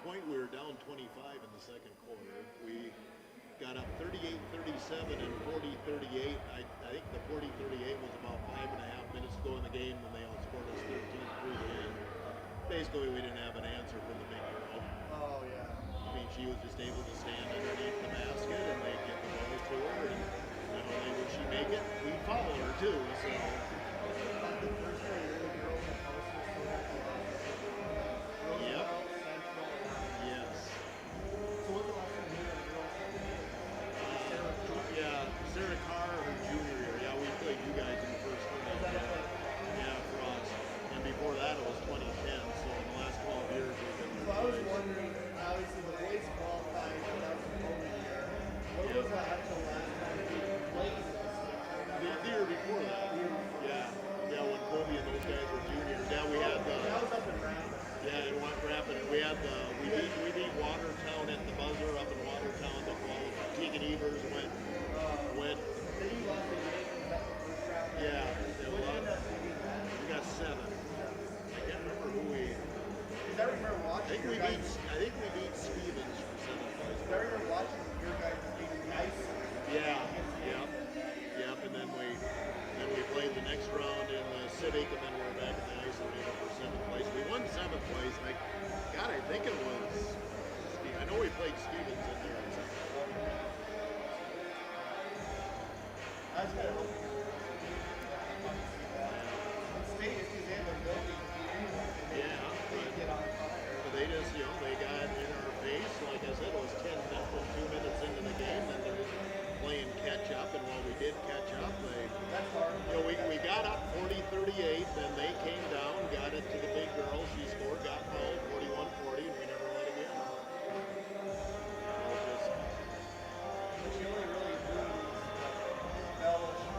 point we were down 25 in the second quarter. We got up 38-37 and 40-38. I think the 40-38 was about 5.5 minutes to go in the game when they outscored us 13-3. Basically, we didn't have an answer for the big girl. Oh, yeah. I mean, she was just able to stand underneath the basket and they'd get the ball to her, and not only would she make it, we'd follow her too. So. Yep. Yes. So what's the last time you had a girl? Yeah, Sarah Carr, her junior year. Yeah, we played you guys in the first tournament. Yeah, for us. And before that, it was 2010. So in the last 12 years, we've been. So I was wondering, obviously the boys qualified for that over year. What was the actual last time we played? The year before that. Yeah. Yeah, when Kobe and those guys were juniors. Yeah, we had the. That was up in Rapid. Yeah, in Rapid. We had the. We beat Watertown at the buzzer up in Watertown. The qualified. Tegan Evers went. Then you lost the game. Was that the first round? Yeah. We got 7. I can't remember who we. Because I remember watching. I think we beat Stevens for 7th place. I remember watching your guys beat Ice. Yeah. Yep. And then we played the next round in the Civic, and then we were back in the ice arena for 7th place. We won 7th place. I think it was. I know we played Stevens in there. I was kind of hoping State is because they have a building. Yeah, but they just, they got in our face. Like I said, it was 10 nothing 2 minutes into the game, and they're playing catch up. And while we did catch up, we got up 40-38. Then they came down, got it to the big girl. She scored, got fouled 41-40, and we never let it in.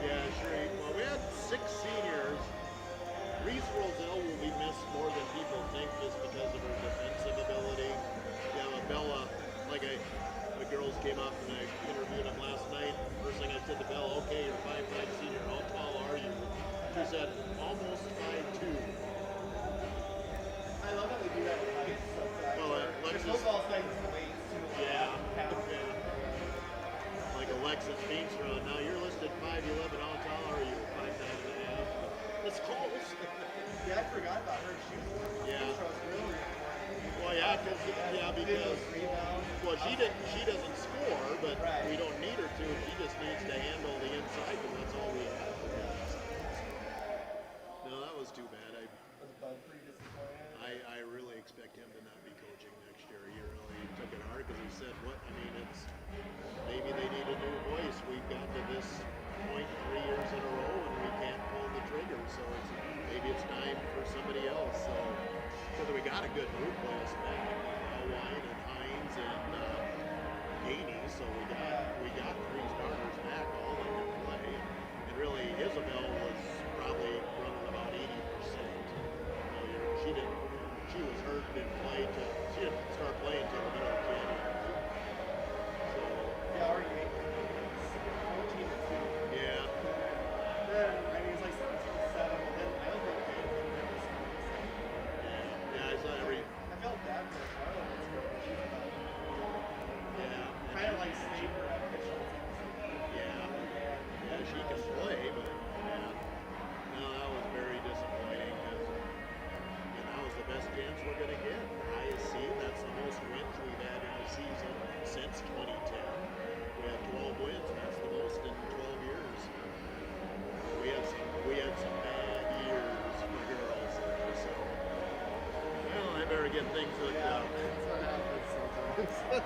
Yeah, sure. Well, we had 6 seniors. Reese Roselle will be missed more than people think just because of her defensive ability. Yeah, but Bella, the girls came up and I interviewed them last night. First thing I said to Bella, okay, you're 5'5" senior, how tall are you? She said, almost 5'2". I love how they do that with height sometimes. Well, football's like weight too. Yeah. Like Alexis Beanstra, now you're listed 5'11", how tall are you? 5'9.5". That's close. Yeah, I forgot about her. She was really important. Well, because she doesn't score, but we don't need her to. She just needs to handle the inside, and that's all we have. No, that was too bad. I really expect him to not be coaching next year. He really took it hard because he said, it's maybe they need a new voice. We've gotten to this point 3 years in a row and we can't pull the trigger, so maybe it's time for somebody else. So we got a good group with us back, Wine and Hines and Gainey, so we got 3 starters back, all that can play. And really, Isabel was probably running about 80%. She was hurt, didn't play she didn't start playing until the middle of January. So yeah, already 14-2. Yeah. Then it's like 17-7, and then I don't think I saw every. I felt bad for Charlotte. Yeah. Kind of like Snaper at pitching. Yeah, she can play, but no, that was very disappointing because that was the best chance we're going to get. Highest seed, that's the most wins we've had in a season since 2010. We have 12 wins, that's the most in 12 years. We had some bad years for girls there, so I better get things looked up. That's what happens sometimes.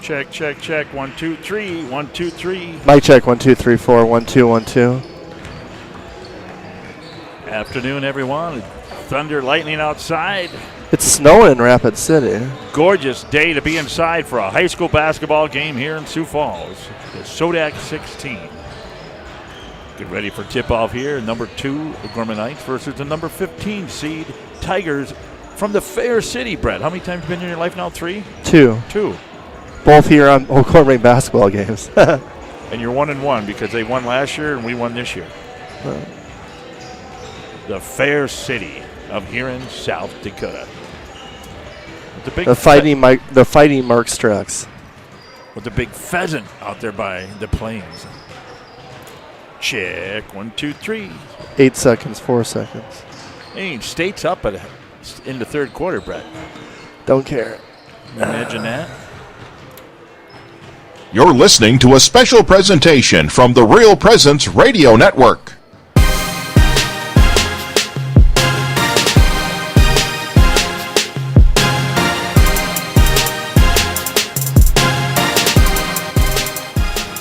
Check, check, check. 1, 2, 3. 1, 2, 3. Mic check. 1, 2, 3, 4. 1, 2, 1, 2. Afternoon, everyone. Thunder, lightning outside. It's snowing in Rapid City. Gorgeous day to be inside for a high school basketball game here in Sioux Falls. The SoDak16. Get ready for tip-off here. Number 2, the Gorman Knights versus the number 15 seed Tigers from the Fair City. Brett, how many times have you been in your life now? 3? 2. 2. Both here on Gorman basketball games. And you're 1-1 because they won last year and we won this year. The Fair City of Huron, South Dakota. The fighting Mark Strux. With the big pheasant out there by the plains. Check. 1, 2, 3. 8 seconds. 4 seconds. Hey, State's up in the third quarter, Brett. Don't care. Imagine that. You're listening to a special presentation from the Real Presence Radio Network.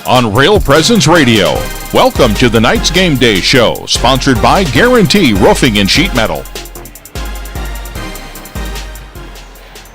On Real Presence Radio, welcome to the Knights Game Day Show, sponsored by Guarantee Roofing and Sheet Metal.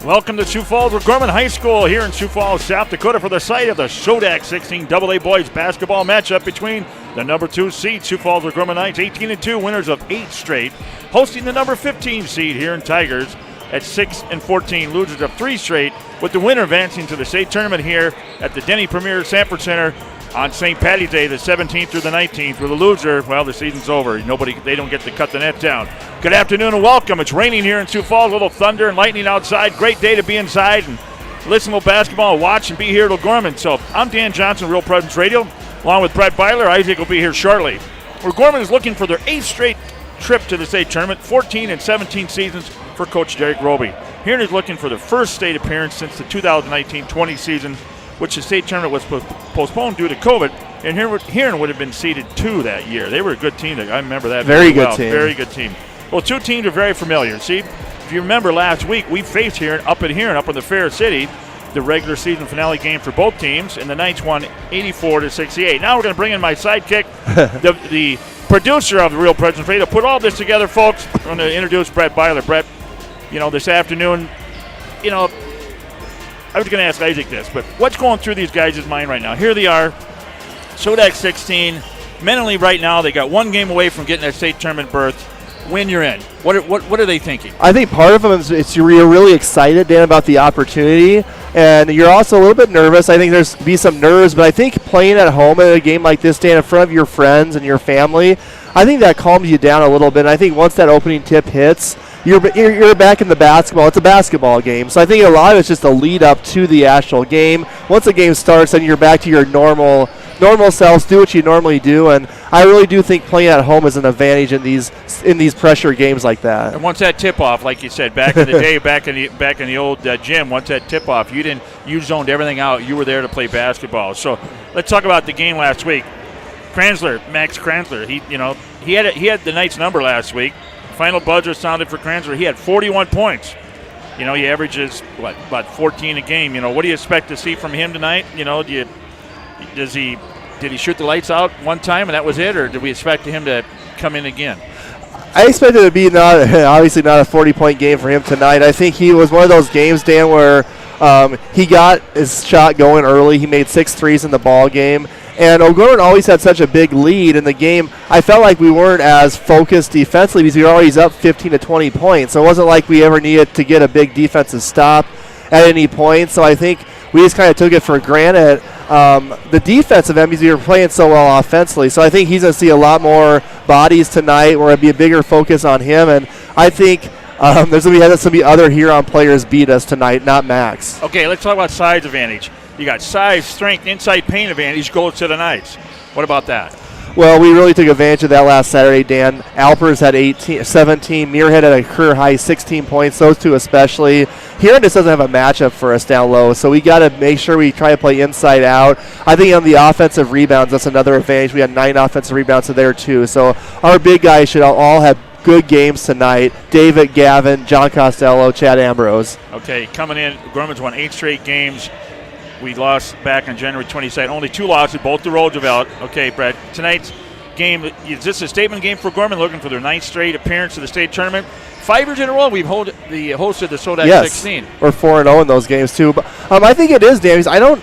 Welcome to Sioux Falls with Gorman High School here in Sioux Falls, South Dakota for the site of the SoDak16 AA boys basketball matchup between the number 2 seed Sioux Falls with Gorman Knights, 18-2, winners of 8 straight, hosting the number 15 seed here in Tigers at 6-14, losers of 3 straight, with the winner advancing to the state tournament here at the Denny Premier Sanford Center on St. Patty's Day, the 17th through the 19th. With the loser, well, the season's over. They don't get to cut the net down. Good afternoon and welcome. It's raining here in Sioux Falls, a little thunder and lightning outside. Great day to be inside and listen to basketball and watch and be here to Gorman. So I'm Dan Johnson, Real Presence Radio, along with Brett Byler. Isaac will be here shortly. Where Gorman is looking for their 8th straight trip to the state tournament, 14 and 17 seasons for Coach Derek Roby. Huron is looking for the first state appearance since the 2019-20 season, which the state tournament was postponed due to COVID, and Huron would have been seeded 2 that year. They were a good team. I remember that very good well. team. Very good team. Well, 2 teams are very familiar. See, if you remember last week, we faced Huron up in the Fair City, the regular season finale game for both teams, and the Knights won 84-68. Now we're going to bring in my sidekick, the producer of the Real Presence Radio. Put all this together, folks. I'm going to introduce Brett Byler. Brett, this afternoon, I was going to ask Isaac this, but what's going through these guys' mind right now? Here they are, SoDak16. Mentally right now, they got 1 game away from getting that state tournament berth. When you're in, what are they thinking? I think part of them is you're really excited, Dan, about the opportunity, and you're also a little bit nervous. I think there's be some nerves, but I think playing at home in a game like this, Dan, in front of your friends and your family, I think that calms you down a little bit. And I think once that opening tip hits, you're back in the basketball. It's a basketball game. So I think a lot of it's just a lead up to the actual game. Once the game starts, then you're back to your normal selves, do what you normally do. And I really do think playing at home is an advantage in these pressure games like that. And once that tip off, like you said, back in the day, back in the old gym, once that tip off, you zoned everything out. You were there to play basketball. So let's talk about the game last week. Max Kranzler, he had the Knights number last week. Final buzzer sounded for Kranzler. He had 41 points. He averages about 14 a game. What do you expect to see from him tonight? Did he shoot the lights out one time and that was it, or did we expect him to come in again? I expected it to be obviously not a 40-point game for him tonight. I think he was one of those games, Dan, where he got his shot going early. He made 6 threes in the ball game. And O'Gorman always had such a big lead in the game. I felt like we weren't as focused defensively because we were always up 15 to 20 points. So it wasn't like we ever needed to get a big defensive stop at any point. So I think we just kind of took it for granted. The defense of MBC were playing so well offensively. So I think he's going to see a lot more bodies tonight where it'll be a bigger focus on him. And I think there's going to be other Huron players beat us tonight, not Max. Okay, let's talk about size advantage. You got size, strength, inside paint advantage goes to the Knights. What about that? Well, we really took advantage of that last Saturday, Dan. Alpers had 17. Muirhead had a career high 16 points, those two especially. Huron just doesn't have a matchup for us down low, so we got to make sure we try to play inside out. I think on the offensive rebounds, that's another advantage. We had 9 offensive rebounds there, too. So our big guys should all have good games tonight. David, Gavin, John Costello, Chad Ambrose. Okay, coming in, Gorman's won 8 straight games. We lost back on January 22nd. Only 2 losses, both to Roosevelt. Okay, Brett, tonight's game, is this a statement game for Gorman, looking for their 9th straight appearance to the state tournament? 5 years in a row, we've hosted the SoDak16. We're 4-0 in those games too. But I think it is, Dan. I don't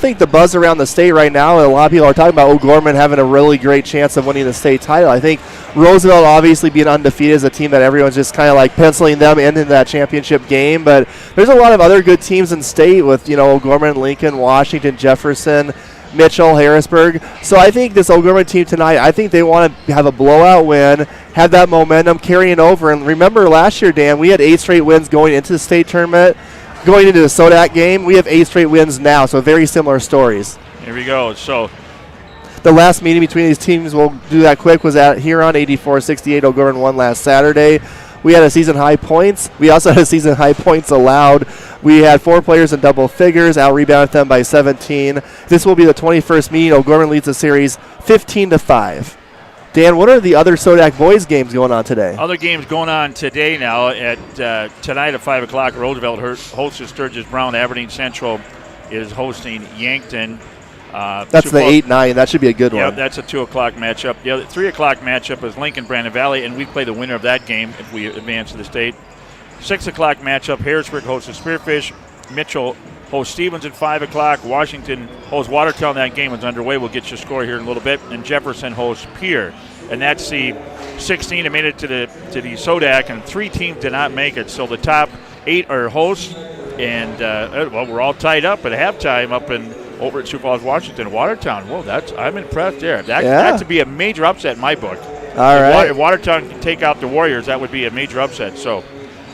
think the buzz around the state right now, and a lot of people are talking about Gorman having a really great chance of winning the state title. I think Roosevelt obviously being undefeated is a team that everyone's just kind of like penciling them into that championship game. But there's a lot of other good teams in state with, Gorman, Lincoln, Washington, Jefferson, Mitchell, Harrisburg. So I think this O'Gorman team tonight, I think they want to have a blowout win, have that momentum carrying over. And remember last year, Dan, we had 8 straight wins going into the state tournament. Going into the SoDak game, we have 8 straight wins now, so very similar stories. Here we go. So the last meeting between these teams, we'll do that quick, was at Huron, 84-68. O'Gorman won last Saturday. We had a season-high points. We also had a season-high points allowed. We had 4 players in double figures, out-rebounded them by 17. This will be the 21st meeting. O'Gorman leads the series 15-5. Dan, what are the other SoDak boys games going on today? Other games going on today now. Tonight at 5 o'clock, Roosevelt hosts Sturgis Brown. Aberdeen Central is hosting Yankton. That's the 8-9. That should be a good one. Yeah, that's a 2 o'clock matchup. The other 3 o'clock matchup is Lincoln Brandon Valley, and we play the winner of that game if we advance to the state. 6 o'clock matchup, Harrisburg hosts the Spearfish. Mitchell hosts Stevens at 5 o'clock. Washington hosts Watertown. That game is underway. We'll get you a score here in a little bit. And Jefferson hosts Pierre. And that's the 16 that made it to the SoDak, and 3 teams did not make it. So the top 8 are hosts, and we're all tied up at halftime up over at Sioux Falls, Washington. Watertown, I'm impressed there. That to be a major upset in my book. All right. If Watertown can take out the Warriors, that would be a major upset. So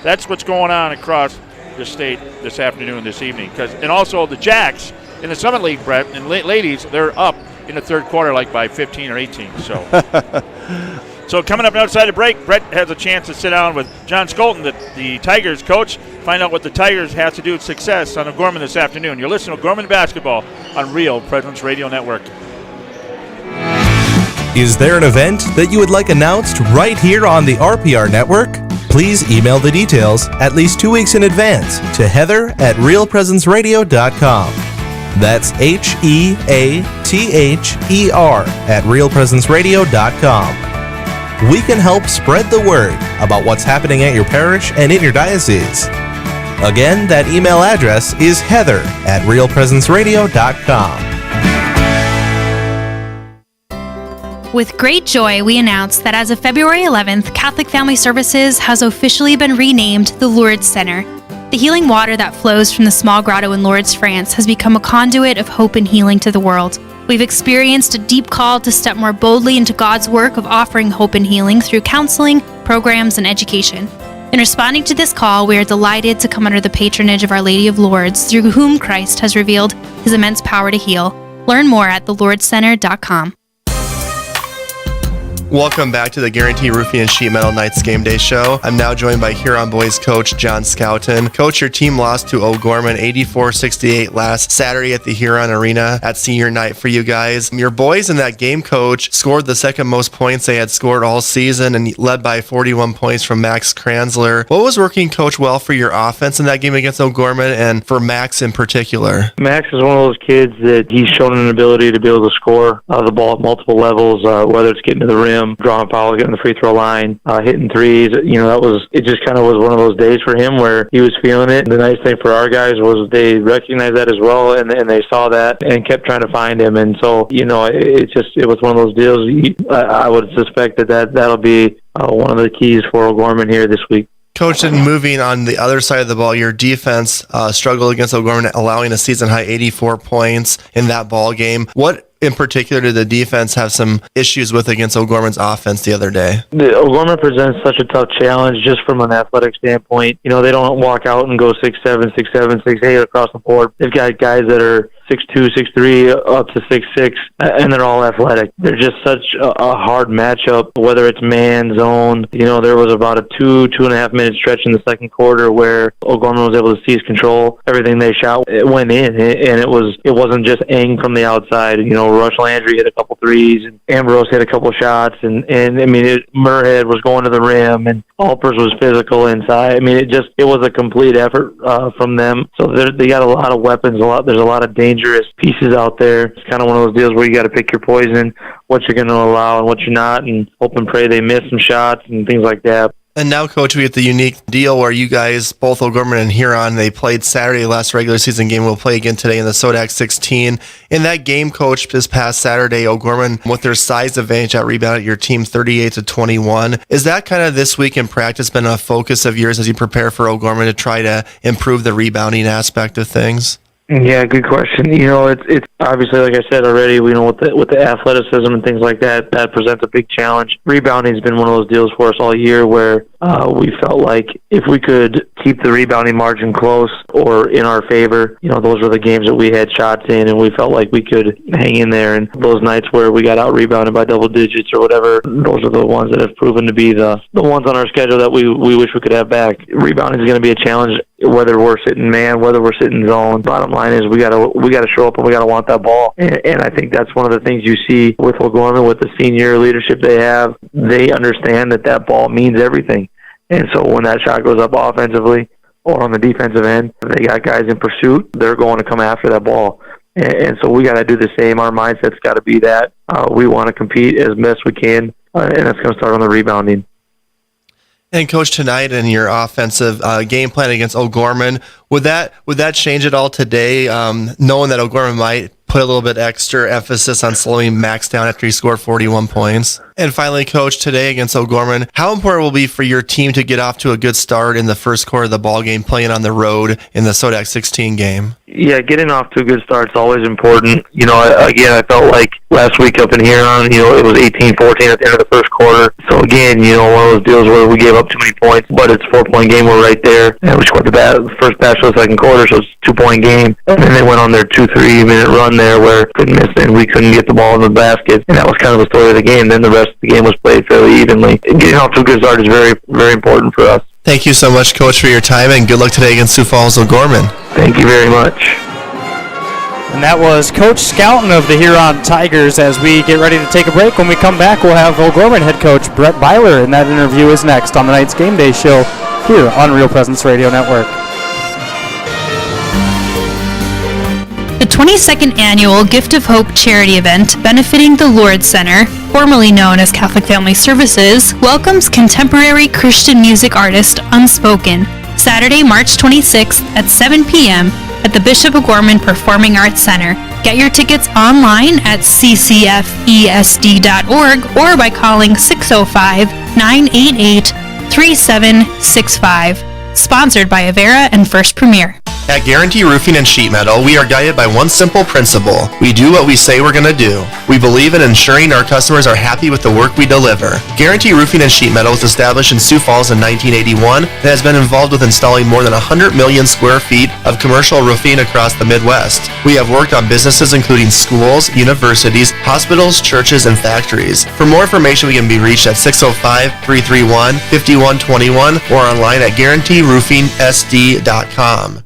that's what's going on across the state this afternoon, this evening. And also the Jacks in the Summit League, Brett, and ladies, they're up in the third quarter like by 15 or 18. So coming up outside the break, Brett has a chance to sit down with John Skolton, the Tigers coach, find out what the Tigers have to do with success on O'Gorman this afternoon. You're listening to O'Gorman Basketball on Real Presence Radio Network. Is there an event that you would like announced right here on the RPR network? Please email the details at least 2 weeks in advance to heather@realpresenceradio.com. That's HEATHER@realpresenceradio.com. We can help spread the word about what's happening at your parish and in your diocese. Again, that email address is heather@realpresenceradio.com. With great joy, we announce that as of February 11th, Catholic Family Services has officially been renamed the Lourdes Center. The healing water that flows from the small grotto in Lourdes, France, has become a conduit of hope and healing to the world. We've experienced a deep call to step more boldly into God's work of offering hope and healing through counseling, programs, and education. In responding to this call, we are delighted to come under the patronage of Our Lady of Lourdes, through whom Christ has revealed his immense power to heal. Learn more at thelourdescenter.com. Welcome back to the Guarantee Roofing and Sheet Metal Nights Game Day Show. I'm now joined by Huron boys coach John Skolton. Coach, your team lost to O'Gorman 84-68 last Saturday at the Huron Arena at senior night for you guys. Your boys in that game, coach, scored the second most points they had scored all season and led by 41 points from Max Kranzler. What was working, coach, well for your offense in that game against O'Gorman and for Max in particular? Max is one of those kids that he's shown an ability to be able to score the ball at multiple levels, whether it's getting to the rim, drawing fouls, getting the free throw line, hitting threes. It just kind of was one of those days for him where he was feeling it. The nice thing for our guys was they recognized that as well, and they saw that and kept trying to find him. And so, it was one of those deals. I would suspect that'll be one of the keys for O'Gorman here this week. Coach, and moving on the other side of the ball, your defense struggled against O'Gorman, allowing a season-high 84 points in that ball game. What in particular did the defense have some issues with against O'Gorman's offense the other day? O'Gorman presents such a tough challenge just from an athletic standpoint. They don't walk out and go 6'7", 6'7", 6'8" across the board. They've got guys that are 6'2", 6'3", up to 6'6", and they're all athletic. They're just such a hard matchup, whether it's man, zone. There was about a 2.5 minute stretch in the second quarter where O'Gorman was able to seize control. Everything they shot, it went in, and it wasn't just aimed from the outside. Rush Landry hit a couple threes, and Ambrose hit a couple shots, and I mean, Murhead was going to the rim, and Alpers was physical inside. I mean, it was a complete effort from them. So they got a lot of weapons. There's a lot of dangerous pieces out there. It's kind of one of those deals where you got to pick your poison, what you're going to allow and what you're not, and hope and pray they miss some shots and things like that. And now, Coach, we get the unique deal where you guys, both O'Gorman and Huron, they played Saturday, last regular season game. We'll play again today in the SoDak16. In that game, Coach, this past Saturday, O'Gorman, with their size advantage, out rebounded your team 38-21. Is that kind of this week in practice been a focus of yours as you prepare for O'Gorman to try to improve the rebounding aspect of things? Yeah, good question. It's obviously, like I said already, with the athleticism and things like that, that presents a big challenge. Rebounding has been one of those deals for us all year where we felt like if we could keep the rebounding margin close or in our favor, those were the games that we had shots in, and we felt like we could hang in there. And those nights where we got out rebounded by double digits or whatever, those are the ones that have proven to be the ones on our schedule that we wish we could have back. Rebounding is going to be a challenge, whether we're sitting man, whether we're sitting zone. Bottom line is we gotta show up and we gotta want that ball. And I think that's one of the things you see with O'Gorman, with the senior leadership they have. They understand that ball means everything. And so when that shot goes up offensively or on the defensive end, they got guys in pursuit, they're going to come after that ball. And so we got to do the same. Our mindset's got to be that we want to compete as best we can, and that's going to start on the rebounding. And Coach, tonight in your offensive game plan against O'Gorman, would that change at all today, knowing that O'Gorman might put a little bit extra emphasis on slowing Max down after he scored 41 points? And finally, Coach, today against O'Gorman, how important will it be for your team to get off to a good start in the first quarter of the ball game, playing on the road in the SoDak16 game? Yeah, getting off to a good start is always important. Again, I felt like last week up in Huron, it was 18-14 at the end of the first quarter. So again, one of those deals where we gave up too many points, but it's a 4-point game. We're right there, and we scored the first pass of the second quarter, so it's a 2-point game. And then they went on their 2-3 minute run there where couldn't miss, and we couldn't get the ball in the basket, and that was kind of the story of the game. Then the rest of the game was played fairly evenly. And getting off to a good start is very, very important for us. Thank you so much, Coach, for your time, and good luck today against Sioux Falls O'Gorman. Thank you very much. And that was Coach Scouten of the Huron Tigers. As we get ready to take a break, when we come back, we'll have O'Gorman head coach Brett Byler, and that interview is next on the Night's Game Day show here on Real Presence Radio Network. The 22nd annual Gift of Hope charity event benefiting the Lourdes Center, formerly known as Catholic Family Services, welcomes contemporary Christian music artist Unspoken, Saturday, March 26th at 7 p.m. at the Bishop O'Gorman Performing Arts Center. Get your tickets online at ccfesd.org or by calling 605-988-3765. Sponsored by Avera and First Premier. At Guarantee Roofing and Sheet Metal, we are guided by one simple principle. We do what we say we're going to do. We believe in ensuring our customers are happy with the work we deliver. Guarantee Roofing and Sheet Metal was established in Sioux Falls in 1981 and has been involved with installing more than 100 million square feet of commercial roofing across the Midwest. We have worked on businesses including schools, universities, hospitals, churches, and factories. For more information, we can be reached at 605-331-5121 or online at guaranteeroofingsd.com.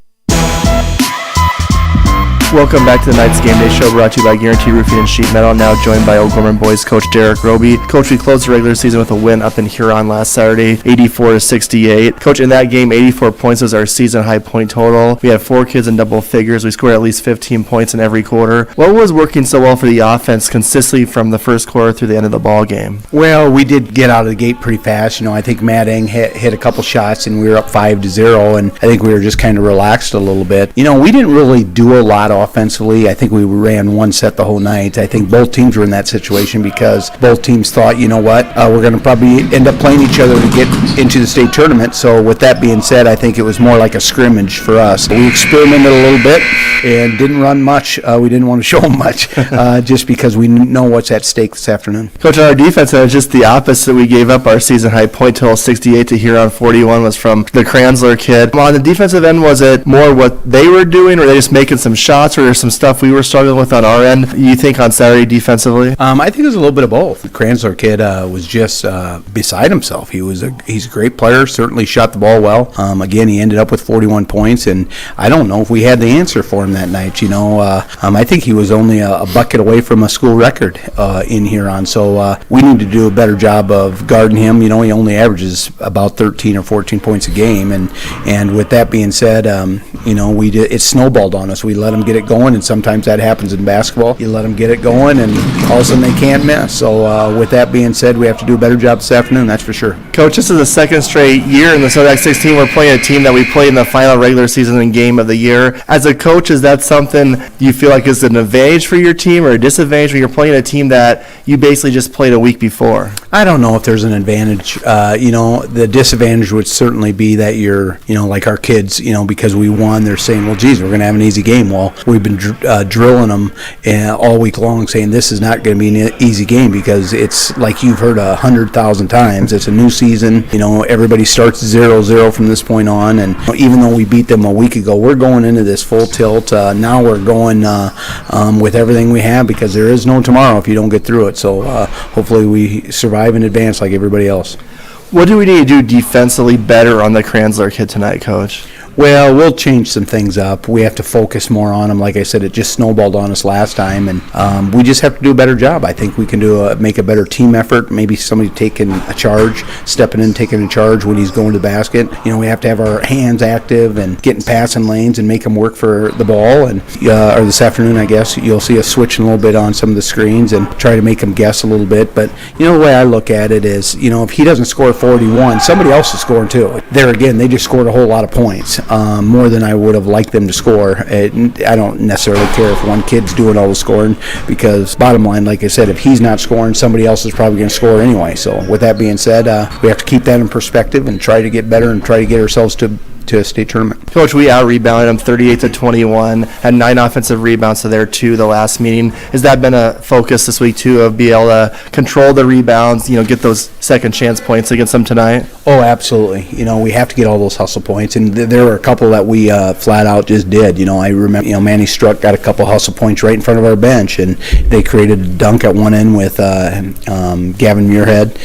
Welcome back to the Night's Game Day show, brought to you by Guarantee Roofing and Sheet Metal. Now joined by O'Gorman boys coach Derek Roby. Coach, we closed the regular season with a win up in Huron last Saturday, 84-68. Coach, in that game, 84 points was our season high point total. We had 4 kids in double figures. We scored at least 15 points in every quarter. What was working so well for the offense consistently from the first quarter through the end of the ball game? Well, we did get out of the gate pretty fast. I think Matt Eng hit a couple shots and we were up 5-0, and I think we were just kind of relaxed a little bit. We didn't really do a lot offensively. I think we ran one set the whole night. I think both teams were in that situation because both teams thought, we're going to probably end up playing each other to get into the state tournament. So with that being said, I think it was more like a scrimmage for us. We experimented a little bit and didn't run much. We didn't want to show them much just because we know what's at stake this afternoon. Coach, on our defense, it was just the opposite. We gave up our season high point total 68 to Huron 41 was from the Kranzler kid. On the defensive end, was it more what they were doing, or were they just making some shots? spots or some stuff we were struggling with on our end, you think, on Saturday defensively? I think it was a little bit of both. The Kranzler kid was just beside himself. He's a great player, certainly shot the ball well. Again, he ended up with 41 points, and I don't know if we had the answer for him that night. I think he was only a bucket away from a school record in Huron, so we need to do a better job of guarding him. He only averages about 13 or 14 points a game, and with that being said, it snowballed on us. We let him get it going, and sometimes that happens in basketball. You let them get it going, and all of a sudden they can't miss. So with that being said, we have to do a better job this afternoon, that's for sure. Coach, this is the second straight year in the SoDak16 we're playing a team that we played in the final regular season and game of the year. As a coach, is that something you feel like is an advantage for your team or a disadvantage when you're playing a team that you basically just played a week before? I don't know if there's an advantage. The disadvantage would certainly be that you're, like our kids, because we won, they're saying, well, geez, we're going to have an easy game. Well, we've been drilling them all week long saying this is not going to be an easy game because it's like you've heard 100,000 times. It's a new season. Everybody starts 0-0 from this point on. And even though we beat them a week ago, we're going into this full tilt. Now we're going with everything we have because there is no tomorrow if you don't get through it. So hopefully we survive and advance like everybody else. What do we need to do defensively better on the Kranzler kid tonight, Coach? Well, we'll change some things up. We have to focus more on them. Like I said, it just snowballed on us last time, and we just have to do a better job. I think we can make a better team effort. Maybe somebody taking a charge, stepping in, taking a charge when he's going to the basket. We have to have our hands active and getting passing lanes and make them work for the ball. And or this afternoon, I guess, you'll see us switching a little bit on some of the screens and try to make them guess a little bit. But, the way I look at it is, if he doesn't score 41, somebody else is scoring too. There again, they just scored a whole lot of points. More than I would have liked them to score. I don't necessarily care if one kid's doing all the scoring because bottom line, like I said, if he's not scoring, somebody else is probably going to score anyway. So with that being said, we have to keep that in perspective and try to get better and try to get ourselves to a state tournament. Coach, we out-rebounded them 38-21, had 9 offensive rebounds to their 2 the last meeting. Has that been a focus this week, too, of being able to control the rebounds, get those second chance points against them tonight? Oh, absolutely. We have to get all those hustle points, and there were a couple that we flat out just did. I remember, Manny Struck got a couple hustle points right in front of our bench, and they created a dunk at one end with Gavin Muirhead.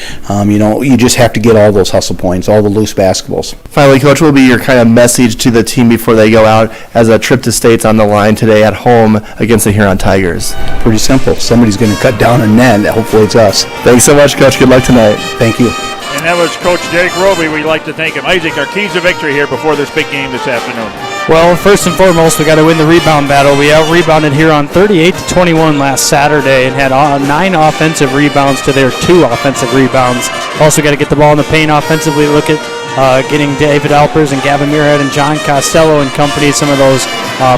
You just have to get all those hustle points, all the loose basketballs. Finally, Coach, what will be your kind of message to the team before they go out as a trip to state's on the line today at home against the Huron Tigers? Pretty simple. Somebody's going to cut down a net. Hopefully it's us. Thanks so much, Coach. Good luck tonight. Thank you. And that was Coach Jake Roby. We'd like to thank him. Isaac, our keys to victory here before this big game this afternoon. Well, first and foremost, we got to win the rebound battle. We out-rebounded Huron 38-21 last Saturday and had 9 offensive rebounds to their 2 offensive rebounds. Also got to get the ball in the paint offensively. Look at getting David Alpers and Gavin Muirhead and John Costello and company some of those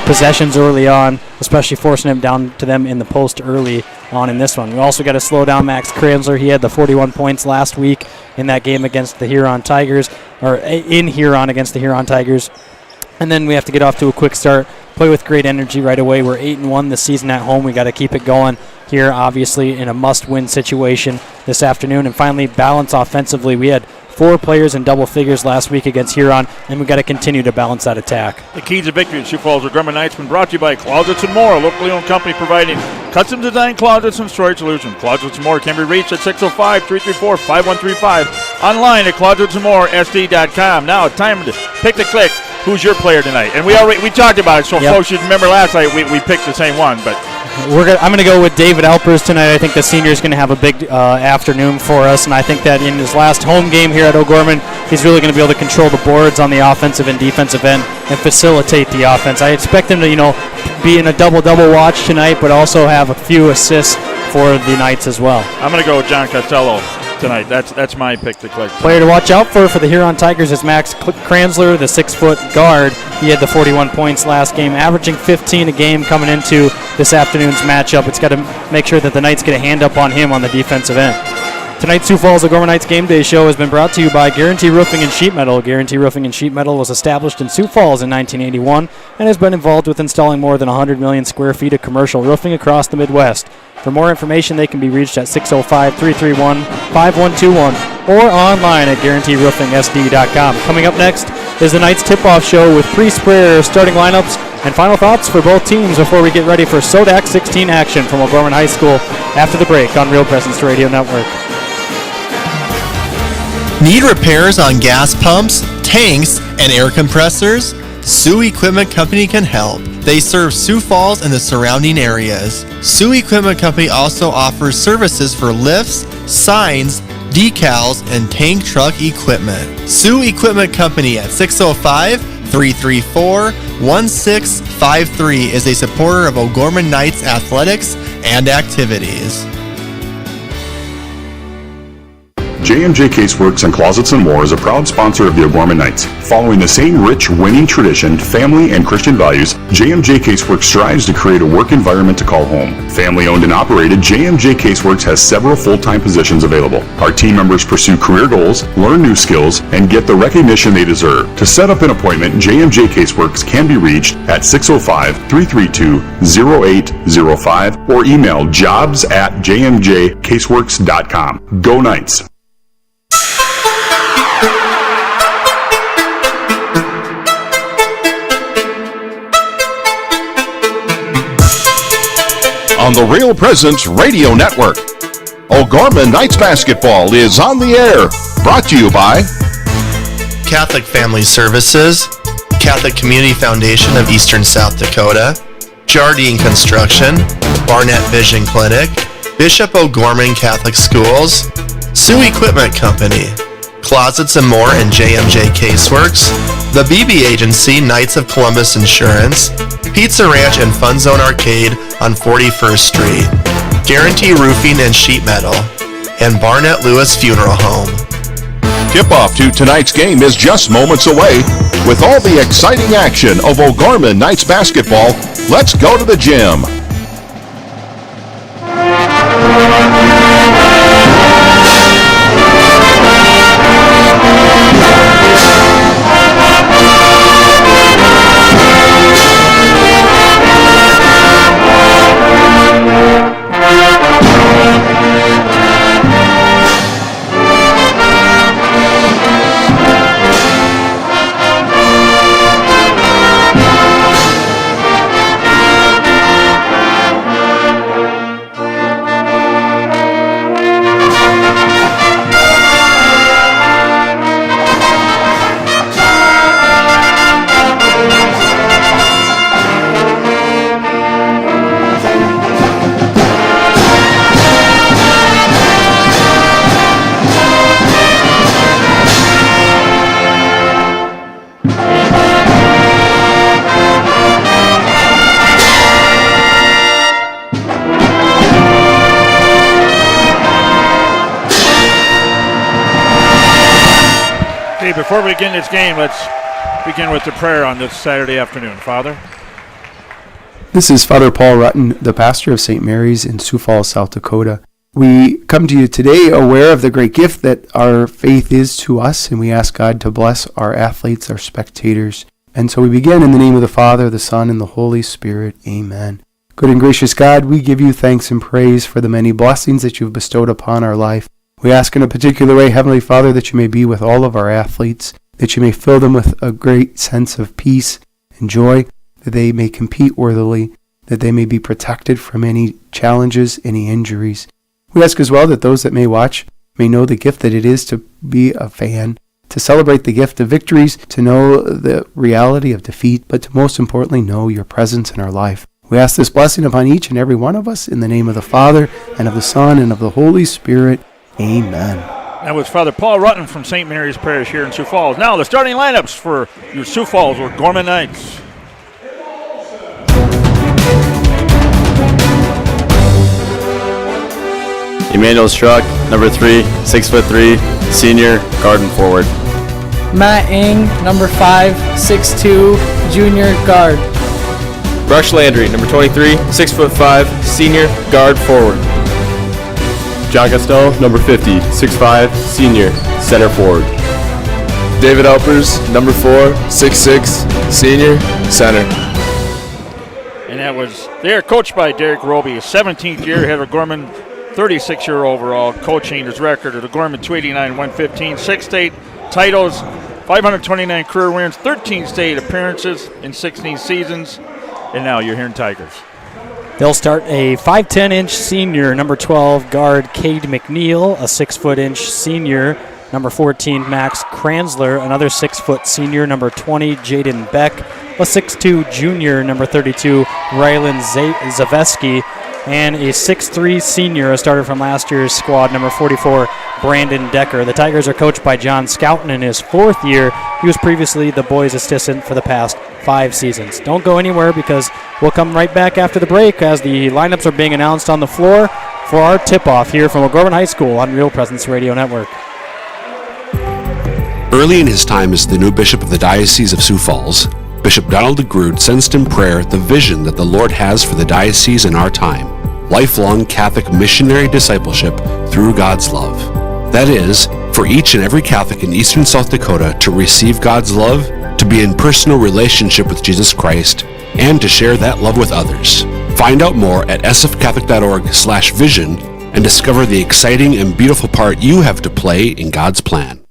possessions early on, especially forcing him down to them in the post early on in this one. We also got to slow down Max Kranzler. He had the 41 points last week in that game against the Huron Tigers, or in Huron against the Huron Tigers. And then we have to get off to a quick start, play with great energy right away. We're 8-1 this season at home. We got to keep it going here, obviously, in a must-win situation this afternoon. And finally, balance offensively. We had 4 players in double figures last week against Huron, and we got to continue to balance that attack. The keys to victory at Sioux Falls or Grumman Knights been brought to you by Closets and More, a locally owned company providing custom design closets and storage solutions. Closets and More can be reached at 605-334-5135. Online at closetsandmoresd.com. Now, time to pick the click. Who's your player tonight? And we talked about it, so folks should remember last night we picked the same one, but I'm going to go with David Alpers tonight. I think the senior is going to have a big afternoon for us, and I think that in his last home game here at O'Gorman, he's really going to be able to control the boards on the offensive and defensive end and facilitate the offense. I expect him to, be in a double-double watch tonight, but also have a few assists for the Knights as well. I'm going to go with John Costello tonight. That's my pick to click. Player to watch out for the Huron Tigers is Max Kranzler, the 6-foot guard. He had the 41 points last game, averaging 15 a game coming into this afternoon's matchup. It's got to make sure that the Knights get a hand up on him on the defensive end. Tonight's Sioux Falls O'Gorman Knights Game Day Show has been brought to you by Guarantee Roofing and Sheet Metal. Guarantee Roofing and Sheet Metal was established in Sioux Falls in 1981 and has been involved with installing more than 100 million square feet of commercial roofing across the Midwest. For more information, they can be reached at 605-331-5121 or online at guaranteeroofingsd.com. Coming up next is the Knights Tip-Off Show with pre-sprayer starting lineups And final thoughts for both teams before we get ready for SoDak16 action from O'Gorman High School after the break on Real Presence Radio Network. Need repairs on gas pumps, tanks, and air compressors? Sioux Equipment Company can help. They serve Sioux Falls and the surrounding areas. Sioux Equipment Company also offers services for lifts, signs, decals, and tank truck equipment. Sioux Equipment Company at 605-334-1653 is a supporter of O'Gorman Knights athletics and activities. J&J Caseworks and Closets and More is a proud sponsor of the O'Gorman Knights. Following the same rich, winning tradition, family, and Christian values, J&J Caseworks strives to create a work environment to call home. Family-owned and operated, J&J Caseworks has several full-time positions available. Our team members pursue career goals, learn new skills, and get the recognition they deserve. To set up an appointment, J&J Caseworks can be reached at 605-332-0805 or email jobs@jmjcaseworks.com. Go Knights! On the Real Presence Radio Network, O'Gorman Knights Basketball is on the air. Brought to you by Catholic Family Services, Catholic Community Foundation of Eastern South Dakota, Jardine Construction, Barnett Vision Clinic, Bishop O'Gorman Catholic Schools, Sioux Equipment Company, Closets and More and JMJ Caseworks, the BB Agency, Knights of Columbus Insurance, Pizza Ranch and Fun Zone Arcade on 41st Street, Guarantee Roofing and Sheet Metal, and Barnett Lewis Funeral Home. Tip-off to tonight's game is just moments away. With all the exciting action of O'Gorman Knights basketball, let's go to the gym. Before we begin this game, let's begin with the prayer on this Saturday afternoon. Father? This is Father Paul Rutten, the pastor of St. Mary's in Sioux Falls, South Dakota. We come to you today aware of the great gift that our faith is to us, and we ask God to bless our athletes, our spectators. And so we begin in the name of the Father, the Son, and the Holy Spirit. Amen. Good and gracious God, we give you thanks and praise for the many blessings that you've bestowed upon our life. We ask in a particular way, Heavenly Father, that you may be with all of our athletes, that you may fill them with a great sense of peace and joy, that they may compete worthily, that they may be protected from any challenges, any injuries. We ask as well that those that may watch may know the gift that it is to be a fan, to celebrate the gift of victories, to know the reality of defeat, but to most importantly know your presence in our life. We ask this blessing upon each and every one of us in the name of the Father, and of the Son, and of the Holy Spirit. Amen. That was Father Paul Rutten from St. Mary's Parish here in Sioux Falls. Now the starting lineups for your Sioux Falls O'Gorman Knights. Emmanuel Struck, number 3, 6'3", senior, guard and forward. Matt Ing, number 5, 6'2", junior, guard. Brush Landry, number 23, 6'5", senior, guard, forward. John Costello, number 50, 6'5", senior, center forward. David Alpers, number 4, 6'6", senior, center. And that was, they are coached by Derek Roby, his 17th year, head of O'Gorman, 36-year overall, coaching his record at O'Gorman, 289-115, 6 state titles, 529 career wins, 13 state appearances in 16 seasons, And now you're hearing Tigers. They'll start a 5'10" senior, number 12 guard Cade McNeil, a 6'" senior, number 14 Max Kranzler, another 6' senior, number 20 Jaden Beck, a 6'2" junior, number 32 Rylan Zaveski, and a 6'3" senior, a starter from last year's squad, number 44 Brandon Decker. The Tigers are coached by John Scouten in his 4th year. He was previously the boys' assistant for the past 5 seasons. Don't go anywhere because we'll come right back after the break as the lineups are being announced on the floor for our tip-off here from O'Gorman High School on Real Presence Radio Network. Early in his time as the new bishop of the Diocese of Sioux Falls, Bishop Donald DeGrood sensed in prayer the vision that the Lord has for the diocese in our time: lifelong Catholic missionary discipleship through God's love. That is, for each and every Catholic in eastern South Dakota to receive God's love, to be in personal relationship with Jesus Christ, and to share that love with others. Find out more at sfcatholic.org/vision and discover the exciting and beautiful part you have to play in God's plan.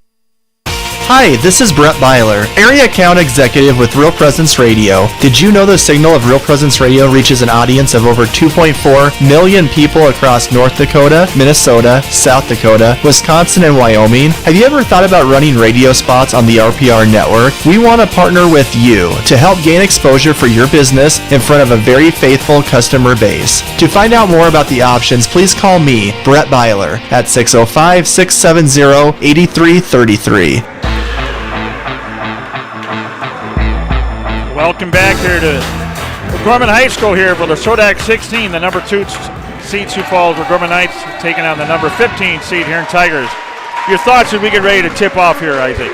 Hi, this is Brett Byler, Area Account Executive with Real Presence Radio. Did you know the signal of Real Presence Radio reaches an audience of over 2.4 million people across North Dakota, Minnesota, South Dakota, Wisconsin, and Wyoming? Have you ever thought about running radio spots on the RPR network? We want to partner with you to help gain exposure for your business in front of a very faithful customer base. To find out more about the options, please call me, Brett Byler, at 605-670-8333. Welcome back here to O'Gorman High School here for the SoDak16, the number 2 seed Sioux Falls O'Gorman Knights taking on the number 15 seed here in Tigers. Your thoughts as we get ready to tip off here, Isaac?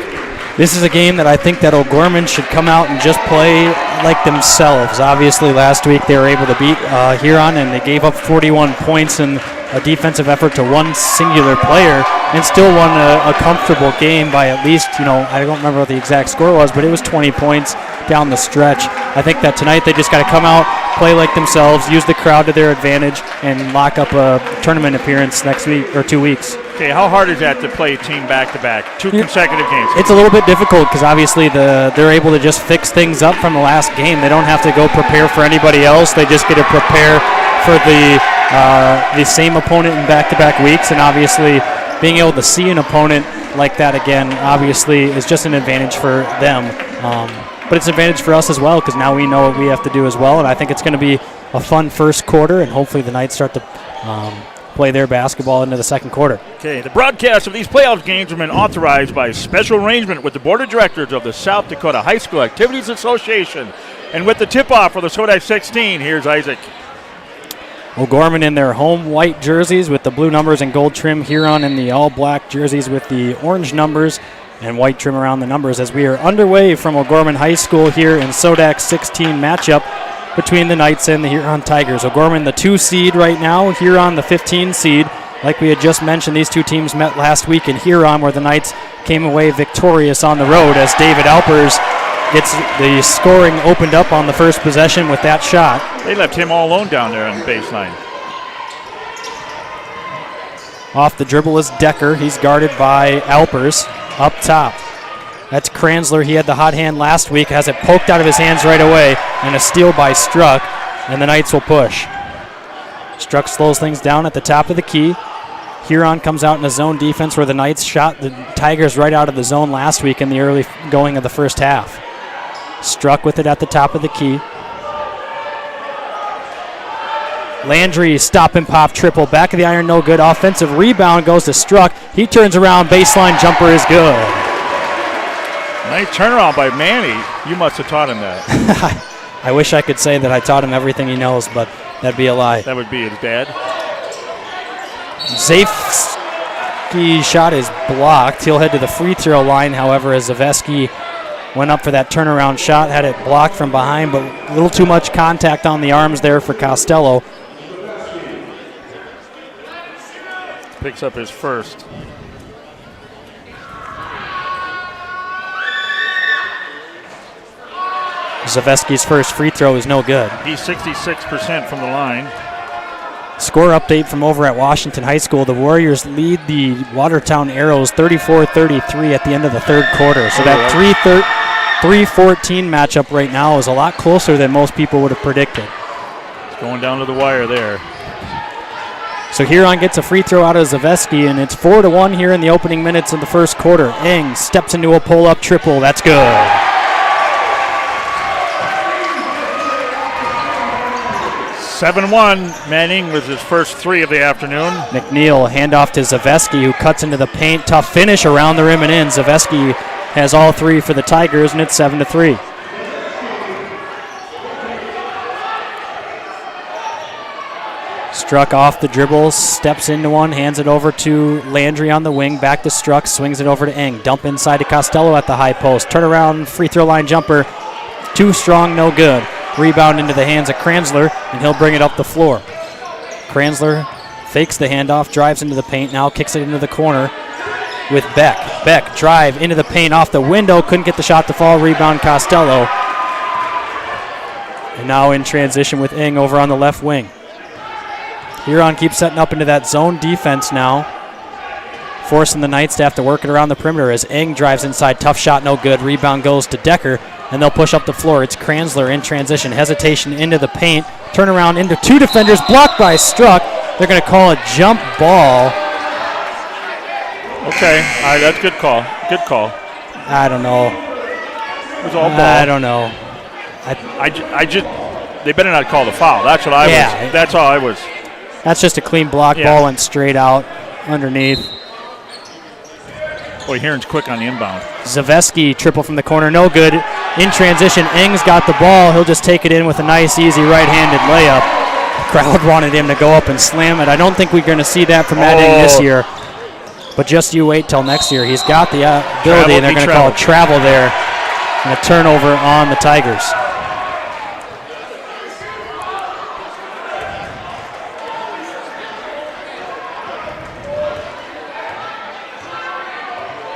This is a game that I think that O'Gorman should come out and just play like themselves. Obviously, last week they were able to beat Huron, and they gave up 41 points in a defensive effort to one singular player and still won a comfortable game by at least, I don't remember what the exact score was, but it was 20 points down the stretch. I think that tonight they just got to come out, play like themselves, use the crowd to their advantage, and lock up a tournament appearance next week or 2 weeks. Okay, how hard is that to play a team back-to-back, 2 consecutive games? It's a little bit difficult because obviously they're able to just fix things up from the last game. They don't have to go prepare for anybody else. They just get to prepare for the same opponent in back-to-back weeks, and obviously being able to see an opponent like that again obviously is just an advantage for them. But it's an advantage for us as well because now we know what we have to do as well, and I think it's going to be a fun first quarter, and hopefully the Knights start to play their basketball into the second quarter. Okay, the broadcast of these playoff games have been authorized by special arrangement with the Board of Directors of the South Dakota High School Activities Association. And with the tip-off for the SoDak16, here's Isaac. O'Gorman in their home white jerseys with the blue numbers and gold trim. Huron in the all-black jerseys with the orange numbers and white trim around the numbers as we are underway from O'Gorman High School here in SoDak16 matchup between the Knights and the Huron Tigers. O'Gorman the 2 seed right now, Huron the 15 seed. Like we had just mentioned, these two teams met last week in Huron where the Knights came away victorious on the road as David Alpers gets the scoring opened up on the first possession with that shot. They left him all alone down there on the baseline. Off the dribble is Decker. He's guarded by Alpers up top. That's Kranzler. He had the hot hand last week, has it poked out of his hands right away, and a steal by Struck, and the Knights will push. Struck slows things down at the top of the key. Huron comes out in a zone defense where the Knights shot the Tigers right out of the zone last week in the early going of the first half. Struck with it at the top of the key. Landry stop and pop triple. Back of the iron, no good. Offensive rebound goes to Struck. He turns around, baseline jumper is good. Nice turnaround by Manny. You must have taught him that. I wish I could say that I taught him everything he knows, but that'd be a lie. That would be his dad. Zaveski shot is blocked. He'll head to the free throw line, however, as Zaveski went up for that turnaround shot, had it blocked from behind, but a little too much contact on the arms there for Costello. Picks up his first. Zaveski's first free throw is no good. He's 66% from the line. Score update from over at Washington High School. The Warriors lead the Watertown Arrows 34-33 at the end of the third quarter. So that 3-14 matchup right now is a lot closer than most people would have predicted. It's going down to the wire there. So Huron gets a free throw out of Zaveski, and it's 4-1 here in the opening minutes of the first quarter. Eng steps into a pull-up triple. That's good. (7-1). Manning with his first 3 of the afternoon. McNeil handoff to Zaveski, who cuts into the paint. Tough finish around the rim and in. Zaveski has all 3 for the Tigers, and it's 7-3. Struck off the dribbles, steps into one, hands it over to Landry on the wing, back to Struck, swings it over to Eng. Dump inside to Costello at the high post. Turn around, free throw line jumper. Too strong, no good. Rebound into the hands of Kranzler, and he'll bring it up the floor. Kranzler fakes the handoff, drives into the paint, now kicks it into the corner with Beck. Beck, drive into the paint, off the window, couldn't get the shot to fall, rebound Costello. And now in transition with Eng over on the left wing. Huron keeps setting up into that zone defense now, forcing the Knights to have to work it around the perimeter as Eng drives inside. Tough shot, no good. Rebound goes to Decker, and they'll push up the floor. It's Kranzler in transition. Hesitation into the paint. Turnaround into 2 defenders. Blocked by Struck. They're going to call a jump ball. Okay, all right, that's a good call. Good call. I don't know. It was all ball. I don't know. I just they better not call the foul. That's what I was. That's all I was. That's just a clean block. Ball went straight out underneath. Boy, Huron's quick on the inbound. Zaveski, triple from the corner, no good. In transition, Eng's got the ball. He'll just take it in with a nice, easy right-handed layup. Crowd wanted him to go up and slam it. I don't think we're going to see that from Matt Eng this year. But just you wait till next year. He's got the ability, and they're going to call a travel there. And a turnover on the Tigers.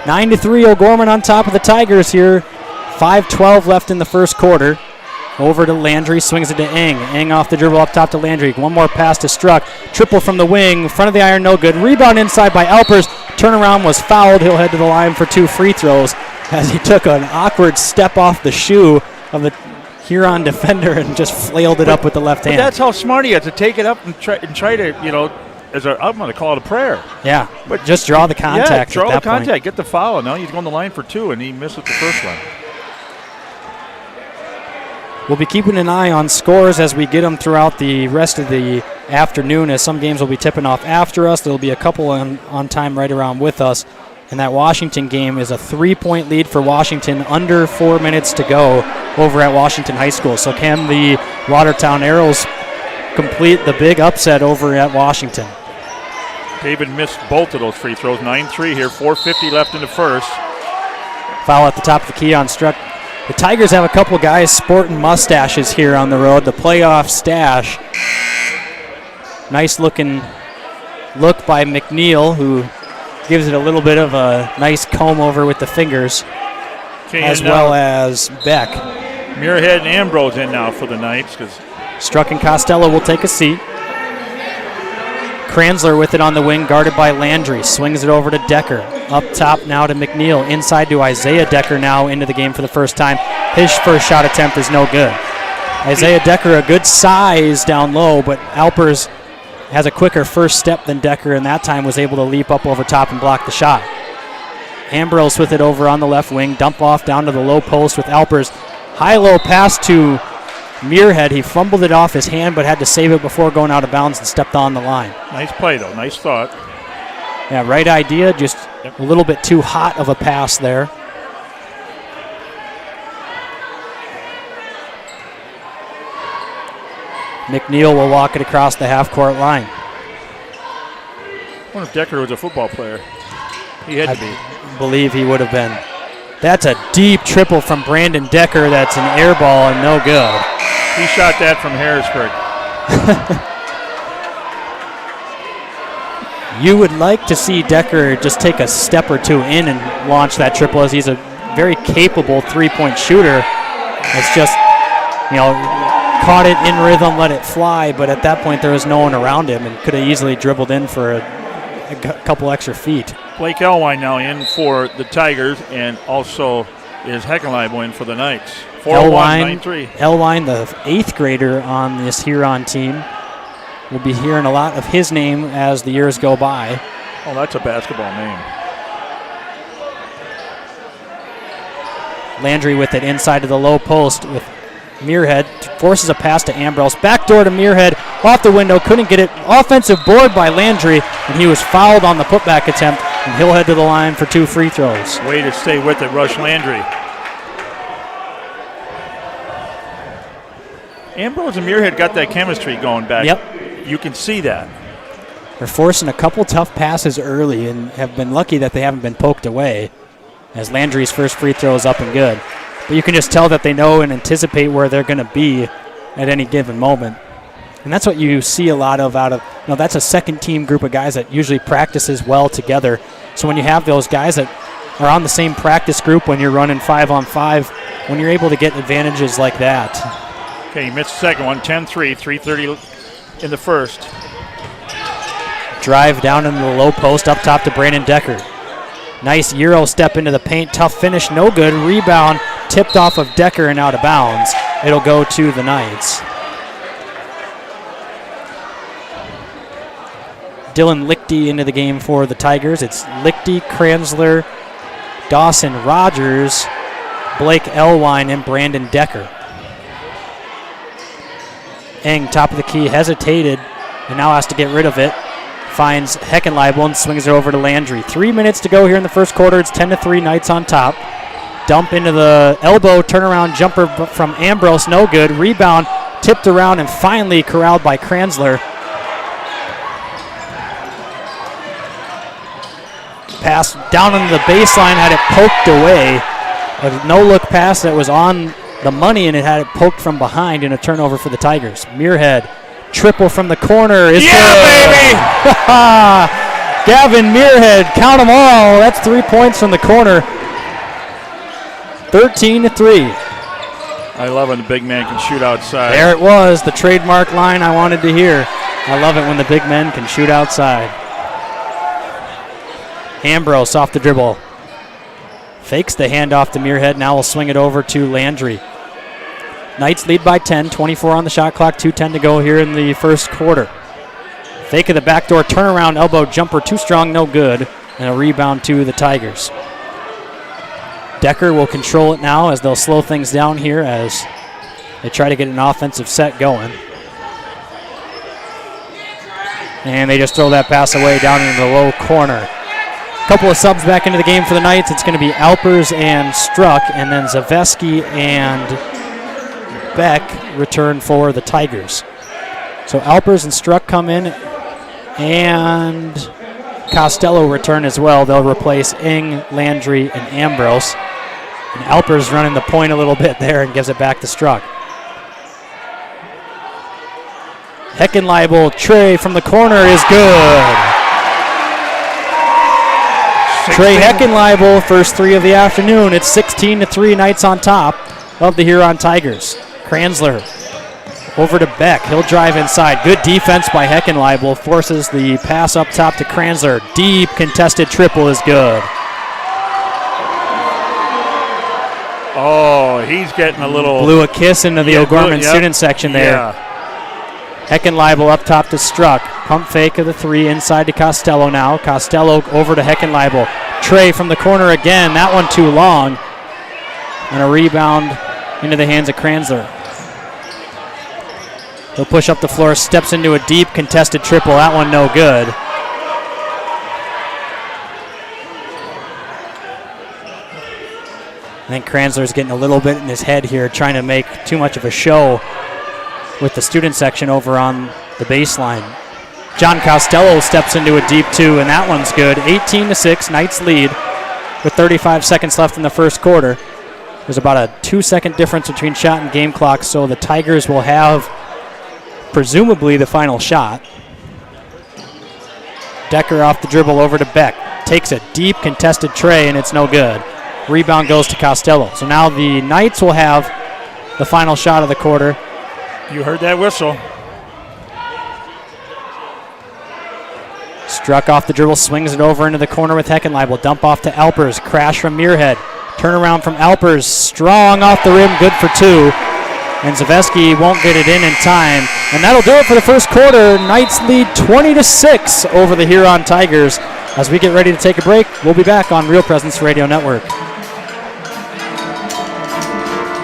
Nine to 3, O'Gorman on top of the Tigers here. 5:12 left in the first quarter. Over to Landry, swings it to Eng. Eng off the dribble up top to Landry. One more pass to Struck. Triple from the wing, front of the iron, no good. Rebound inside by Alpers. Turnaround was fouled. He'll head to the line for 2 free throws as he took an awkward step off the shoe of the Huron defender and just flailed it up with the left hand. That's how smart he is, to take it up and try to, I'm going to call it a prayer. Yeah, but just draw the contact. Yeah, draw at that the contact, point. get the foul. Now he's going to the line for 2, and he missed the first one. We'll be keeping an eye on scores as we get them throughout the rest of the afternoon, as some games will be tipping off after us. There'll be a couple on time right around with us. And that Washington game is a 3-point lead for Washington, under 4 minutes to go over at Washington High School. So can the Watertown Arrows complete the big upset over at Washington? David missed both of those free throws. 9-3 here, 4:50 left in the first. Foul at the top of the key on Struck. The Tigers have a couple guys sporting mustaches here on the road. The playoff stash. Nice looking look by McNeil, who gives it a little bit of a nice comb over with the fingers, as well as Beck. Muirhead and Ambrose in now for the Knights. Struck and Costello will take a seat. Kranzler with it on the wing, guarded by Landry. Swings it over to Decker. Up top now to McNeil. Inside to Isaiah Decker now into the game for the first time. His first shot attempt is no good. Isaiah Decker, a good size down low, but Alpers has a quicker first step than Decker, and that time was able to leap up over top and block the shot. Ambrose with it over on the left wing. Dump off down to the low post with Alpers. High-low pass to Muirhead. He fumbled it off his hand, but had to save it before going out of bounds and stepped on the line. Nice play, though. Nice thought. Yeah, right idea. Just a little bit too hot of a pass there. McNeil will walk it across the half-court line. I wonder if Decker was a football player. He had to be. I believe he would have been. That's a deep triple from Brandon Decker. That's an air ball and no good. He shot that from Harrisburg. You would like to see Decker just take a step or two in and launch that triple, as he's a very capable three-point shooter. It's just, caught it in rhythm, let it fly, but at that point there was no one around him and could have easily dribbled in for a couple extra feet. Blake Elwine now in for the Tigers, and also is Heckenleibel in for the Knights. 4-1, 9-3. Elwine, the 8th grader on this Huron team. We'll be hearing a lot of his name as the years go by. Oh, that's a basketball name. Landry with it inside of the low post with Muirhead. Forces a pass to Ambrose. Backdoor to Muirhead. Off the window. Couldn't get it. Offensive board by Landry. And he was fouled on the putback attempt. And he'll head to the line for 2 free throws. Way to stay with it, Rush Landry. Ambrose and Muirhead got that chemistry going back. Yep. You can see that. They're forcing a couple tough passes early and have been lucky that they haven't been poked away, as Landry's first free throw is up and good. But you can just tell that they know and anticipate where they're going to be at any given moment. And that's what you see a lot of that's a second team group of guys that usually practices well together. So when you have those guys that are on the same practice group when you're running 5-on-5, when you're able to get advantages like that. Okay, you missed the second one, 10-3, 3:30 in the first. Drive down into the low post, up top to Brandon Decker. Nice Euro step into the paint, tough finish, no good. Rebound, tipped off of Decker and out of bounds. It'll go to the Knights. Dylan Lichty into the game for the Tigers. It's Lichty, Kranzler, Dawson Rogers, Blake Elwine, and Brandon Decker. Eng, top of the key, hesitated and now has to get rid of it. Finds Heckenleibel and swings it over to Landry. 3 minutes to go here in the first quarter. It's 10-3, Knights on top. Dump into the elbow, turnaround jumper from Ambrose, no good. Rebound, tipped around and finally corralled by Kranzler. Pass down into the baseline, had it poked away. A no-look pass that was on the money, and it had it poked from behind in a turnover for the Tigers. Muirhead, triple from the corner is good. Baby! Gavin Muirhead, count them all. That's 3 points from the corner. 13-3. I love when the big man can shoot outside. There it was, the trademark line I wanted to hear. I love it when the big men can shoot outside. Ambrose off the dribble. Fakes the handoff to Muirhead. Now we'll swing it over to Landry. Knights lead by 10, 24 on the shot clock, 2:10 to go here in the first quarter. Fake of the backdoor turnaround elbow jumper, too strong, no good, and a rebound to the Tigers. Decker will control it now as they'll slow things down here as they try to get an offensive set going. And they just throw that pass away down into the low corner. Couple of subs back into the game for the Knights. It's going to be Alpers and Struck, and then Zaveski and Beck return for the Tigers. So Alpers and Struck come in, and Costello return as well. They'll replace Ing, Landry, and Ambrose. And Alpers running the point a little bit there and gives it back to Struck. Heckenleibel, Trey from the corner is good. Trey Heckenleibel, first three of the afternoon. It's 16-3, Knights on top of the Huron Tigers. Kranzler over to Beck. He'll drive inside. Good defense by Heckenleibel. Forces the pass up top to Kranzler. Deep contested triple is good. Oh, he's getting a little... Blew a kiss into the O'Gorman student section there. Yeah. Heckenleibel up top to Struck. Pump fake of the three inside to Costello now. Costello over to Heckenleibel. Trey from the corner again. That one too long. And a rebound into the hands of Kranzler. He'll push up the floor, steps into a deep contested triple. That one no good. I think Kranzler's getting a little bit in his head here, trying to make too much of a show with the student section over on the baseline. John Costello steps into a deep two, and that one's good. 18-6, Knights lead with 35 seconds left in the first quarter. There's about a 2-second difference between shot and game clock, so the Tigers will have presumably the final shot. Decker off the dribble over to Beck. Takes a deep contested tray, and it's no good. Rebound goes to Costello. So now the Knights will have the final shot of the quarter. You heard that whistle. Struck off the dribble, swings it over into the corner with Heckenleibel. Dump off to Alpers. Crash from Muirhead. Turnaround from Alpers, strong off the rim, good for 2. And Zaveski won't get it in time. And that'll do it for the first quarter. Knights lead 20-6 over the Huron Tigers. As we get ready to take a break, we'll be back on Real Presence Radio Network.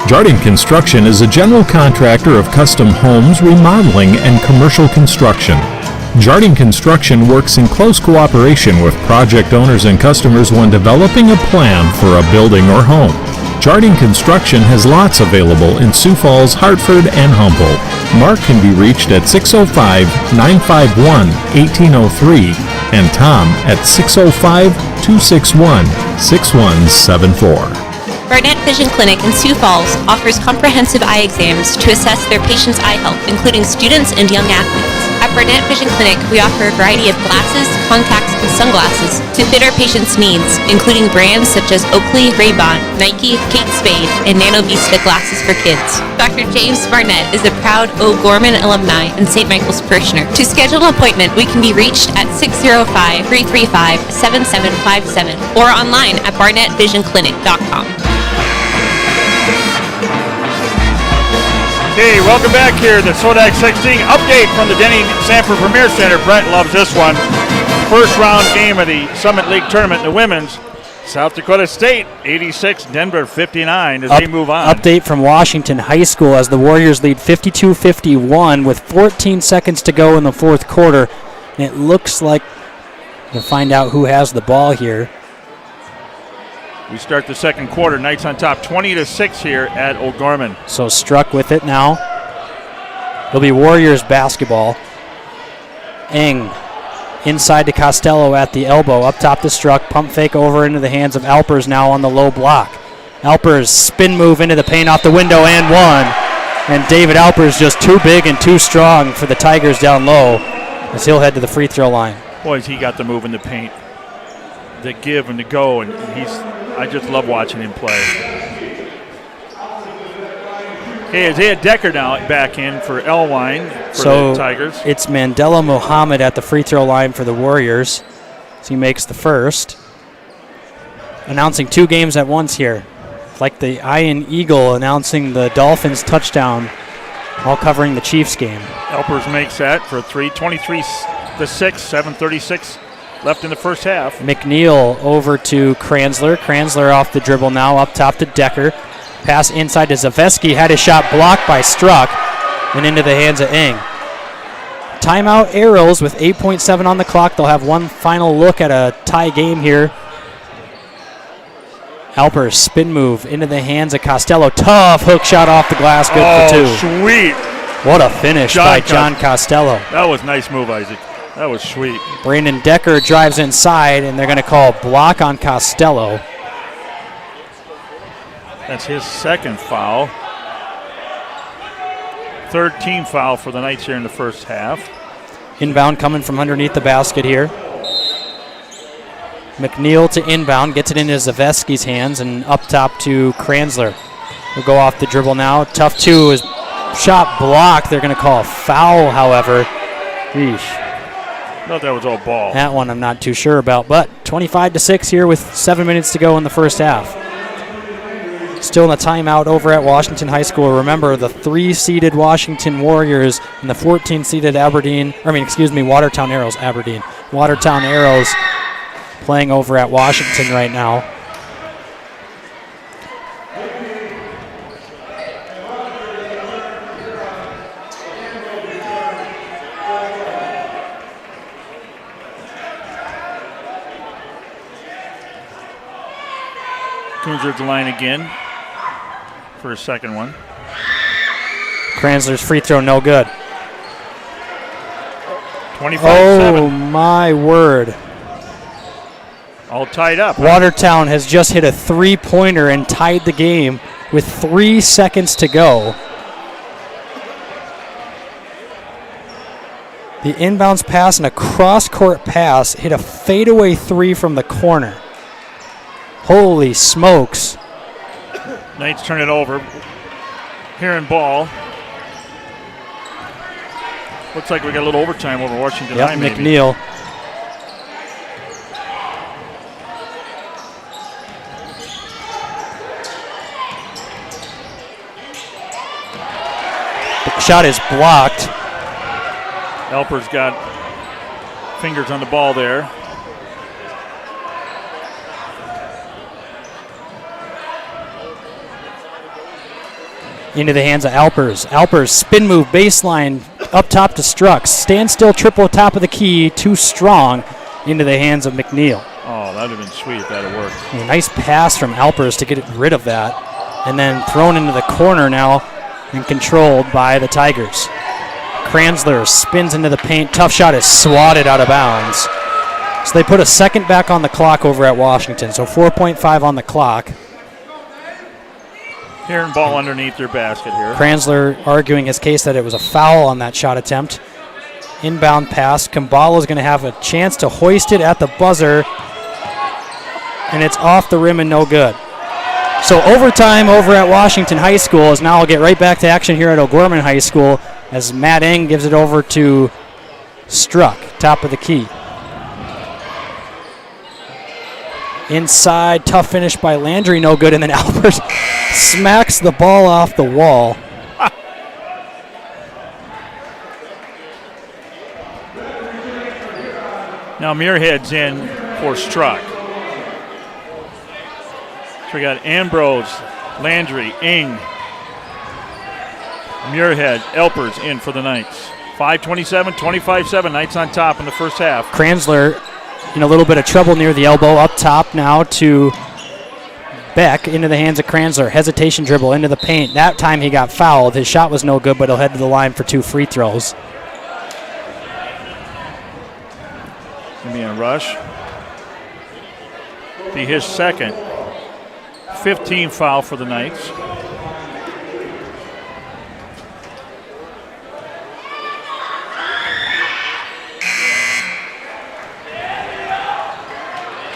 Jardine Construction is a general contractor of custom homes, remodeling, and commercial construction. Jardine Construction works in close cooperation with project owners and customers when developing a plan for a building or home. Jardine Construction has lots available in Sioux Falls, Hartford, and Humboldt. Mark can be reached at 605-951-1803 and Tom at 605-261-6174. Barnett Vision Clinic in Sioux Falls offers comprehensive eye exams to assess their patients' eye health, including students and young athletes. At Barnett Vision Clinic, we offer a variety of glasses, contacts, and sunglasses to fit our patients' needs, including brands such as Oakley, Ray-Ban, Nike, Kate Spade, and Nano Vista glasses for kids. Dr. James Barnett is a proud O'Gorman alumni and St. Michael's parishioner. To schedule an appointment, we can be reached at 605-335-7757 or online at barnettvisionclinic.com. Okay, welcome back here to the SoDak16 update from the Denny Sanford Premier Center. Brent loves this one. First round game of the Summit League Tournament in the women's. South Dakota State 86, Denver 59 as they move on. Update from Washington High School as the Warriors lead 52-51 with 14 seconds to go in the fourth quarter. And it looks like we'll find out who has the ball here. We start the second quarter. Knights on top 20-6 here at O'Gorman. So Struck with it now. It'll be Warriors basketball. Eng inside to Costello at the elbow. Up top to Struck. Pump fake over into the hands of Alpers now on the low block. Alpers spin move into the paint off the window and one. And David Alpers just too big and too strong for the Tigers down low as he'll head to the free throw line. Boys, he got the move in the paint. The give and the go, and I just love watching him play. Okay, Isaiah Decker now back in for Elwine for the Tigers. It's Mandela Muhammad at the free throw line for the Warriors as he makes the first. Announcing 2 games at once here. Like the Iron Eagle announcing the Dolphins touchdown while covering the Chiefs game. Alpers makes that for 3, 23-6, 7:36 left in the first half. McNeil over to Kranzler. Kranzler off the dribble now, up top to Decker. Pass inside to Zaveski. Had his shot blocked by Struck and into the hands of Eng. Timeout Arrows with 8.7 on the clock. They'll have one final look at a tie game here. Alpers spin move into the hands of Costello. Tough hook shot off the glass. Good for 2. Sweet. What a finish by John Costello. That was a nice move, Isaac. That was sweet. Brandon Decker drives inside, and they're going to call block on Costello. That's his second foul. Third team foul for the Knights here in the first half. Inbound coming from underneath the basket here. McNeil to inbound, gets it into Zaveski's hands, and up top to Kranzler. We'll go off the dribble now. Tough 2 is shot blocked. They're going to call a foul, however. Yeesh. I thought that was all ball. That one I'm not too sure about, but 25-6 here with 7 minutes to go in the first half. Still in a timeout over at Washington High School. Remember, the 3-seeded Washington Warriors and the 14-seeded Watertown Arrows, Watertown Arrows playing over at Washington right now. Coons are at the line again for a second one. Kranzler's free throw no good. 25-7. Oh my word. All tied up. Watertown has just hit a 3-pointer and tied the game with 3 seconds to go. The inbounds pass and a cross-court pass hit a fadeaway 3 from the corner. Holy smokes. Knights turn it over. Huron ball. Looks like we got a little overtime over Washington High, maybe. McNeil. shot is blocked. Elper's got fingers on the ball there. Into the hands of Alpers. Alpers spin move baseline up top to Strux. Stand still triple top of the key, too strong. Into the hands of McNeil. Oh, that would have been sweet if that had worked. A nice pass from Alpers to get rid of that. And then thrown into the corner now and controlled by the Tigers. Kranzler spins into the paint. Tough shot is swatted out of bounds. So they put a second back on the clock over at Washington. So 4.5 on the clock. Hearing ball underneath their basket here. Kranzler arguing his case that it was a foul on that shot attempt. Inbound pass. Kumbala is going to have a chance to hoist it at the buzzer. And it's off the rim and no good. So overtime over at Washington High School as now I'll get right back to action here at O'Gorman High School as Matt Eng gives it over to Struck, top of the key. Inside, tough finish by Landry, no good, and then Albert smacks the ball off the wall. Now Muirhead's in for Struck. So we got Ambrose, Landry, Ing, Muirhead, Elpers in for the Knights. 5:27, 25-7, Knights on top in the first half. Kranzler in a little bit of trouble near the elbow, up top now to Beck, into the hands of Kranzler. Hesitation dribble into the paint. That time he got fouled. His shot was no good, but he'll head to the line for 2 free throws. Gonna be in a rush. Be his second. 15 foul for the Knights.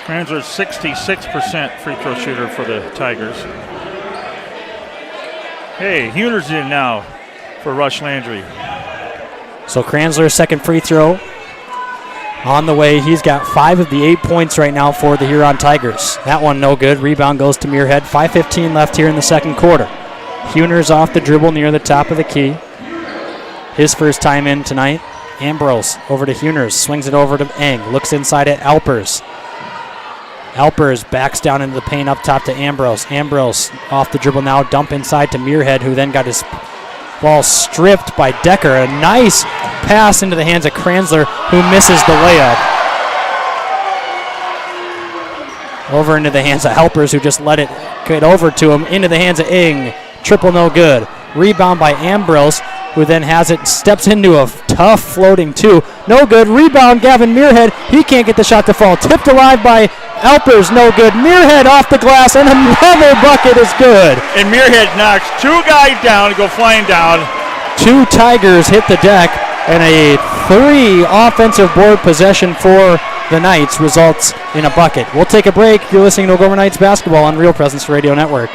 Kranzler 66% free throw shooter for the Tigers. Hey, Huner's in now for Rush Landry. So Kranzler's second free throw on the way. He's got 5 of the 8 points right now for the Huron Tigers. That one no good. Rebound goes to Muirhead. 5:15 left here in the second quarter. Huner's off the dribble near the top of the key. His first time in tonight. Ambrose over to Huner's. Swings it over to Eng. Looks inside at Alpers. Alpers backs down into the paint up top to Ambrose. Ambrose off the dribble now. Dump inside to Muirhead, who then got his ball stripped by Decker. A nice pass into the hands of Kranzler, who misses the layup. Over into the hands of Helpers, who just let it get over to him. Into the hands of Ing. Triple no good. Rebound by Ambrose, who then has it, steps into a tough floating 2. No good. Rebound, Gavin Muirhead. He can't get the shot to fall. Tipped alive by Alpers, no good. Muirhead off the glass, and another bucket is good. And Muirhead knocks 2 guys down, go flying down. 2 Tigers hit the deck, and a 3 offensive board possession for the Knights results in a bucket. We'll take a break. You're listening to O'Gorman Knights basketball on Real Presence Radio Network.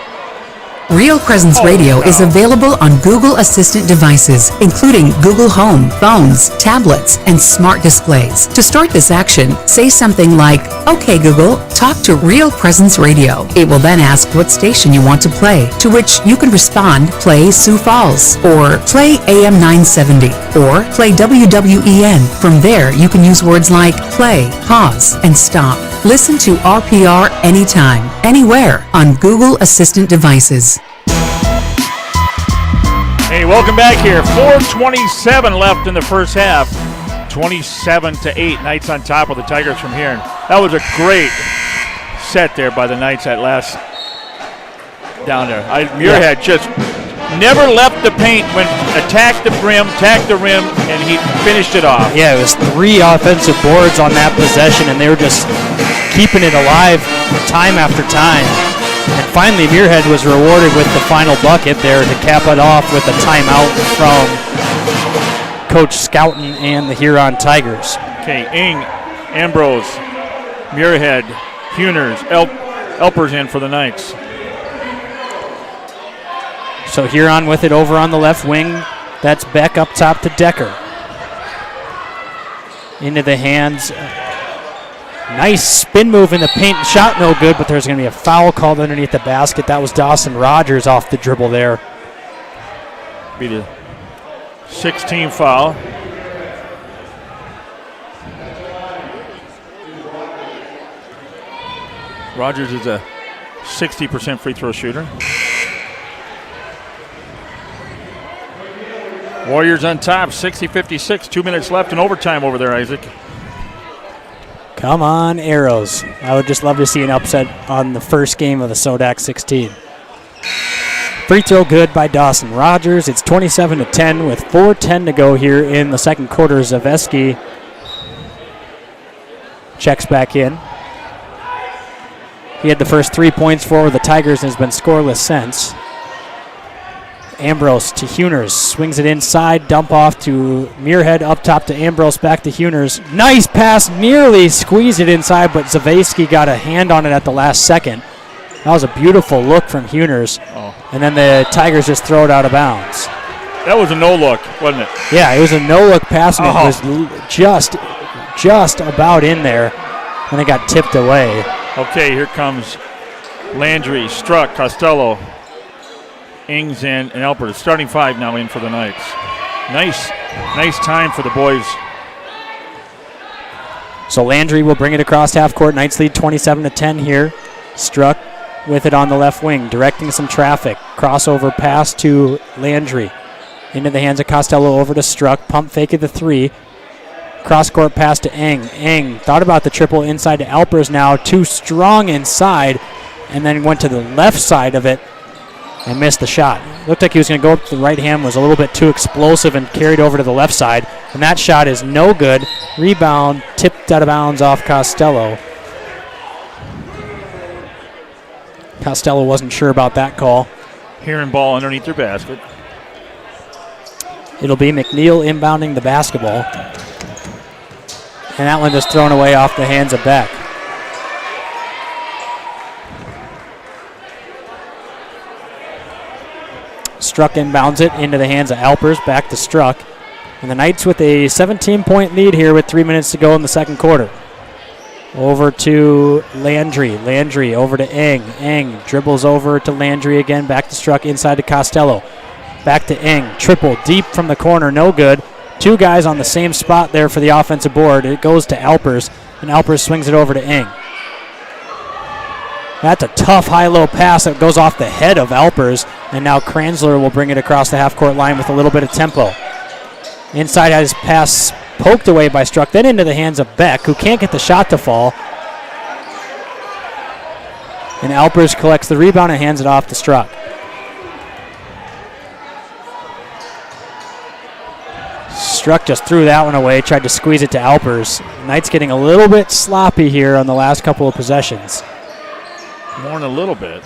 Real Presence Radio is available on Google Assistant devices, including Google Home, phones, tablets, and smart displays. To start this action, say something like, "Okay Google, talk to Real Presence Radio." It will then ask what station you want to play, to which you can respond, "Play Sioux Falls," or "Play AM 970," or "Play WWEN." From there, you can use words like play, pause, and stop. Listen to RPR anytime, anywhere on Google Assistant devices. Hey, welcome back here. 4:27 left in the first half. 27-8. Knights on top of the Tigers from here. That was a great set there by the Knights at last down there. Muirhead just never left the paint when attacked the rim, and he finished it off. Yeah, it was 3 offensive boards on that possession, and they were just keeping it alive time after time. And finally, Muirhead was rewarded with the final bucket there to cap it off with a timeout from Coach Scouten and the Huron Tigers. Okay, Ing, Ambrose, Muirhead, Huners, Elpers in for the Knights. So Huron with it over on the left wing. That's Beck up top to Decker. Into the hands. Nice spin move in the paint. Shot no good, but there's going to be a foul called underneath the basket. That was Dawson Rogers off the dribble there. Be the 16 foul. Rogers is a 60% free throw shooter. Warriors on top, 60-56. 2 minutes left in overtime over there, Isaac. Come on, Arrows. I would just love to see an upset on the first game of the SoDak16. Free throw good by Dawson Rogers. It's 27-10 with 4:10 to go here in the second quarter. Zaveski checks back in. He had the first 3 points for the Tigers and has been scoreless since. Ambrose to Huners, swings it inside, dump off to Muirhead, up top to Ambrose, back to Huners. Nice pass, nearly squeezed it inside, but Zaveski got a hand on it at the last second. That was a beautiful look from Huners. And then the Tigers just throw it out of bounds. That was a no-look, wasn't it? Yeah, it was a no-look pass, and it was just about in there, and it got tipped away. Okay, here comes Landry, Struck, Costello, Ings, and Alpert. Starting five now in for the Knights. Nice time for the boys. So Landry will bring it across half court. Knights lead 27-10 here. Struck with it on the left wing, directing some traffic. Crossover pass to Landry. Into the hands of Costello, over to Struck. Pump fake at the three. Cross-court pass to Eng. Eng thought about the triple inside to Alpers now. Too strong inside, and then went to the left side of it and missed the shot. Looked like he was going to go up to the right hand, was a little bit too explosive and carried over to the left side. And that shot is no good. Rebound tipped out of bounds off Costello. Costello wasn't sure about that call. Hearing ball underneath their basket. It'll be McNeil inbounding the basketball. And that one just thrown away off the hands of Beck. Struck inbounds it into the hands of Alpers, back to Struck. And the Knights with a 17-point lead here with 3 minutes to go in the second quarter. Over to Landry. Landry over to Eng. Eng dribbles over to Landry again, back to Struck, inside to Costello. Back to Eng. Triple deep from the corner, no good. Two guys on the same spot there for the offensive board. It goes to Alpers, and Alpers swings it over to Eng. That's a tough high-low pass that goes off the head of Alpers, and now Kranzler will bring it across the half-court line with a little bit of tempo. Inside has pass poked away by Struck, then into the hands of Beck, who can't get the shot to fall. And Alpers collects the rebound and hands it off to Struck. Struck just threw that one away, tried to squeeze it to Alpers. Knights getting a little bit sloppy here on the last couple of possessions. More than a little bit.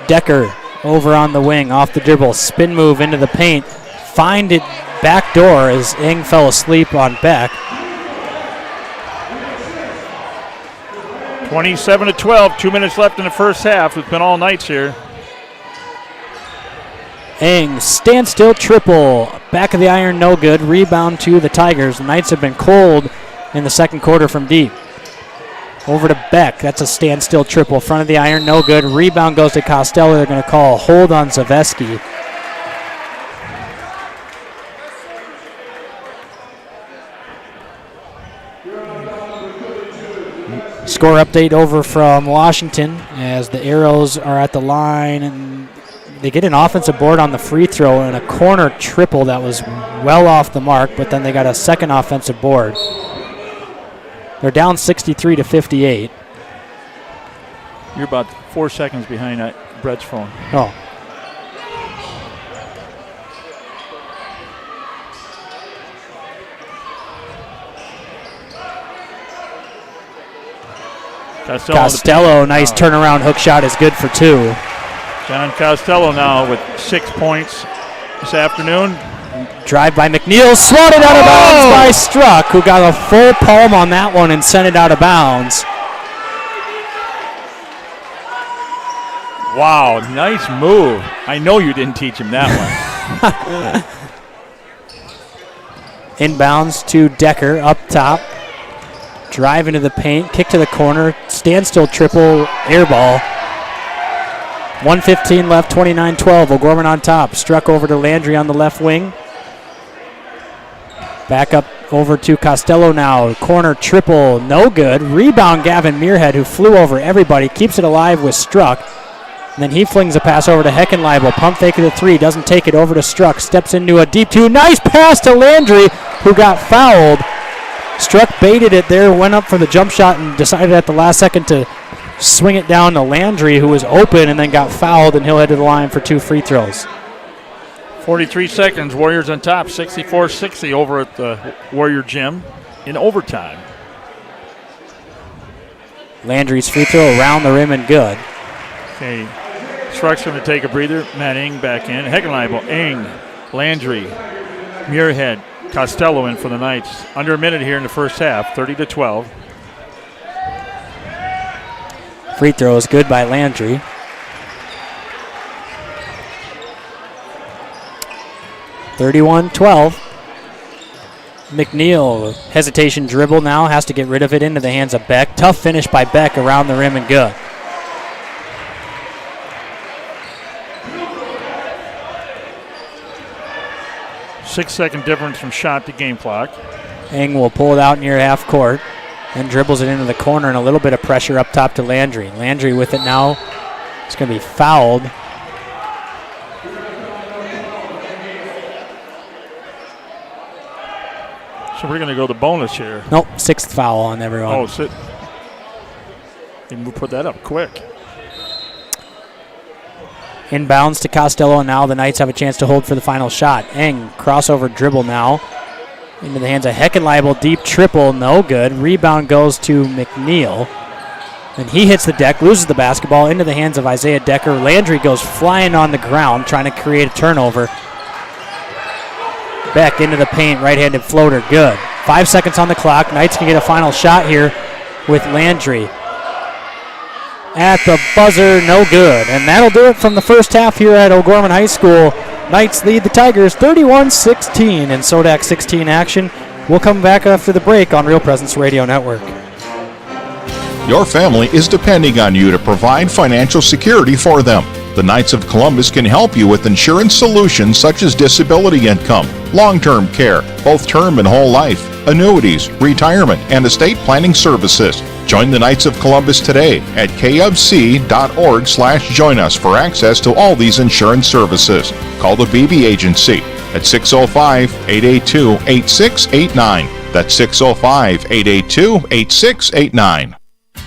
Decker over on the wing, off the dribble, spin move into the paint. Find it back door as Eng fell asleep on Beck. 27-12, 2 minutes left in the first half. It's been all Knights here. Eng, standstill triple. Back of the iron, no good. Rebound to the Tigers. The Knights have been cold in the second quarter from deep. Over to Beck. That's a standstill triple. Front of the iron, no good. Rebound goes to Costello. They're going to call a hold on Zaveski. Score update over from Washington as the Arrows are at the line, and they get an offensive board on the free throw and a corner triple that was well off the mark, but then they got a second offensive board. They're down 63-58. You're about 4 seconds behind Brett's phone. Oh. Costello, nice turnaround hook shot is good for two. John Costello now with 6 points this afternoon. Drive by McNeil, swatted out of bounds by Struck, who got a full palm on that one and sent it out of bounds. Wow, nice move. I know you didn't teach him that one. Inbounds to Decker up top. Drive into the paint, kick to the corner, standstill triple, air ball. 1:15 left, 29-12. O'Gorman on top. Struck over to Landry on the left wing. Back up over to Costello now. Corner triple, no good. Rebound Gavin Muirhead, who flew over everybody. Keeps it alive with Struck. And then he flings a pass over to Heckenleibel. Pump fake of the three, doesn't take it, over to Struck. Steps into a deep two. Nice pass to Landry, who got fouled. Struck baited it there, went up for the jump shot, and decided at the last second to swing it down to Landry, who was open, and then got fouled, and he'll head to the line for 2 free throws. 43 seconds, Warriors on top, 64-60 over at the Warrior Gym in overtime. Landry's free throw around the rim and good. Okay, Struck's going to take a breather. Matt Ing back in. Heckenleibel, Ing, Landry, Muirhead, Costello in for the Knights. Under a minute here in the first half, 30-12. Free throw is good by Landry. (31-12). McNeil, hesitation dribble now, has to get rid of it into the hands of Beck. Tough finish by Beck around the rim and good. Six-second difference from shot to game clock. Ing will pull it out near half court and dribbles it into the corner, and a little bit of pressure up top to Landry. Landry with it now. It's going to be fouled. So we're going to go to bonus here. Nope, 6th foul on everyone. Oh, sit. And we'll put that up quick. Inbounds to Costello, and now the Knights have a chance to hold for the final shot. Eng, crossover dribble now. Into the hands of Heckenleibel, deep triple, no good. Rebound goes to McNeil. And he hits the deck, loses the basketball, into the hands of Isaiah Decker. Landry goes flying on the ground, trying to create a turnover. Beck into the paint, right-handed floater, good. 5 seconds on the clock. Knights can get a final shot here with Landry. At the buzzer, no good. And that'll do it from the first half here at O'Gorman High School. Knights lead the Tigers 31-16 in SoDak16 action. We'll come back after the break on Real Presence Radio Network. Your family is depending on you to provide financial security for them. The Knights of Columbus can help you with insurance solutions such as disability income, long-term care, both term and whole life, annuities, retirement, and estate planning services. Join the Knights of Columbus today at kfc.org/join us for access to all these insurance services. Call the BB Agency at 605-882-8689. That's 605-882-8689.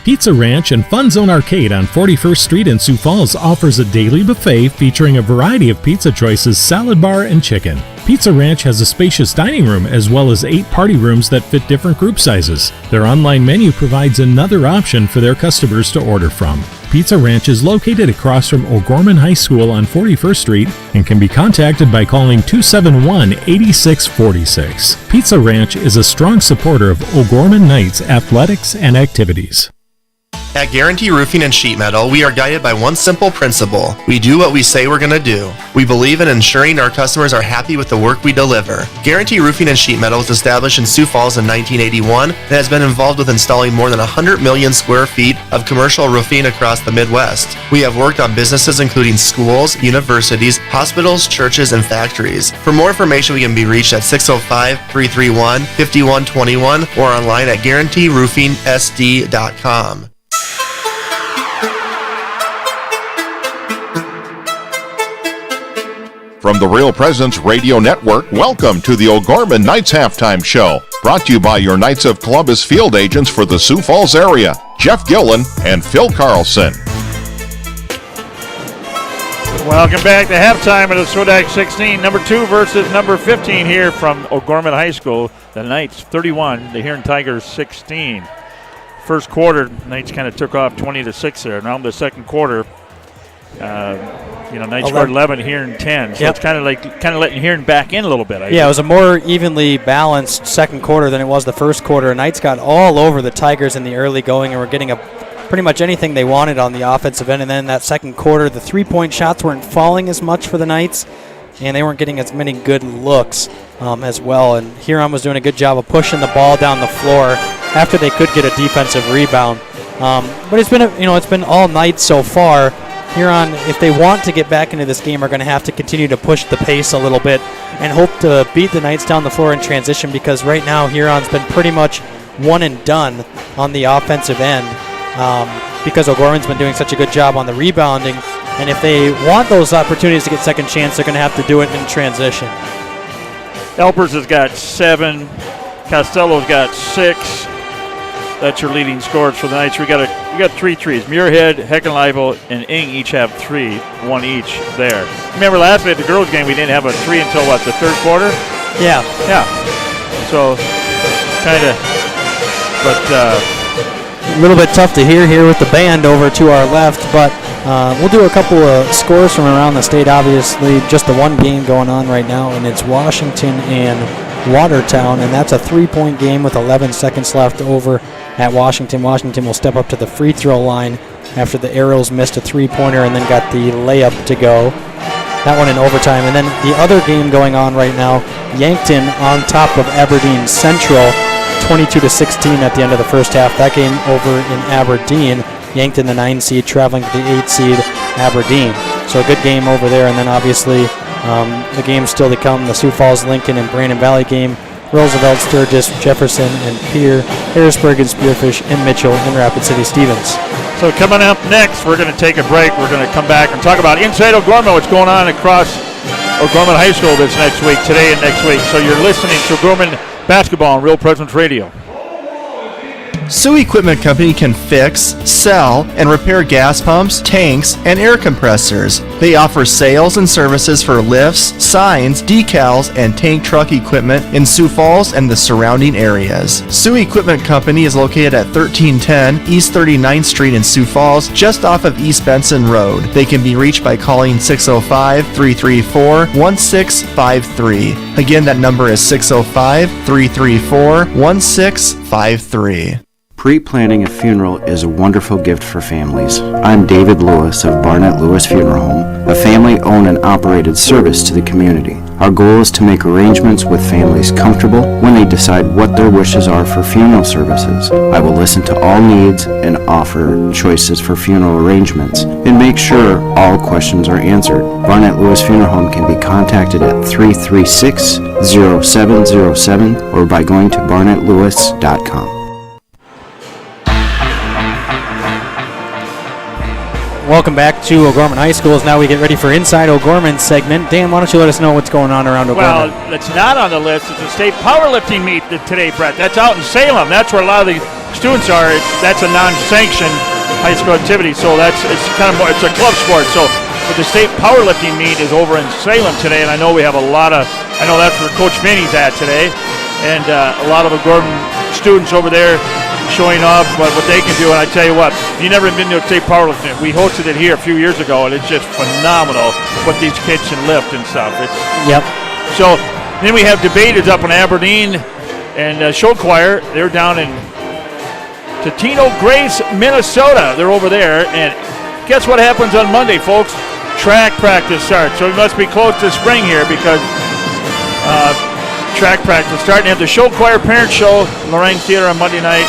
Pizza Ranch and Fun Zone Arcade on 41st Street in Sioux Falls offers a daily buffet featuring a variety of pizza choices, salad bar, and chicken. Pizza Ranch has a spacious dining room as well as 8 party rooms that fit different group sizes. Their online menu provides another option for their customers to order from. Pizza Ranch is located across from O'Gorman High School on 41st Street and can be contacted by calling 271-8646. Pizza Ranch is a strong supporter of O'Gorman Knights athletics and activities. At Guarantee Roofing and Sheet Metal, we are guided by one simple principle. We do what we say we're going to do. We believe in ensuring our customers are happy with the work we deliver. Guarantee Roofing and Sheet Metal was established in Sioux Falls in 1981 and has been involved with installing more than 100 million square feet of commercial roofing across the Midwest. We have worked on businesses including schools, universities, hospitals, churches, and factories. For more information, we can be reached at 605-331-5121 or online at guaranteeroofingsd.com. From the Real Presence Radio Network, welcome to the O'Gorman Knights Halftime Show. Brought to you by your Knights of Columbus field agents for the Sioux Falls area, Jeff Gillen and Phil Carlson. Welcome back to halftime of the SoDak16. Number 2 versus number 15 here from O'Gorman High School. The Knights 31, the Huron Tigers 16. First quarter, Knights kind of took off 20-6 there. Now in the second quarter, Knights scored 11, Huron 10. So it's kind of letting Huron back in a little bit. It was a more evenly balanced second quarter than it was the first quarter. Knights got all over the Tigers in the early going and were getting pretty much anything they wanted on the offensive end. And then in that second quarter, the three-point shots weren't falling as much for the Knights, and they weren't getting as many good looks as well. And Huron was doing a good job of pushing the ball down the floor after they could get a defensive rebound. But it's been it's been all night so far. Huron, if they want to get back into this game, are going to have to continue to push the pace a little bit and hope to beat the Knights down the floor in transition, because right now Huron's been pretty much one and done on the offensive end because O'Gorman's been doing such a good job on the rebounding. And if they want those opportunities to get second chance, they're going to have to do it in transition. Elpers has got 7. Costello's got 6. That's your leading scorers for the Knights. We got 3 threes. Muirhead, Heckenleibel, and Ing each have 3, 1 each there. Remember last night at the girls' game, we didn't have a 3 until what, the third quarter? Yeah. So kind of, but a little bit tough to hear here with the band over to our left, but we'll do a couple of scores from around the state. Obviously, just the one game going on right now, and it's Washington and Watertown, and that's a 3-point game with 11 seconds left over at Washington. Washington will step up to the free throw line after the Arrows missed a 3-pointer and then got the layup to go. That one in overtime. And then the other game going on right now, Yankton on top of Aberdeen Central, 22-16 at the end of the first half. That game over in Aberdeen. Yankton, the 9 seed, traveling to the 8 seed Aberdeen. So a good game over there. And then obviously the games still to come, the Sioux Falls, Lincoln, and Brandon Valley game. Roosevelt, Sturgis, Jefferson, and Pierre, Harrisburg, and Spearfish, and Mitchell, and Rapid City Stevens. So coming up next, we're going to take a break. We're going to come back and talk about inside O'Gorman, what's going on across O'Gorman High School this next week, today and next week. So you're listening to O'Gorman Basketball on Real Presence Radio. Sioux Equipment Company can fix, sell, and repair gas pumps, tanks, and air compressors. They offer sales and services for lifts, signs, decals, and tank truck equipment in Sioux Falls and the surrounding areas. Sioux Equipment Company is located at 1310 East 39th Street in Sioux Falls, just off of East Benson Road. They can be reached by calling 605-334-1653. Again, that number is 605-334-1653. Pre-planning a funeral is a wonderful gift for families. I'm David Lewis of Barnett Lewis Funeral Home, a family-owned and operated service to the community. Our goal is to make arrangements with families comfortable when they decide what their wishes are for funeral services. I will listen to all needs and offer choices for funeral arrangements and make sure all questions are answered. Barnett Lewis Funeral Home can be contacted at 336-0707 or by going to barnettlewis.com. Welcome back to O'Gorman High School. Now we get ready for Inside O'Gorman segment. Dan, why don't you let us know what's going on around O'Gorman? Well, it's not on the list. It's a state powerlifting meet today, Brett. That's out in Salem. That's where a lot of the students are. That's a non-sanctioned high school activity, so it's kind of more, it's a club sport. So, but the state powerlifting meet is over in Salem today, and I know we have a lot of. I know that's where Coach Vinny's at today, and a lot of O'Gorman students over there showing off what they can do. And I tell you what, if you've never been to a state powerlifting, we hosted it here a few years ago, and it's just phenomenal what these kids can lift and stuff. Yep. So then we have debaters up in Aberdeen and show choir. They're down in Totino Grace, Minnesota. They're over there, and guess what happens on Monday, folks? Track practice starts. So we must be close to spring here because track practice starting. They have the show choir parent show, Lorraine Theater on Monday night.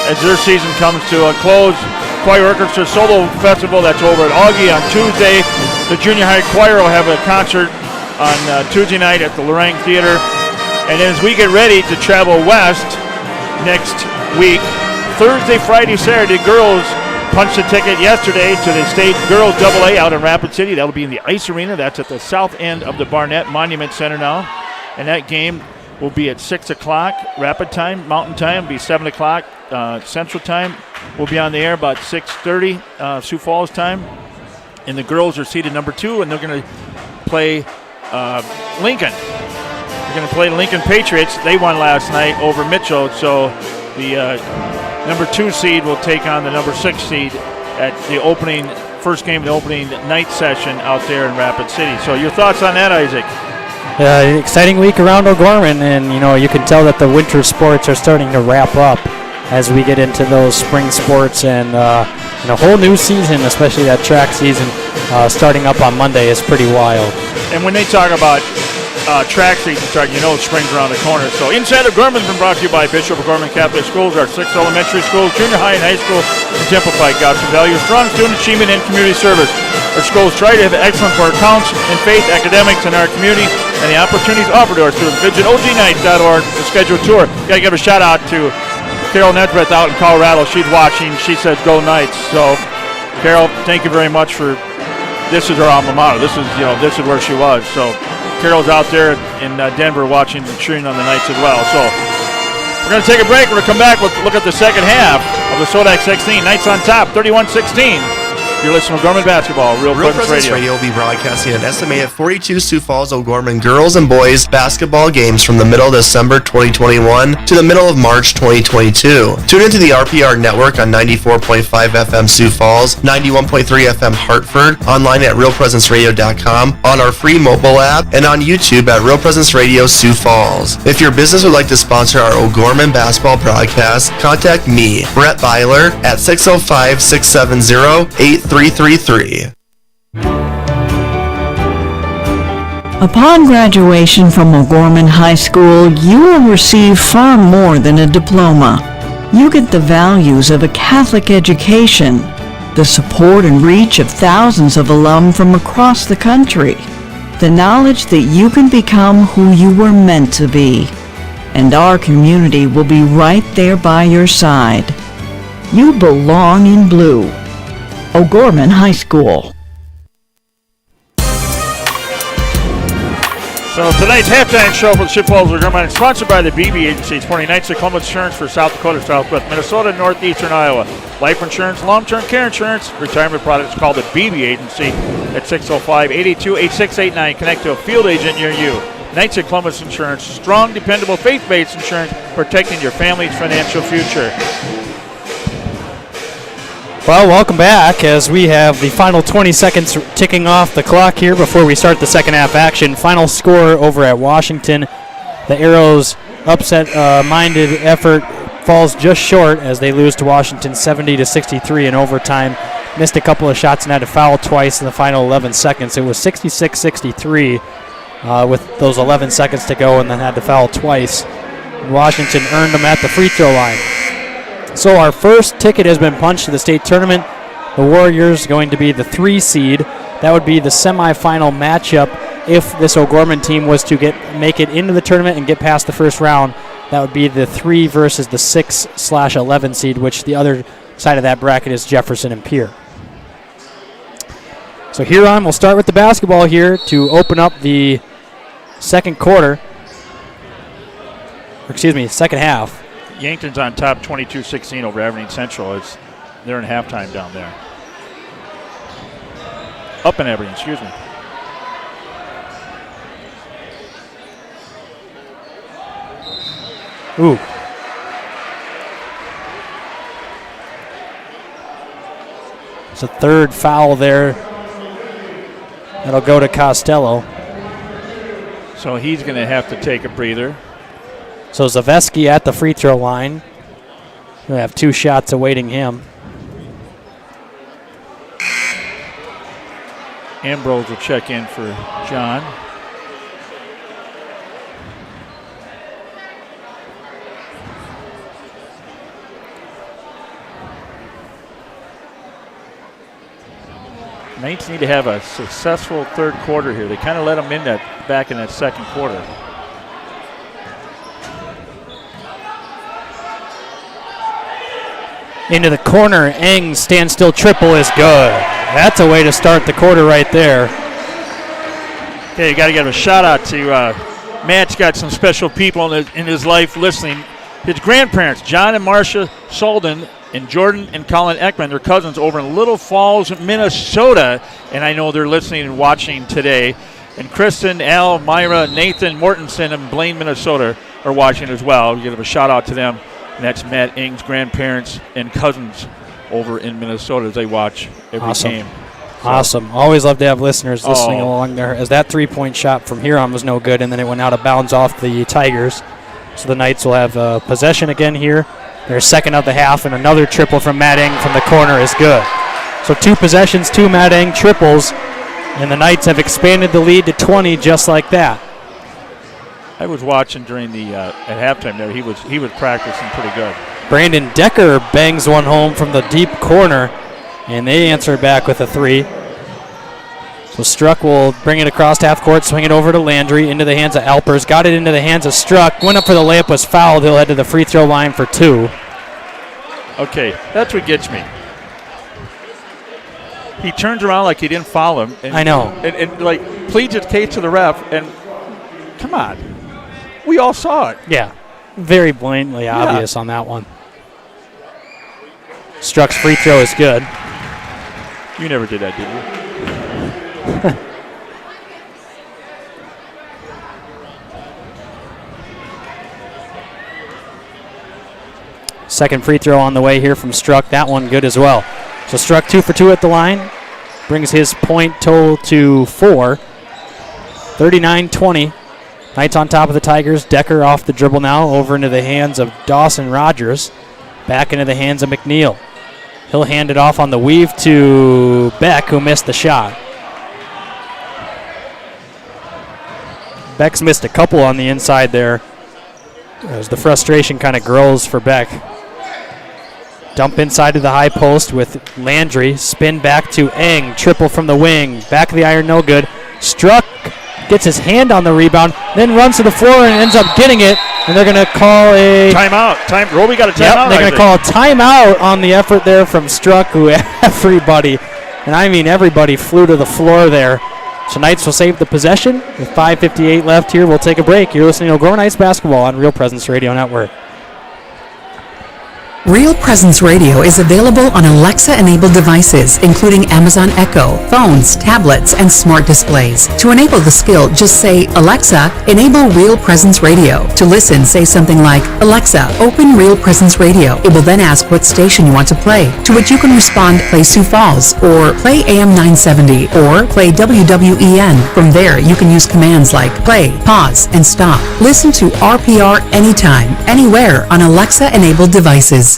As their season comes to a close, Choir Orchestra Solo Festival, that's over at Augie on Tuesday. The junior high choir will have a concert on Tuesday night at the Lorraine Theater. And then as we get ready to travel west next week, Thursday, Friday, Saturday, girls punched a ticket yesterday to the state girls AA out in Rapid City. That'll be in the Ice Arena. That's at the south end of the Barnett Monument Center now. And that game will be at 6 o'clock Rapid time, Mountain time, be 7 o'clock Central time. We'll be on the air about 6:30 Sioux Falls time. And the girls are seated number 2, and they're going to play Lincoln. They're going to play Lincoln Patriots. They won last night over Mitchell, so the number 2 seed will take on the number 6 seed at the first game of the opening night session out there in Rapid City. So your thoughts on that, Isaac? Exciting week around O'Gorman, and you can tell that the winter sports are starting to wrap up as we get into those spring sports and a whole new season, especially that track season starting up on Monday is pretty wild. And when they talk about track season starting. Spring's around the corner. So Inside of Gorman's been brought to you by Bishop Gorman Catholic Schools, our 6 elementary schools, junior high and high school, exemplified God's values, strong student achievement, and community service. Our schools try to have excellence for our counts in faith, academics, and our community, and the opportunities offered to our students. Visit ognights.org to schedule a tour. Got to give a shout out to Carol Nedbeth out in Colorado. She's watching. She says go Knights. So Carol, thank you very much for. This is her alma mater. This is where she was. So Carol's out there in Denver watching and cheering on the Knights as well. So we're going to take a break. We're going to come back. We'll look at the second half of the SoDak16. Knights on top, 31-16. You're listening to Gorman Basketball, Real Presence Radio. will be broadcasting an estimated 42 Sioux Falls O'Gorman girls and boys basketball games from the middle of December 2021 to the middle of March 2022. Tune into the RPR network on 94.5 FM Sioux Falls, 91.3 FM Hartford, online at realpresenceradio.com, on our free mobile app, and on YouTube at Real Presence Radio Sioux Falls. If your business would like to sponsor our O'Gorman basketball broadcast, contact me, Brett Byler, at 605-670-8333. Upon graduation from O'Gorman High School, you will receive far more than a diploma. You get the values of a Catholic education, the support and reach of thousands of alum from across the country, the knowledge that you can become who you were meant to be, and our community will be right there by your side. You belong in blue. O'Gorman High School. So tonight's halftime show for the Sioux Falls O'Gorman is sponsored by the BB Agency, 20 Knights of Columbus Insurance for South Dakota, Southwest Minnesota, Northeastern Iowa. Life insurance, long-term care insurance, retirement products called the BB Agency at 605-882-8689. Connect to a field agent near you. Knights of Columbus Insurance, strong, dependable, faith-based insurance, protecting your family's financial future. Well, welcome back as we have the final 20 seconds ticking off the clock here before we start the second half action. Final score over at Washington. The Arrows' upset-minded effort falls just short as they lose to Washington 70-63 in overtime. Missed a couple of shots and had to foul twice in the final 11 seconds. It was 66-63 with those 11 seconds to go and then had to foul twice. Washington earned them at the free throw line. So our first ticket has been punched to the state tournament. The Warriors going to be the 3 seed. That would be the semifinal matchup if this O'Gorman team was to make it into the tournament and get past the first round. That would be the 3 versus the 6/11 seed, which the other side of that bracket is Jefferson and Pierre. So Huron will start with the basketball here to open up the second half. Yankton's on top 22-16 over Aberdeen Central. They're in halftime down there. Up in Aberdeen, excuse me. Ooh. It's a third foul there. That'll go to Costello. So he's going to have to take a breather. So Zaveski at the free throw line. He'll have 2 shots awaiting him. Ambrose will check in for John. Knights need to have a successful third quarter here. They kind of let them in back in that second quarter. Into the corner, Eng standstill triple is good. That's a way to start the quarter right there. Okay, you got to give a shout out to Matt's got some special people in his life listening. His grandparents, John and Marcia Solden, and Jordan and Colin Ekman, their cousins over in Little Falls, Minnesota, and I know they're listening and watching today. And Kristen, Al, Myra, Nathan, Mortensen, and Blaine, Minnesota are watching as well. We give a shout out to them. And that's Matt Ing's grandparents and cousins over in Minnesota as they watch every game. So. Awesome. Always love to have listeners listening along there, as that three-point shot from Huron was no good, and then it went out of bounds off the Tigers. So the Knights will have possession again here. Their second of the half, and another triple from Matt Ing from the corner is good. So 2 possessions, 2 Matt Ing triples, and the Knights have expanded the lead to 20 just like that. I was watching during the at halftime there. He was practicing pretty good. Brandon Decker bangs one home from the deep corner, and they answer back with a 3. So Struck will bring it across half court, swing it over to Landry, into the hands of Alpers. Got it into the hands of Struck. Went up for the layup, was fouled. He'll head to the free throw line for 2. Okay, that's what gets me. He turns around like he didn't foul him. And, I know. And like pleads his case to the ref, and come on. We all saw it. Yeah, very blatantly obvious on that one. Struck's free throw is good. You never did that, did you? Second free throw on the way here from Struck. That one good as well. So Struck 2 for 2 at the line. Brings his point total to 4. 39-20. Knights on top of the Tigers. Decker off the dribble now. Over into the hands of Dawson Rogers. Back into the hands of McNeil. He'll hand it off on the weave to Beck, who missed the shot. Beck's missed a couple on the inside there as the frustration kind of grows for Beck. Dump inside to the high post with Landry. Spin back to Eng. Triple from the wing. Back of the iron, no good. Struck gets his hand on the rebound, then runs to the floor and ends up getting it. And they're going to call a timeout. Roby got a timeout. Yep, they're going to call a timeout on the effort there from Struck, who everybody, and I mean everybody, flew to the floor there. So Knights will save the possession. With 5:58 left here, we'll take a break. You're listening to O'Gorman Knights basketball on Real Presence Radio Network. Real Presence Radio is available on Alexa-enabled devices, including Amazon Echo, phones, tablets, and smart displays. To enable the skill, just say, Alexa, enable Real Presence Radio. To listen, say something like, Alexa, open Real Presence Radio. It will then ask what station you want to play, to which you can respond, play Sioux Falls, or play AM 970, or play WWEN. From there, you can use commands like play, pause, and stop. Listen to RPR anytime, anywhere on Alexa-enabled devices.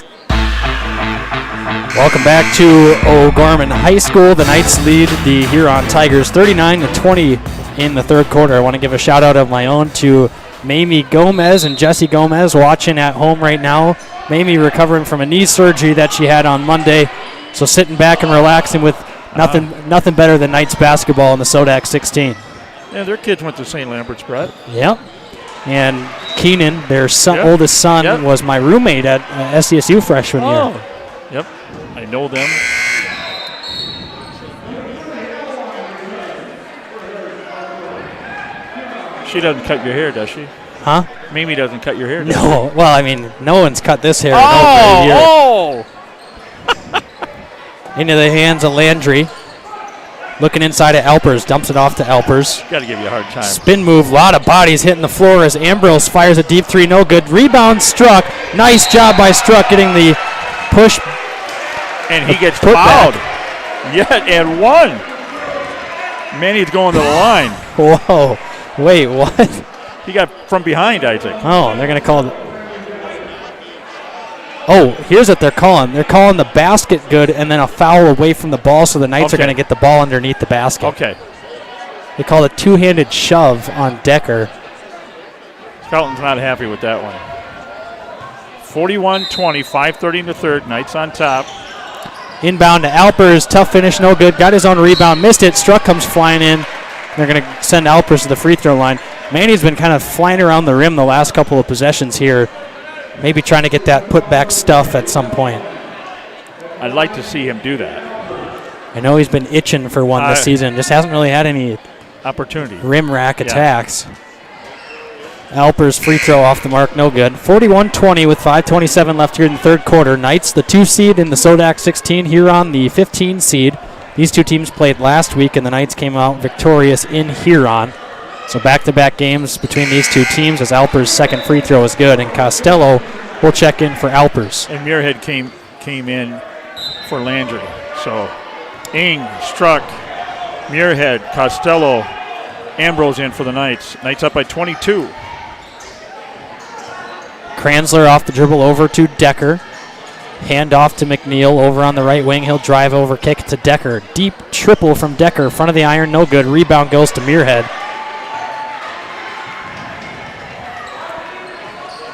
Welcome back to O'Gorman High School. The Knights lead the Huron Tigers 39-20 in the third quarter. I want to give a shout out of my own to Mamie Gomez and Jesse Gomez watching at home right now. Mamie recovering from a knee surgery that she had on Monday, so sitting back and relaxing with nothing better than Knights basketball in the SoDak16. Yeah, their kids went to St. Lambert's, Brett. Yep. And Keenan, their oldest son, was my roommate at SDSU freshman year. Yep. I know them. She doesn't cut your hair, does she? Huh? Mimi doesn't cut your hair, does No. Well, I mean, no one's cut this hair in over a year. Into the hands of Landry. Looking inside at Alpers. Dumps it off to Alpers. Got to give you a hard time. Spin move. A lot of bodies hitting the floor as Ambrose fires a deep 3. No good. Rebound Struck. Nice job by Struck getting the push. And he gets fouled. Yet and one. Manny's going to the line. Whoa. Wait, what? He got from behind, I think. Oh, they're going to call it. Oh, here's what they're calling. They're calling the basket good and then a foul away from the ball, so the Knights are going to get the ball underneath the basket. Okay. They call it two-handed shove on Decker. Carlton's not happy with that one. 41-20, 5:30 in the third. Knights on top. Inbound to Alpers. Tough finish, no good. Got his own rebound, missed it. Struck comes flying in. They're going to send Alpers to the free throw line. Manny's been kind of flying around the rim the last couple of possessions here. Maybe trying to get that putback stuff at some point. I'd like to see him do that. I know he's been itching for one this season. Just hasn't really had any opportunity. Rim rack attacks. Alpers free throw off the mark, no good. 41-20 with 5:27 left here in the third quarter. Knights, the 2 seed in the SoDak16, Huron, the 15 seed. These two teams played last week, and the Knights came out victorious in Huron. So back-to-back games between these two teams as Alpers' second free throw is good, and Costello will check in for Alpers. And Muirhead came in for Landry. So Ing, Struck, Muirhead, Costello, Ambrose in for the Knights. Knights up by 22. Kranzler off the dribble over to Decker. Hand off to McNeil over on the right wing. He'll drive over, kick it to Decker. Deep triple from Decker. Front of the iron, no good. Rebound goes to Muirhead.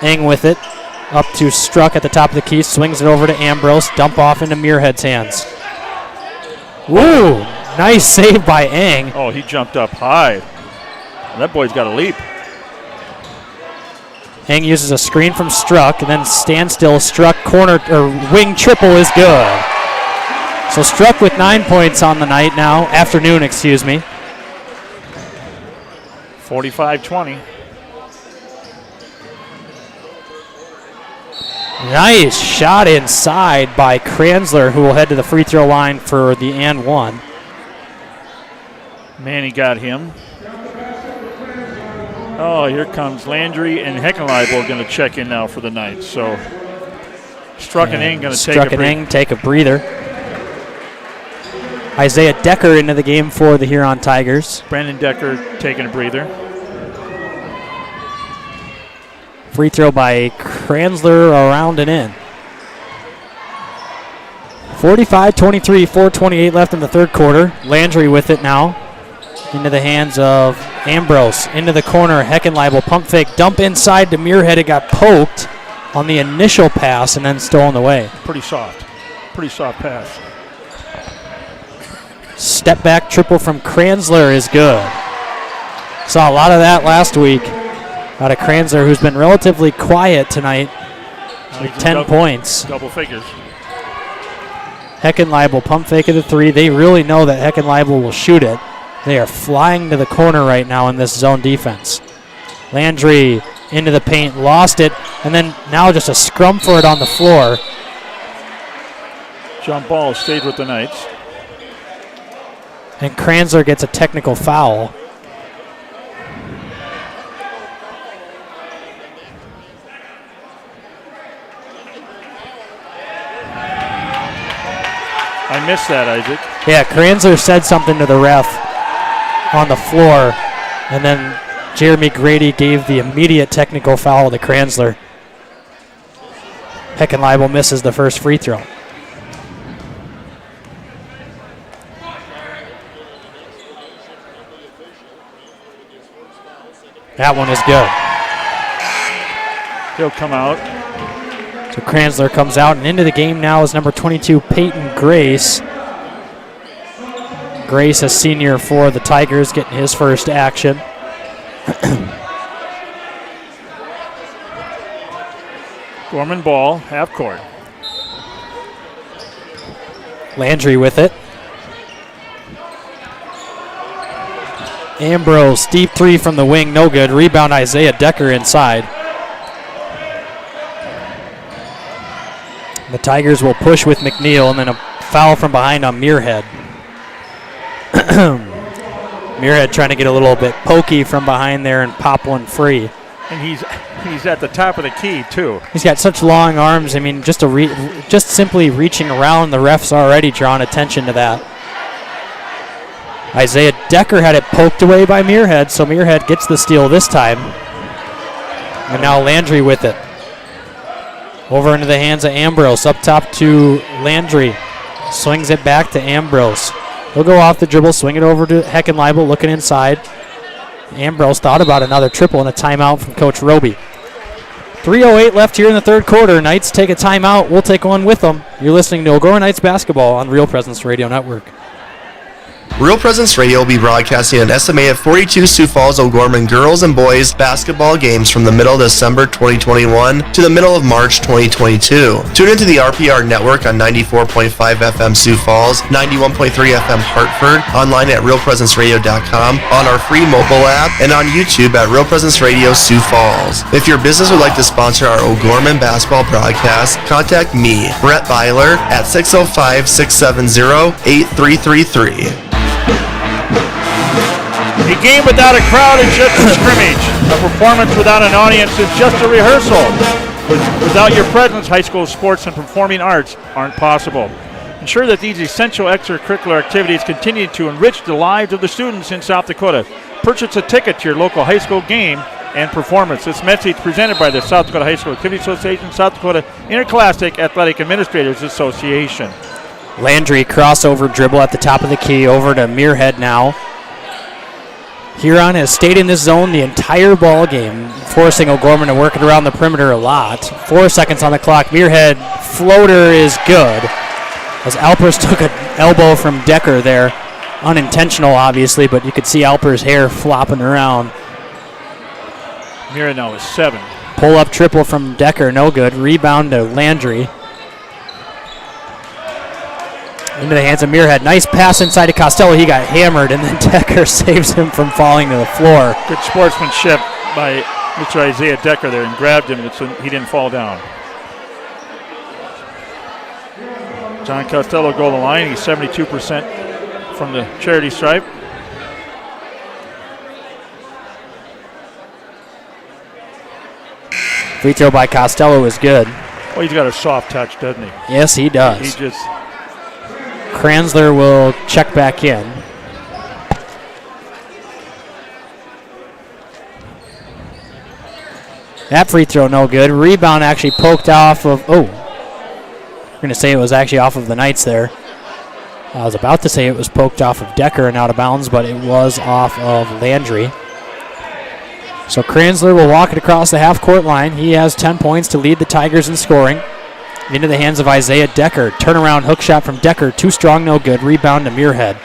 Eng with it. Up to Struck at the top of the key. Swings it over to Ambrose. Dump off into Muirhead's hands. Woo! Nice save by Eng. Oh, he jumped up high. That boy's got a leap. Eng uses a screen from Struck and then standstill. Struck corner or wing triple is good. So Struck with 9 points on the night now. Afternoon, excuse me. 45-20. Nice shot inside by Kranzler, who will head to the free throw line for the and one. Manny got him. Oh, here comes Landry and Heckenleibel going to check in now for the night. So Struck and Eng going to take a breather. Struck and Eng take a breather. Isaiah Decker into the game for the Huron Tigers. Brandon Decker taking a breather. Free throw by Kranzler around and in. 45-23, 4:28 left in the third quarter. Landry with it now. Into the hands of Ambrose. Into the corner, Heckenleibel, pump fake, dump inside to Muirhead. It got poked on the initial pass and then stolen away. Pretty soft pass. Step back triple from Kranzler is good. Saw a lot of that last week out of Kranzler, who's been relatively quiet tonight with 10 points. Double figures. Heckenleibel pump fake at the three. They really know that Heckenleibel will shoot it. They are flying to the corner right now in this zone defense. Landry into the paint, lost it, and then now just a scrum for it on the floor. Jump ball stayed with the Knights. And Kranzler gets a technical foul. I missed that, Isaac. Yeah, Kranzler said something to the ref on the floor, and then Jeremy Grady gave the immediate technical foul to Kranzler. Heckenleibel misses the first free throw. That one is good. He'll come out. So Kranzler comes out, and into the game now is number 22, Peyton Grace. Grace, a senior for the Tigers, getting his first action. Gorman ball, half court. Landry with it. Ambrose, deep three from the wing, no good. Rebound, Isaiah Decker inside. The Tigers will push with McNeil, and then a foul from behind on Muirhead. Muirhead trying to get a little bit pokey from behind there and pop one free. And he's at the top of the key too. He's got such long arms. I mean, just simply reaching around, the ref's already drawn attention to that. Isaiah Decker had it poked away by Muirhead, so Muirhead gets the steal this time. And now Landry with it. Over into the hands of Ambrose. Up top to Landry. Swings it back to Ambrose. He'll go off the dribble, swing it over to Heckenleibel, looking inside. Ambrose thought about another triple and a timeout from Coach Roby. 3:08 left here in the third quarter. Knights take a timeout. We'll take one with them. You're listening to O'Gorman Knights basketball on Real Presence Radio Network. Real Presence Radio will be broadcasting an estimated 42 Sioux Falls O'Gorman girls and boys basketball games from the middle of December 2021 to the middle of March 2022. Tune into the RPR network on 94.5 FM Sioux Falls, 91.3 FM Hartford, online at realpresenceradio.com, on our free mobile app, and on YouTube at Real Presence Radio Sioux Falls. If your business would like to sponsor our O'Gorman basketball broadcast, contact me, Brett Byler, at 605-670-8333. A game without a crowd is just a scrimmage. A performance without an audience is just a rehearsal. Without your presence, high school sports and performing arts aren't possible. Ensure that these essential extracurricular activities continue to enrich the lives of the students in South Dakota. Purchase a ticket to your local high school game and performance. This message presented by the South Dakota High School Activity Association, South Dakota Interscholastic Athletic Administrators Association. Landry crossover dribble at the top of the key over to Muirhead now. Huron has stayed in this zone the entire ball game, forcing O'Gorman to work it around the perimeter a lot. 4 seconds on the clock. Muirhead floater is good, as Alpers took an elbow from Decker there. Unintentional, obviously, but you could see Alpers' hair flopping around. Muirhead now is 7. Pull-up triple from Decker, no good. Rebound to Landry. Into the hands of Muirhead. Nice pass inside to Costello. He got hammered, and then Decker saves him from falling to the floor. Good sportsmanship by Mr. Isaiah Decker there and grabbed him so he didn't fall down. John Costello go to the line. He's 72% from the charity stripe. Free throw by Costello is good. Well, he's got a soft touch, doesn't he? Yes, he does. He just... Kranzler will check back in. That free throw no good. Rebound actually poked off of, we're going to say it was actually off of the Knights there. I was about to say it was poked off of Decker and out of bounds, but it was off of Landry. So Kranzler will walk it across the half-court line. He has 10 points to lead the Tigers in scoring. Into the hands of Isaiah Decker. Turnaround hook shot from Decker. Too strong, no good. Rebound to Muirhead.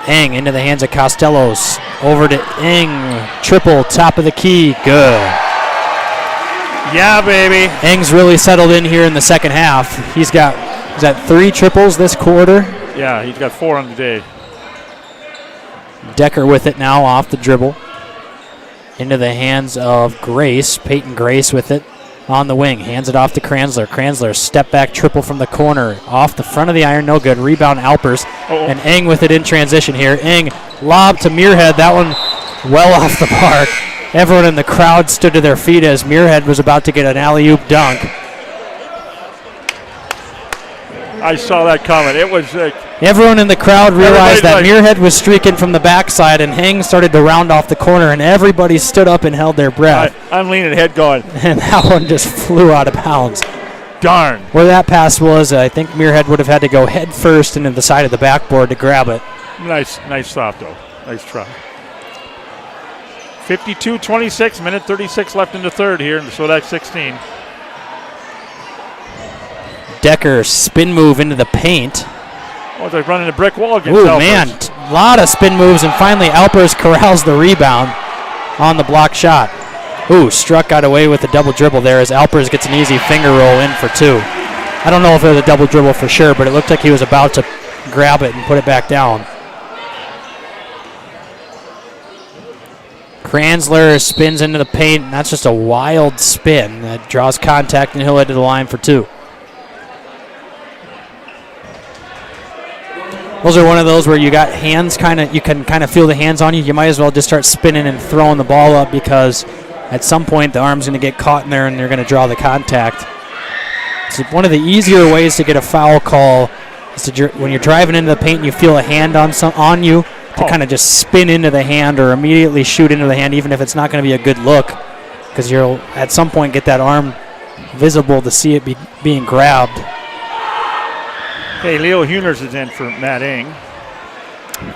Eng into the hands of Costellos. Over to Eng. Triple, top of the key. Good. Yeah, baby. Eng's really settled in here in the second half. He's got, is that 3 triples this quarter? Yeah, he's got 4 on the day. Decker with it now off the dribble. Into the hands of Grace. Peyton Grace with it. On the wing, hands it off to Kranzler. Kranzler, step back triple from the corner. Off the front of the iron, no good. Rebound, Alpers. And Eng with it in transition here. Eng, lob to Muirhead. That one well off the mark. Everyone in the crowd stood to their feet as Muirhead was about to get an alley-oop dunk. I saw that coming. It was... Everyone in the crowd realized that Muirhead was streaking from the backside, and Eng started to round off the corner, and everybody stood up and held their breath. I'm leaning ahead going. And that one just flew out of bounds. Darn. Where that pass was, I think Muirhead would have had to go head first into the side of the backboard to grab it. Nice stop, though. Nice try. 52-26, minute 36 left in the third here in the SoDak16. Decker spin move into the paint. Oh, they're running a brick wall against Ooh, Alpers. man, a lot of spin moves, and finally Alpers corrals the rebound on the block shot. Ooh, Struck got away with a double dribble there as Alpers gets an easy finger roll in for 2. I don't know if it was a double dribble for sure, but it looked like he was about to grab it and put it back down. Kranzler spins into the paint, and that's just a wild spin that draws contact, and he'll head to the line for 2. Those are one of those where you got hands you can kind of feel the hands on you. You might as well just start spinning and throwing the ball up because at some point the arm's going to get caught in there and they're going to draw the contact. So one of the easier ways to get a foul call is to when you're driving into the paint and you feel a hand on you to kind of just spin into the hand or immediately shoot into the hand, even if it's not going to be a good look, because you'll at some point get that arm visible to see it being grabbed. Okay, Leo Huners is in for Matt Eng.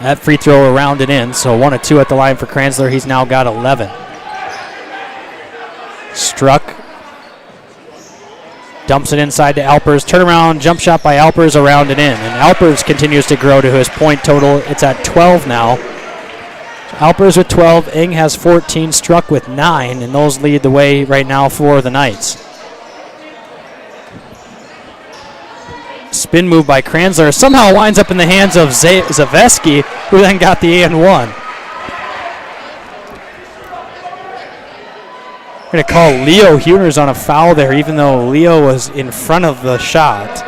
That free throw around and in, so 1 of 2 at the line for Kranzler. He's now got 11. Struck. Dumps it inside to Alpers. Turnaround jump shot by Alpers around and in. And Alpers continues to grow to his point total. It's at 12 now. So Alpers with 12. Eng has 14. Struck with 9. And those lead the way right now for the Knights. Spin move by Kranzler somehow winds up in the hands of Zaveski, who then got the and-1. We're going to call Leo Huners on a foul there, even though Leo was in front of the shot.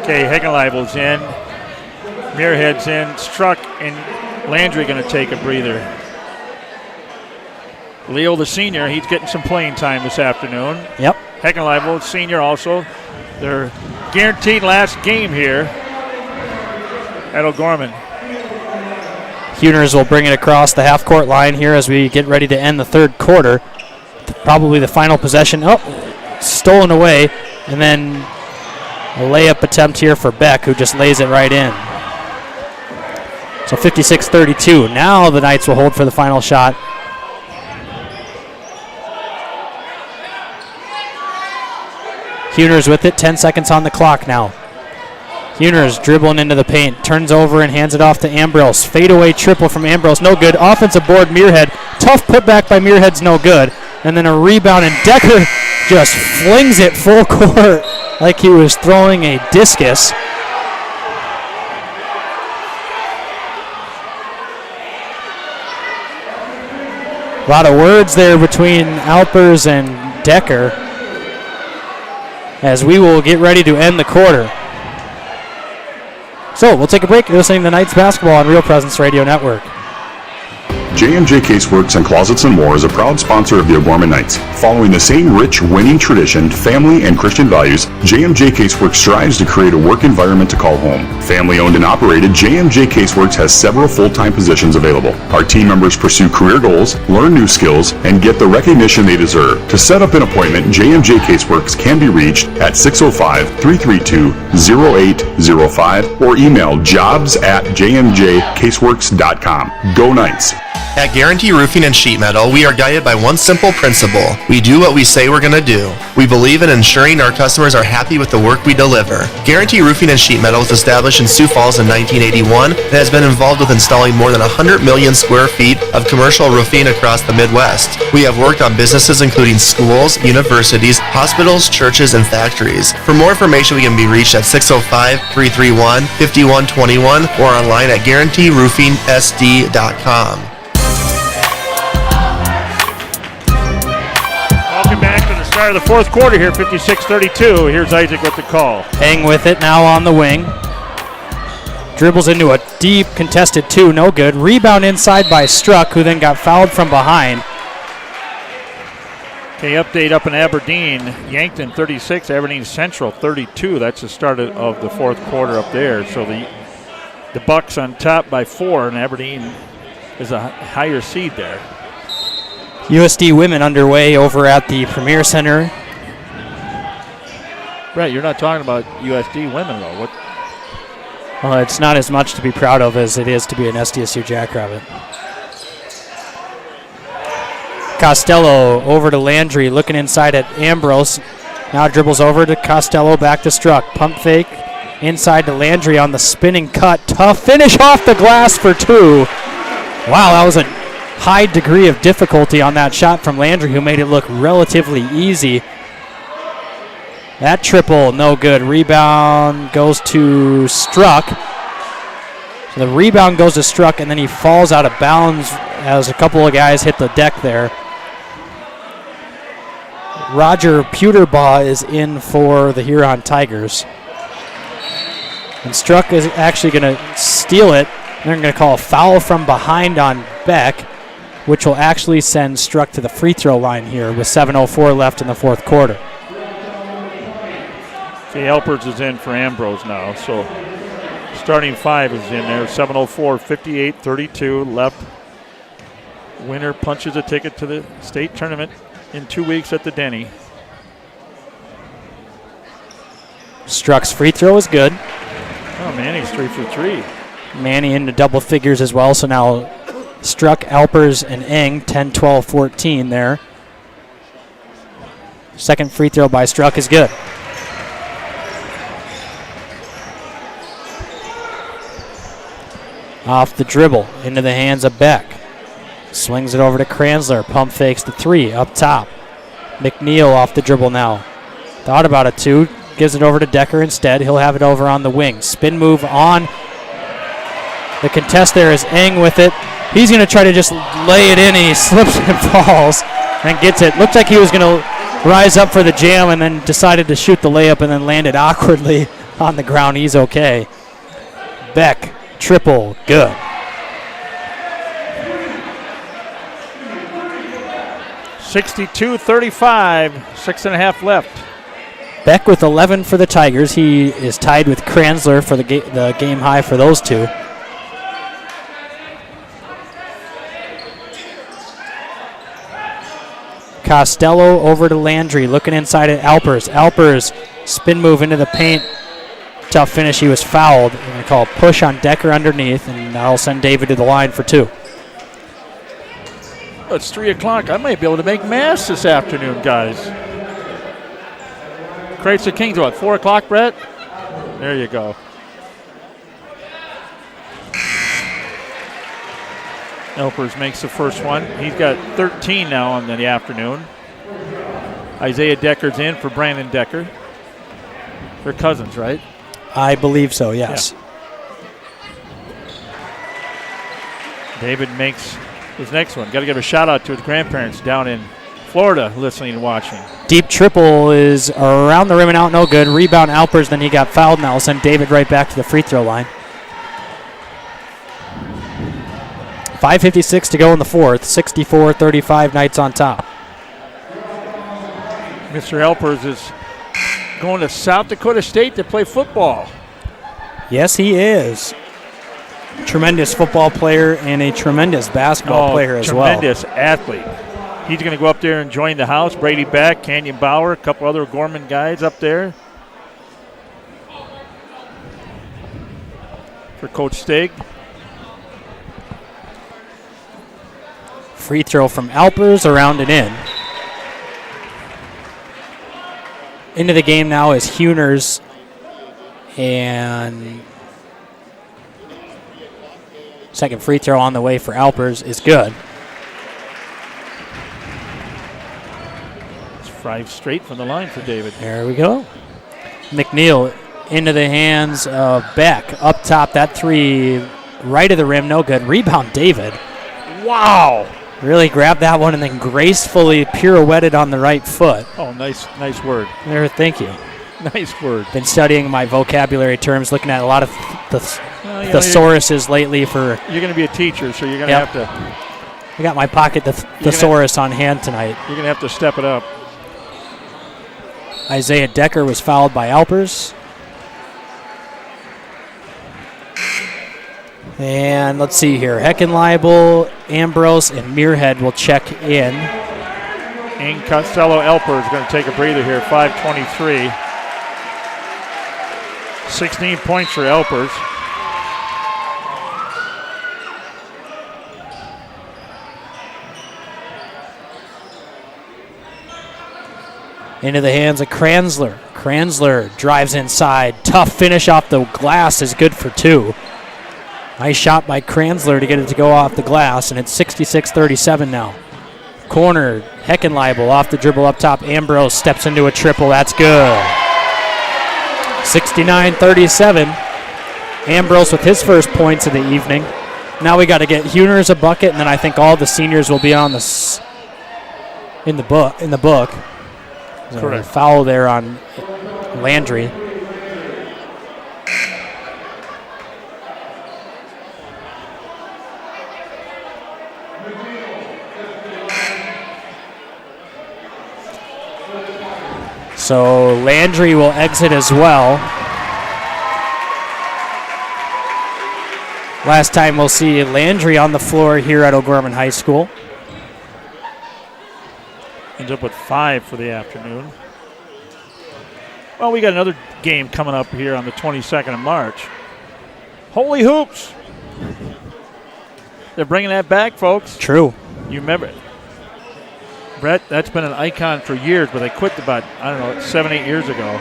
Okay, Hegenleibel's in. Muirhead's in. Struck and Landry going to take a breather. Leo, the senior, he's getting some playing time this afternoon. Yep. Hegenleibel, senior also. Their guaranteed last game here at O'Gorman. Huners will bring it across the half-court line here as we get ready to end the third quarter. Probably the final possession. Oh, stolen away. And then a layup attempt here for Beck, who just lays it right in. So 56-32. Now the Knights will hold for the final shot. Huner's with it. 10 seconds on the clock now. Huner's dribbling into the paint. Turns over and hands it off to Ambrose. Fadeaway triple from Ambrose. No good. Offensive board, Muirhead. Tough putback by Muirhead's no good. And then a rebound, and Decker just flings it full court like he was throwing a discus. A lot of words there between Alpers and Decker as we will get ready to end the quarter. So we'll take a break. You're listening to Knights Basketball on Real Presence Radio Network. J&J Caseworks and Closets and More is a proud sponsor of the O'Gorman Knights. Following the same rich, winning tradition, family, and Christian values, J&J Caseworks strives to create a work environment to call home. Family-owned and operated, J&J Caseworks has several full-time positions available. Our team members pursue career goals, learn new skills, and get the recognition they deserve. To set up an appointment, J&J Caseworks can be reached at 605-332-0805 or email jobs@jmjcaseworks.com. Go Knights! At Guarantee Roofing and Sheet Metal, we are guided by one simple principle. We do what we say we're going to do. We believe in ensuring our customers are happy with the work we deliver. Guarantee Roofing and Sheet Metal was established in Sioux Falls in 1981 and has been involved with installing more than 100 million square feet of commercial roofing across the Midwest. We have worked on businesses including schools, universities, hospitals, churches, and factories. For more information, we can be reached at 605-331-5121 or online at guaranteeroofingsd.com. Welcome back to the start of the fourth quarter here, 56-32. Here's Isaac with the call. Hang with it now on the wing. Dribbles into a deep contested two, no good. Rebound inside by Struck, who then got fouled from behind. Okay, update up in Aberdeen. Yankton 36, Aberdeen Central 32. That's the start of the fourth quarter up there. So the Bucks on top by 4, and Aberdeen is a higher seed there. USD women underway over at the Premier Center. Brett, you're not talking about USD women, though. What? Well, it's not as much to be proud of as it is to be an SDSU Jackrabbit. Costello over to Landry, looking inside at Ambrose. Now dribbles over to Costello, back to Struck. Pump fake inside to Landry on the spinning cut. Tough finish off the glass for 2. Wow, that was a high degree of difficulty on that shot from Landry, who made it look relatively easy. That triple, no good. Rebound goes to Struck. So the rebound goes to Struck, and then he falls out of bounds as a couple of guys hit the deck there. Roger Pewterbaugh is in for the Huron Tigers. And Struck is actually going to steal it. They're going to call a foul from behind on Beck, which will actually send Struck to the free throw line here with 7:04 left in the fourth quarter. Okay, Alpers is in for Ambrose now, so starting 5 is in there. 7:04, 58-32 left. Winner punches a ticket to the state tournament in 2 weeks at the Denny. Struck's free throw is good. Oh, Manny's 3 for 3. Manny into double figures as well, so now Struck, Alpers, and Eng, 10, 12, 14 there. Second free throw by Struck is good. Off the dribble, into the hands of Beck. Swings it over to Kranzler, pump fakes the 3, up top. McNeil off the dribble now. Thought about a 2, gives it over to Decker instead. He'll have it over on the wing. Spin move on. The contest there is Eng with it. He's going to try to just lay it in, and he slips and falls and gets it. Looked like he was going to rise up for the jam and then decided to shoot the layup and then landed awkwardly on the ground. He's okay. Beck, triple, good. (62-35), 6.5 left. Beck with 11 for the Tigers. He is tied with Kranzler for the game high for those two. Costello over to Landry, looking inside at Alpers. Alpers, spin move into the paint tough finish. He was fouled. They're going to call a push on Decker underneath, and that'll send David to the line for 2. It's 3 o'clock. I might be able to make mass this afternoon, guys. Crates of Kings, what, 4 o'clock, Brett? There you go. Elpers makes the first one. He's got 13 now on the afternoon. Isaiah Decker's in for Brandon Decker. They're cousins, right? I believe so, yes. Yeah. David makes his next one. Got to give a shout out to his grandparents down in Florida listening and watching. Deep triple is around the rim and out, no good. Rebound Alpers, then he got fouled, and that will send David right back to the free throw line. 5:56 to go in the fourth. 64-35, Knights on top. Mr. Alpers is going to South Dakota State to play football. Yes, he is. Tremendous football player and a tremendous basketball player as well. Tremendous athlete. He's going to go up there and join the house. Brady Beck, Canyon Bauer, a couple other Gorman guys up there for Coach Stig. Free throw from Alpers, around and in. Into the game now is Huners, and second free throw on the way for Alpers is good. It's 5 straight from the line for David. There we go. McNeil into the hands of Beck. Up top, that 3 right of the rim, no good. Rebound David. Wow. Really grabbed that one and then gracefully pirouetted on the right foot. Oh, nice word. There, thank you. Nice word. Been studying my vocabulary terms, looking at a lot of thesauruses lately for... You're going to be a teacher, so you're going to have to... I got my pocket thesaurus on hand tonight. You're going to have to step it up. Isaiah Decker was fouled by Alpers. And let's see here. Heckenleibel, Ambrose, and Muirhead will check in. And Costello Elper is going to take a breather here. 5:23. 16 points for Elpers. Into the hands of Kranzler. Kranzler drives inside. Tough finish off the glass is good for 2. Nice shot by Kranzler to get it to go off the glass, and it's 66-37 now. Corner, Heckenleibel off the dribble up top. Ambrose steps into a triple. That's good. 69-37. Ambrose with his first points of the evening. Now we got to get Huners a bucket, and then I think all the seniors will be on the in the book. Correct. Foul there on Landry. So Landry will exit as well. Last time we'll see Landry on the floor here at O'Gorman High School. Ends up with 5 for the afternoon. Well, we got another game coming up here on the 22nd of March. Holy hoops! They're bringing that back, folks. True. You remember it. Brett, that's been an icon for years, but they quit about, 7-8 years ago.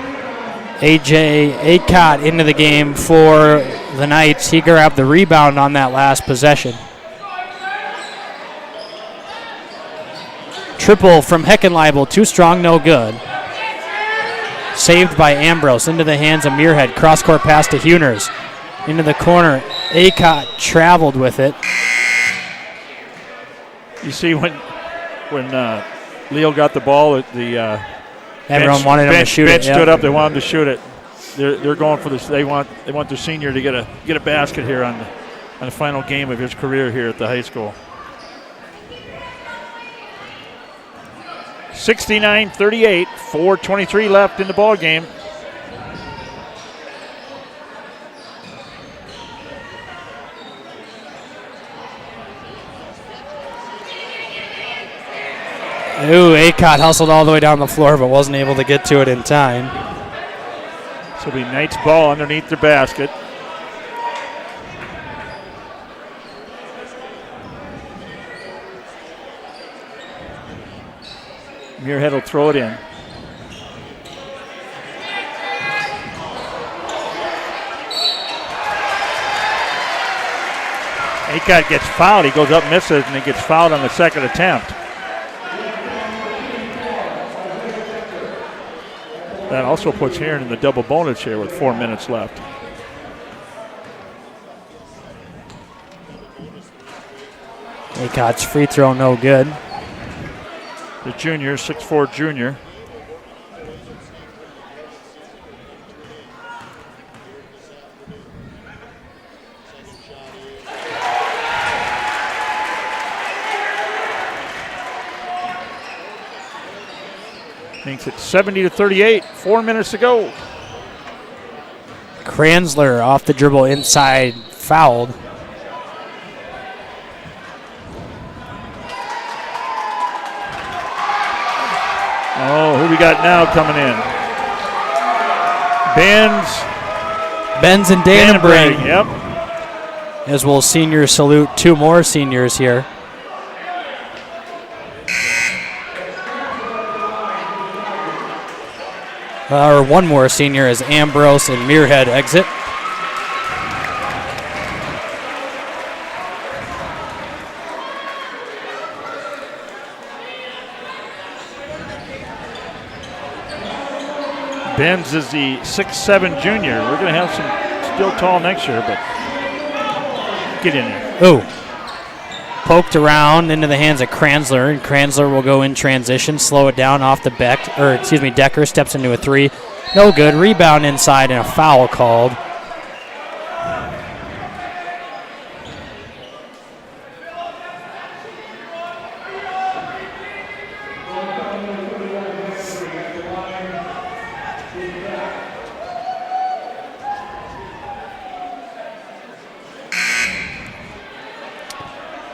A.J. Acott into the game for the Knights. He grabbed the rebound on that last possession. Triple from Heckenleibel. Too strong, no good. Saved by Ambrose. Into the hands of Muirhead. Cross-court pass to Huners. Into the corner. Acott traveled with it. You see when Leo got the ball, the everyone wanted him to shoot bench it. Stood up. They wanted him to shoot it. They're going for this. They want their senior to get a basket here on the final game of his career here at the high school. 69-38, 4:23 left in the ball game. Ooh, Acott hustled all the way down the floor but wasn't able to get to it in time. This will be Knight's ball underneath their basket. Muirhead will throw it in. Acott gets fouled. He goes up, misses, and he gets fouled on the second attempt. That also puts Huron in the double bonus here with 4 minutes left. Acott's free throw no good. The junior, 6'4" junior. Makes it 70-38, 4 minutes to go. Kranzler off the dribble inside, fouled. Oh, who we got now coming in? Benz and Dannenbrink. Yep. As will seniors salute 2 more seniors here. Or 1 more senior as Ambrose and Muirhead exit. Benz is the 6'7" junior. We're going to have some still tall next year, but get in there. Ooh. Poked around into the hands of Kranzler, and Kranzler will go in transition, slow it down off the Decker steps into a 3. No good. Rebound inside and a foul called.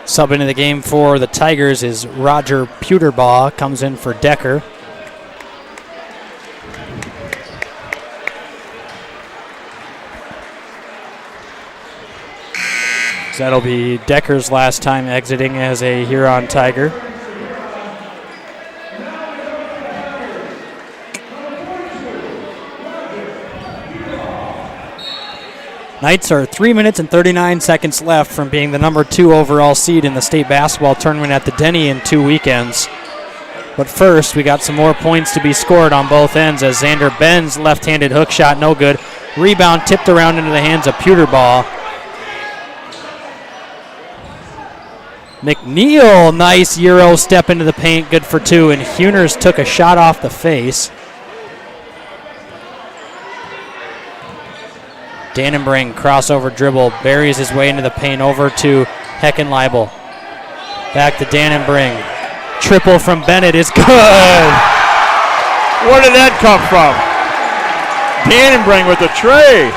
Sub into the game for the Tigers is Roger Pewterbaugh, comes in for Decker. So that'll be Decker's last time exiting as a Huron Tiger. Knights are 3 minutes and 39 seconds left from being the number 2 overall seed in the state basketball tournament at the Denny in 2 weekends. But first, we got some more points to be scored on both ends as Xander Benz left-handed hook shot, no good. Rebound tipped around into the hands of Pewterbaugh. McNeil, nice Euro step into the paint, good for 2, and Huners took a shot off the face. Dannenbrink crossover dribble, buries his way into the paint over to Heckenleibel. Back to Dannenbrink. Triple from Bennett is good. Where did that come from? Dannenbrink with the tray.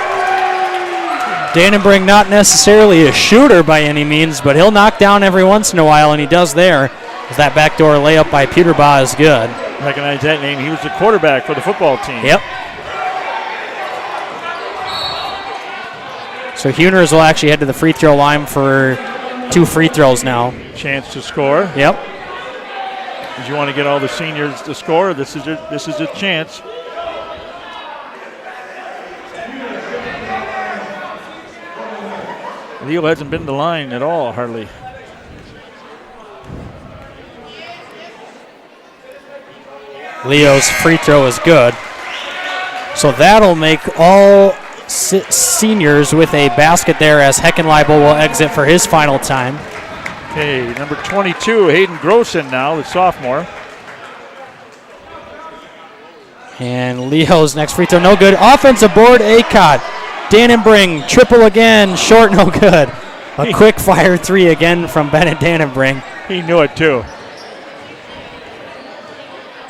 Dannenbrink not necessarily a shooter by any means, but he'll knock down every once in a while, and he does there. As that backdoor layup by Pewterbaugh is good. Recognize that name. He was the quarterback for the football team. Yep. So Huners will actually head to the free throw line for 2 free throws now. Chance to score. Yep. Did you want to get all the seniors to score? This is a chance. Leo hasn't been to the line at all, hardly. Leo's free throw is good. So that'll make all seniors with a basket there as Heckenleibel will exit for his final time. Okay, number 22, Hayden Grossen now, the sophomore. And Leo's next free throw, no good. Offensive board, Acott. Dannenbrink, triple again, short, no good. A quick fire 3 again from Bennett Dannenbrink. He knew it too.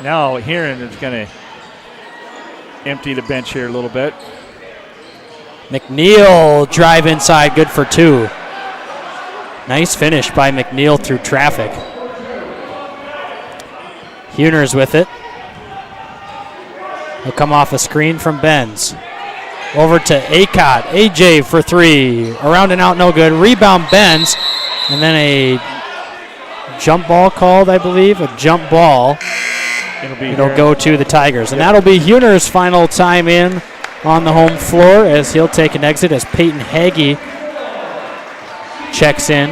Now Huron is going to empty the bench here a little bit. McNeil drive inside, good for 2. Nice finish by McNeil through traffic. Huners with it. He'll come off a screen from Benz. Over to Acott. AJ for three. Around and out, no good. Rebound bends. And then a jump ball called, I believe. A jump ball. It'll go to the Tigers. And that'll be Huner's final time in on the home floor as he'll take an exit as Peyton Hagee checks in.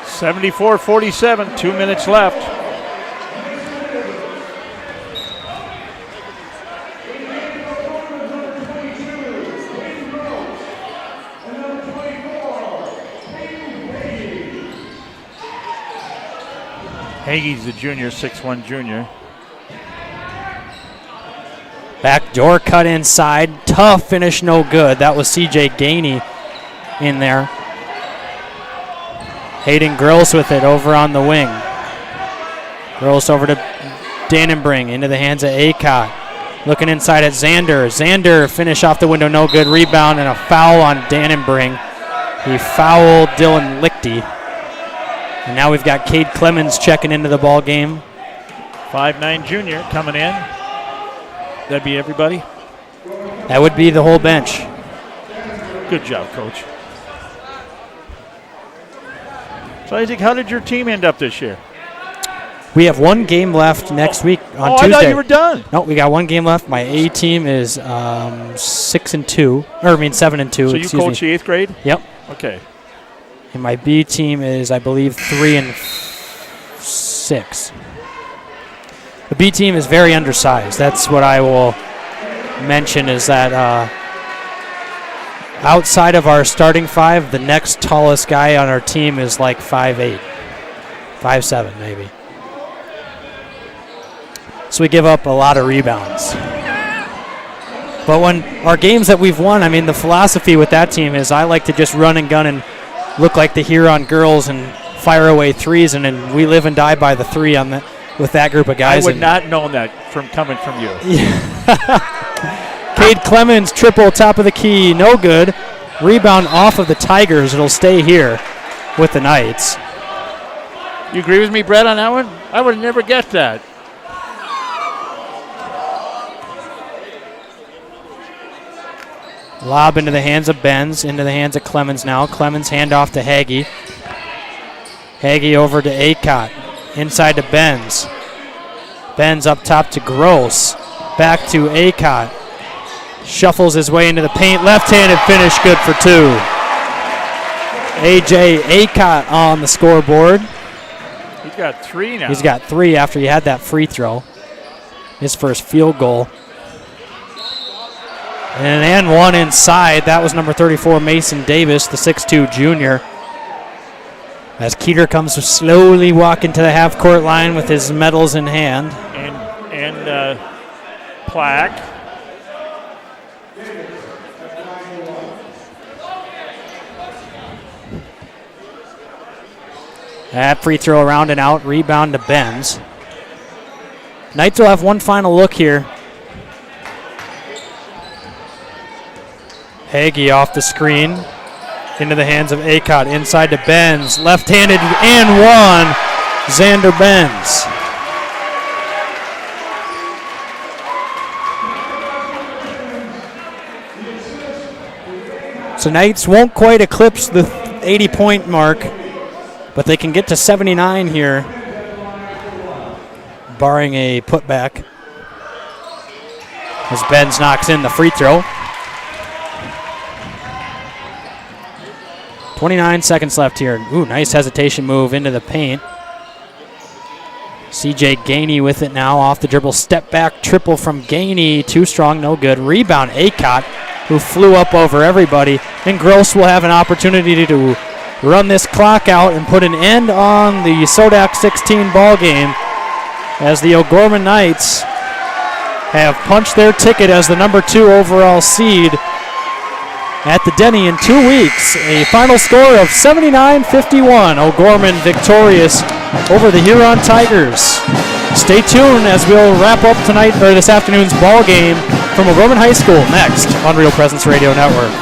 74-47, 2 minutes left. Hagee's the junior, 6'1" junior. Backdoor cut inside. Tough finish, no good. That was C.J. Gainey in there. Hayden Gross with it over on the wing. Gross over to Dannenbring into the hands of Acott. Looking inside at Zander. Zander finish off the window, no good. Rebound and a foul on Dannenbring. He fouled Dylan Lichty. And now we've got Cade Clemens checking into the ball game. 5'9" junior coming in. That'd be everybody? That would be the whole bench. Good job, Coach. So, Isaac, how did your team end up this year? We have one game left next week on Tuesday. I thought you were done. No, we got one game left. My A team is 6-2, or I mean 7-2. So you coach the 8th grade? Yep. Okay. And my B team is, I believe, 3-6. The B team is very undersized. That's what I will mention is that outside of our starting five, the next tallest guy on our team is like 5'8", 5'7" maybe. So we give up a lot of rebounds. But when our games that we've won, I mean, the philosophy with that team is I like to just run and gun and look like the Huron girls and fire away threes, and then we live and die by the three on the, with that group of guys. I would not know that from coming from you. Cade Clemens, triple, top of the key, no good. Rebound off of the Tigers. It'll stay here with the Knights. You agree with me, Brett, on that one? I would never get that. Lob into the hands of Benz, into the hands of Clemens now. Clemens hand off to Hagee. Hagee over to Acott. Inside to Benz. Benz up top to Gross. Back to Acott. Shuffles his way into the paint. Left-handed finish, good for two. A.J. Acott on the scoreboard. He's got three now. He's got three after he had that free throw. His first field goal. And one inside. That was number 34, Mason Davis, the 6'2 junior. As Keeter comes to slowly walking to the half-court line with his medals in hand. And plaque. That free throw around and out. Rebound to Benz. Knights will have one final look here. Hagee off the screen. Into the hands of Acott. Inside to Benz. Left-handed and one. Xander Benz. So Knights won't quite eclipse the 80-point mark, but they can get to 79 here, barring a putback. As Benz knocks in the free throw. 29 seconds left here. Ooh, nice hesitation move into the paint. C.J. Gainey with it now off the dribble. Step back triple from Gainey. Too strong, no good. Rebound, Acott, who flew up over everybody. And Gross will have an opportunity to run this clock out and put an end on the SoDak16 ball game as the O'Gorman Knights have punched their ticket as the number 2 overall seed at the Denny in 2 weeks. A final score of 79-51. O'Gorman victorious over the Huron Tigers. Stay tuned as we'll wrap up tonight or this afternoon's ball game from O'Gorman High School next on Real Presence Radio Network.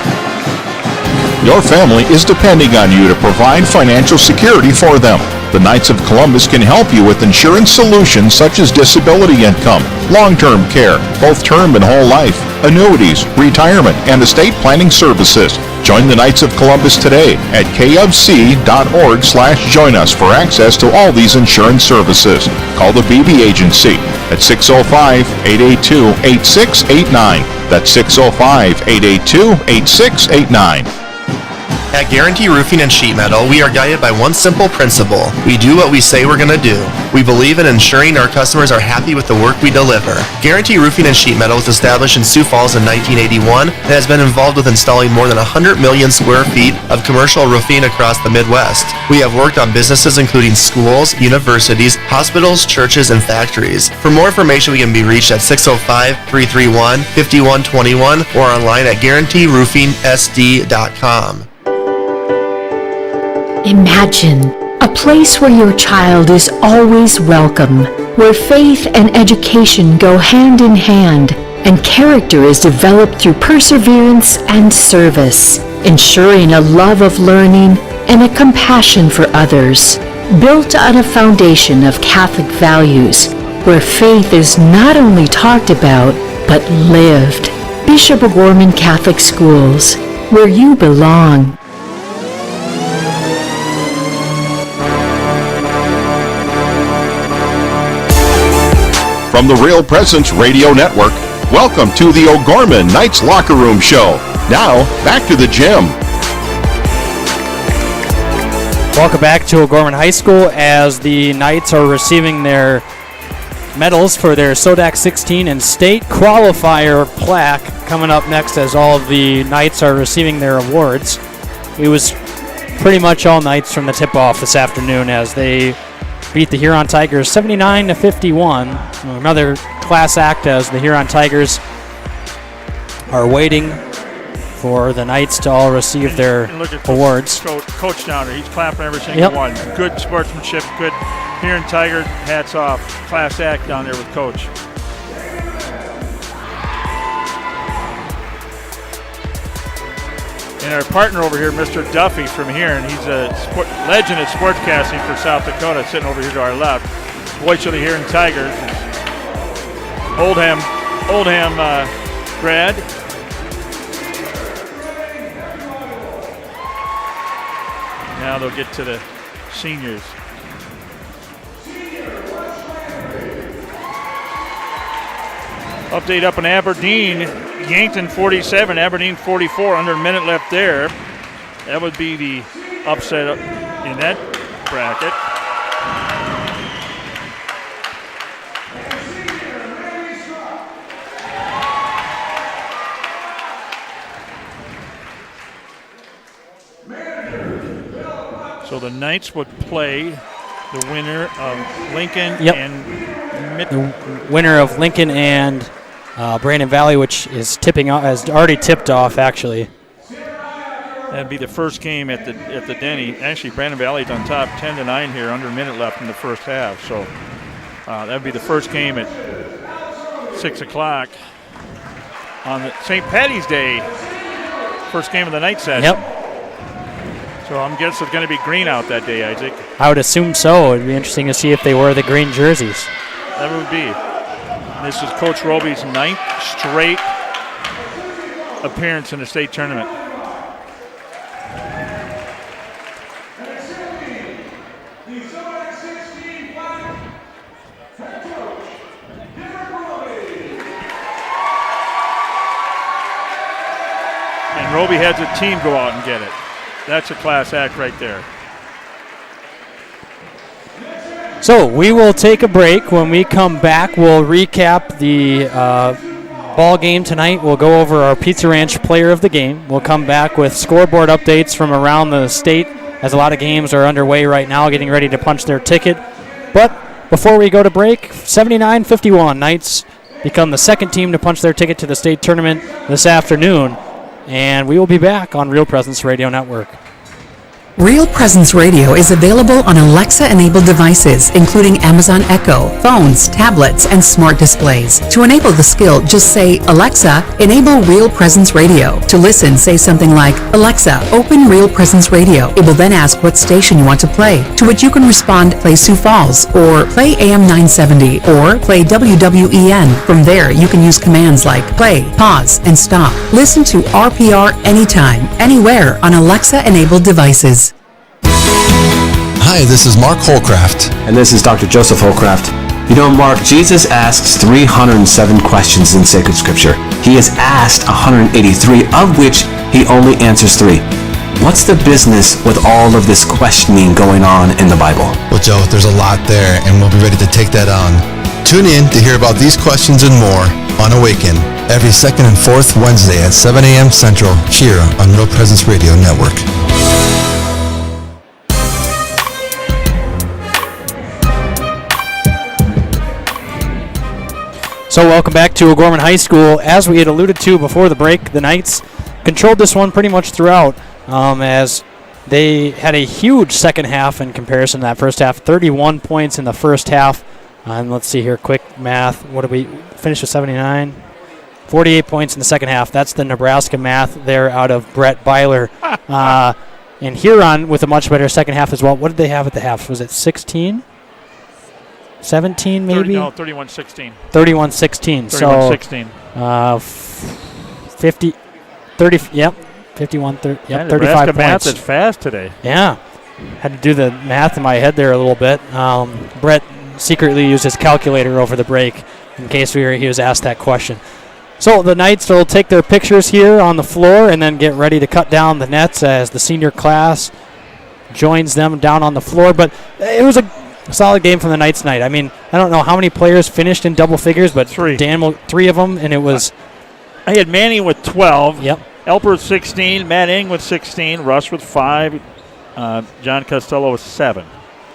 Your family is depending on you to provide financial security for them. The Knights of Columbus can help you with insurance solutions such as disability income, long-term care, both term and whole life, annuities, retirement, and estate planning services. Join the Knights of Columbus today at kfc.org/join us for access to all these insurance services. Call the BB Agency at 605-882-8689. That's 605-882-8689. At Guarantee Roofing and Sheet Metal, we are guided by one simple principle. We do what we say we're going to do. We believe in ensuring our customers are happy with the work we deliver. Guarantee Roofing and Sheet Metal was established in Sioux Falls in 1981 and has been involved with installing more than 100 million square feet of commercial roofing across the Midwest. We have worked on businesses including schools, universities, hospitals, churches, and factories. For more information, we can be reached at 605-331-5121 or online at guaranteeroofingsd.com. Imagine a place where your child is always welcome, where faith and education go hand in hand, and character is developed through perseverance and service, ensuring a love of learning and a compassion for others, built on a foundation of Catholic values, where faith is not only talked about, but lived. Bishop O'Gorman Catholic Schools, where you belong. From the Real Presence Radio Network, welcome to the O'Gorman Knights Locker Room Show. Now, back to the gym. Welcome back to O'Gorman High School as the Knights are receiving their medals for their SoDak16 and state qualifier plaque coming up next as all of the Knights are receiving their awards. It was pretty much all Knights from the tip-off this afternoon as they beat the Huron Tigers 79-51. Another class act as the Huron Tigers are waiting for the Knights to all receive their awards. Coach down there, he's clapping every single one. Good sportsmanship, good Huron Tiger, hats off. Class act down there with Coach. And our partner over here, Mr. Duffy from here, and he's a legend at sportscasting for South Dakota, sitting over here to our left. Voice of the Huron Tigers. Oldham grad. Now they'll get to the seniors. Update up in Aberdeen. Yankton 47, Aberdeen 44, under a minute left there. That would be the upset in that bracket. So the Knights would play the winner of Lincoln and the winner of Lincoln and Brandon Valley, which is tipping off, has already tipped off actually. That'd be the first game at the Denny. Actually, Brandon Valley's on top, 10-9 here, under a minute left in the first half. So that'd be the first game at 6 o'clock on the St. Patty's Day. First game of the night session. Yep. So I'm guessing it's going to be green out that day, Isaac. I would assume so. It'd be interesting to see if they wear the green jerseys. That would be. This is Coach Roby's 9th straight appearance in the state tournament. And Roby has a team go out and get it. That's a class act right there. So we will take a break. When we come back, we'll recap the ball game tonight. We'll go over our Pizza Ranch player of the game. We'll come back with scoreboard updates from around the state as a lot of games are underway right now, getting ready to punch their ticket. But before we go to break, 79-51, Knights become the second team to punch their ticket to the state tournament this afternoon. And we will be back on Real Presence Radio Network. Real Presence Radio is available on Alexa-enabled devices, including Amazon Echo, phones, tablets, and smart displays. To enable the skill, just say, Alexa, enable Real Presence Radio. To listen, say something like, Alexa, open Real Presence Radio. It will then ask what station you want to play, to which you can respond, play Sioux Falls, or play AM 970, or play WWEN. From there, you can use commands like play, pause, and stop. Listen to RPR anytime, anywhere on Alexa-enabled devices. Hi, this is Mark Holcraft. And this is Dr. Joseph Holcraft. You know, Mark, Jesus asks 307 questions in sacred scripture. He is asked 183, of which he only answers 3. What's the business with all of this questioning going on in the Bible? Well, Joe, there's a lot there, and we'll be ready to take that on. Tune in to hear about these questions and more on Awaken every second and fourth Wednesday at 7 a.m. Central here on Real Presence Radio Network. So welcome back to O'Gorman High School. As we had alluded to before the break, the Knights controlled this one pretty much throughout, as they had a huge second half in comparison to that first half. 31 points in the first half. And let's see here, quick math. What did we finish with? 79? 48 points in the second half. That's the Nebraska math there out of Brett Byler. And Huron with a much better second half as well. What did they have at the half? Was it 16? 17 maybe? 31-16. 31-16. So 50, 30, yep, 51, 30, yep, 35 points. Math is fast today. Yeah. Had to do the math in my head there a little bit. Brett secretly used his calculator over the break in case he was asked that question. So the Knights will take their pictures here on the floor and then get ready to cut down the nets as the senior class joins them down on the floor. But it was a solid game from the Knights tonight. I mean, I don't know how many players finished in double figures, but Dan, 3 of them, and it was... I had Manning with 12. Yep. Elper with 16. Matt Ing with 16. Russ with 5. John Costello with 7.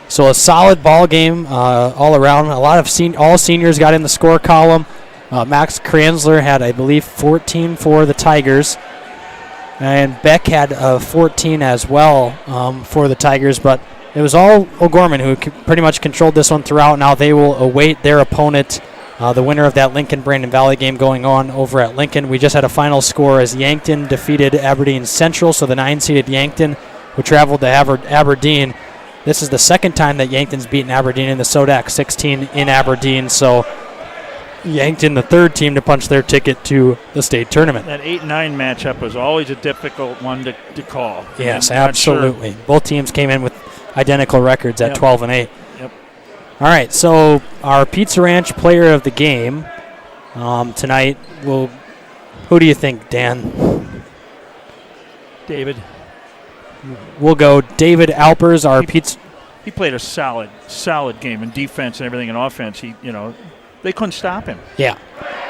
So a solid ball game all around. A lot of all seniors got in the score column. Max Kranzler had, I believe, 14 for the Tigers. And Beck had 14 as well for the Tigers, but it was all O'Gorman who pretty much controlled this one throughout. Now they will await their opponent, the winner of that Lincoln-Brandon Valley game going on over at Lincoln. We just had a final score as Yankton defeated Aberdeen Central, so the 9-seeded Yankton, who traveled to Aberdeen. This is the second time that Yankton's beaten Aberdeen in the SoDak16 in Aberdeen, so Yankton, the third team to punch their ticket to the state tournament. That 8-9 matchup was always a difficult one to call. Yes, absolutely. Sure. Both teams came in with identical records at 12-8. Yep. All right, so our Pizza Ranch player of the game tonight will. Who do you think, Dan? David. We'll go David Alpers, our pizza. He played a solid game in defense and everything in offense. They couldn't stop him. Yeah,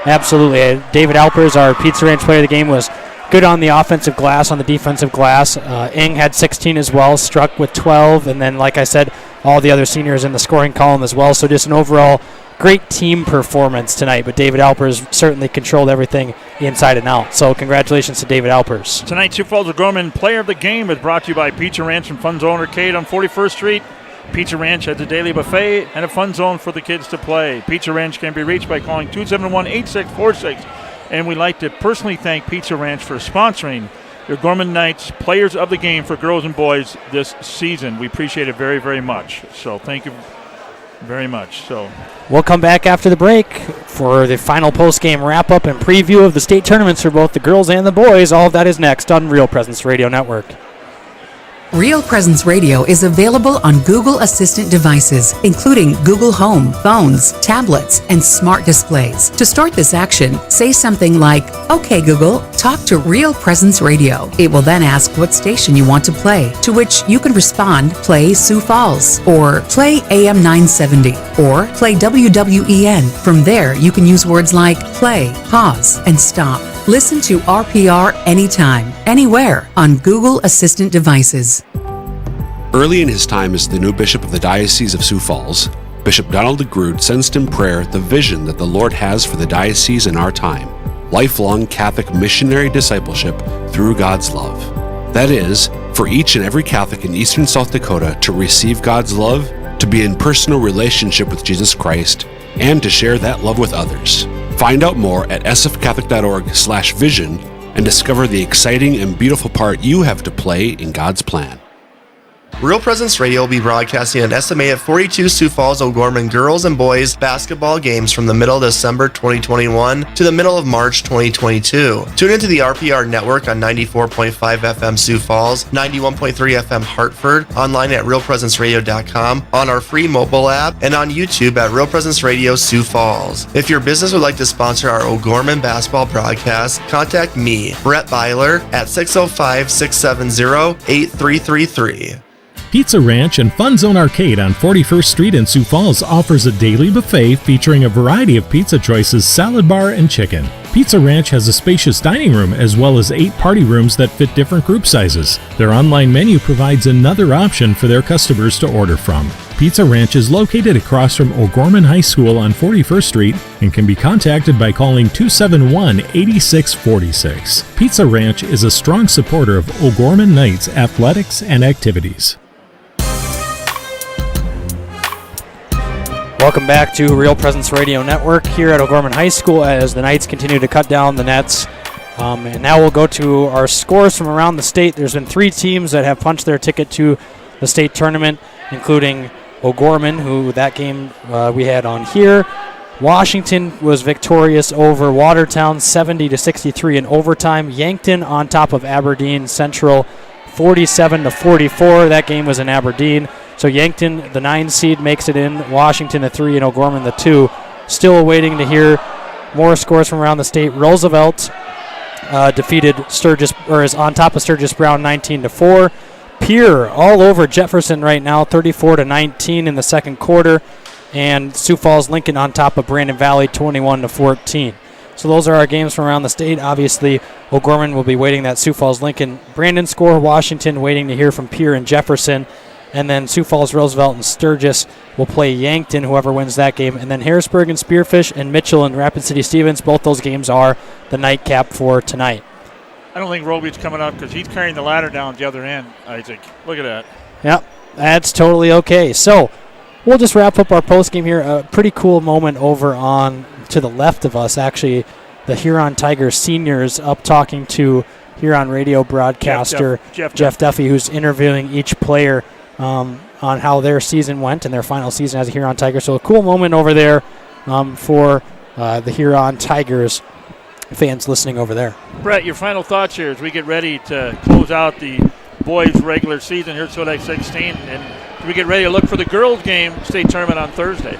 absolutely. David Alpers, our Pizza Ranch player of the game, was good on the offensive glass, on the defensive glass. Ing had 16 as well, Struck with 12, and then, like I said, all the other seniors in the scoring column as well. So just an overall great team performance tonight, but David Alpers certainly controlled everything inside and out. So congratulations to David Alpers. Tonight, Sioux Falls O'Gorman Player of the Game is brought to you by Pizza Ranch and Fun Zone Arcade on 41st Street. Pizza Ranch has a daily buffet and a fun zone for the kids to play. Pizza Ranch can be reached by calling 271-8646. And we'd like to personally thank Pizza Ranch for sponsoring the O'Gorman Knights Players of the Game for girls and boys this season. We appreciate it very, very much. So thank you very much. So we'll come back after the break for the final post-game wrap-up and preview of the state tournaments for both the girls and the boys. All of that is next on Real Presence Radio Network. Real Presence Radio is available on Google Assistant devices, including Google Home, phones, tablets, and smart displays. To start this action, say something like, "Okay, Google, talk to Real Presence Radio." It will then ask what station you want to play, to which you can respond, play Sioux Falls, or play AM 970, or play WWEN. From there, you can use words like play, pause, and stop. Listen to RPR anytime, anywhere on Google Assistant devices. Early in his time as the new bishop of the Diocese of Sioux Falls, Bishop Donald DeGrood sensed in prayer the vision that the Lord has for the diocese in our time: lifelong Catholic missionary discipleship through God's love. That is, for each and every Catholic in eastern South Dakota to receive God's love, to be in personal relationship with Jesus Christ, and to share that love with others. Find out more at sfcatholic.org/vision and discover the exciting and beautiful part you have to play in God's plan. Real Presence Radio will be broadcasting an estimated 42 Sioux Falls O'Gorman girls and boys basketball games from the middle of December 2021 to the middle of March 2022. Tune into the RPR network on 94.5 FM Sioux Falls, 91.3 FM Hartford, online at realpresenceradio.com, on our free mobile app, and on YouTube at Real Presence Radio Sioux Falls. If your business would like to sponsor our O'Gorman basketball broadcast, contact me, Brett Byler, at 605-670-8333. Pizza Ranch and Fun Zone Arcade on 41st Street in Sioux Falls offers a daily buffet featuring a variety of pizza choices, salad bar, and chicken. Pizza Ranch has a spacious dining room as well as 8 party rooms that fit different group sizes. Their online menu provides another option for their customers to order from. Pizza Ranch is located across from O'Gorman High School on 41st Street and can be contacted by calling 271-8646. Pizza Ranch is a strong supporter of O'Gorman Knights athletics and activities. Welcome back to Real Presence Radio Network here at O'Gorman High School as the Knights continue to cut down the nets. And now we'll go to our scores from around the state. There's been 3 teams that have punched their ticket to the state tournament, including O'Gorman, who that game we had on here. Washington was victorious over Watertown 70-63 in overtime. Yankton on top of Aberdeen Central 47-44. That game was in Aberdeen. So Yankton, the 9 seed, makes it in. Washington, the 3, and O'Gorman, the 2. Still waiting to hear more scores from around the state. Roosevelt defeated Sturgis, or is on top of Sturgis Brown 19-4. Pierre all over Jefferson right now, 34-19 in the second quarter. And Sioux Falls Lincoln on top of Brandon Valley, 21-14. So those are our games from around the state. Obviously, O'Gorman will be waiting that Sioux Falls Lincoln Brandon score. Washington waiting to hear from Pierre and Jefferson. And then Sioux Falls, Roosevelt, and Sturgis will play Yankton, whoever wins that game. And then Harrisburg and Spearfish and Mitchell and Rapid City Stevens, both those games are the nightcap for tonight. I don't think Roby's coming up because he's carrying the ladder down the other end, Isaac. Look at that. Yep, that's totally okay. So we'll just wrap up our postgame here. A pretty cool moment over on to the left of us, actually. The Huron Tigers seniors up talking to Huron radio broadcaster Jeff Duffy, who's interviewing each player on how their season went and their final season as a Huron Tiger. So a cool moment over there for the Huron Tigers fans listening over there. Brett, your final thoughts here as we get ready to close out the boys' regular season here at SoDak16, and we get ready to look for the girls' game state tournament on Thursday.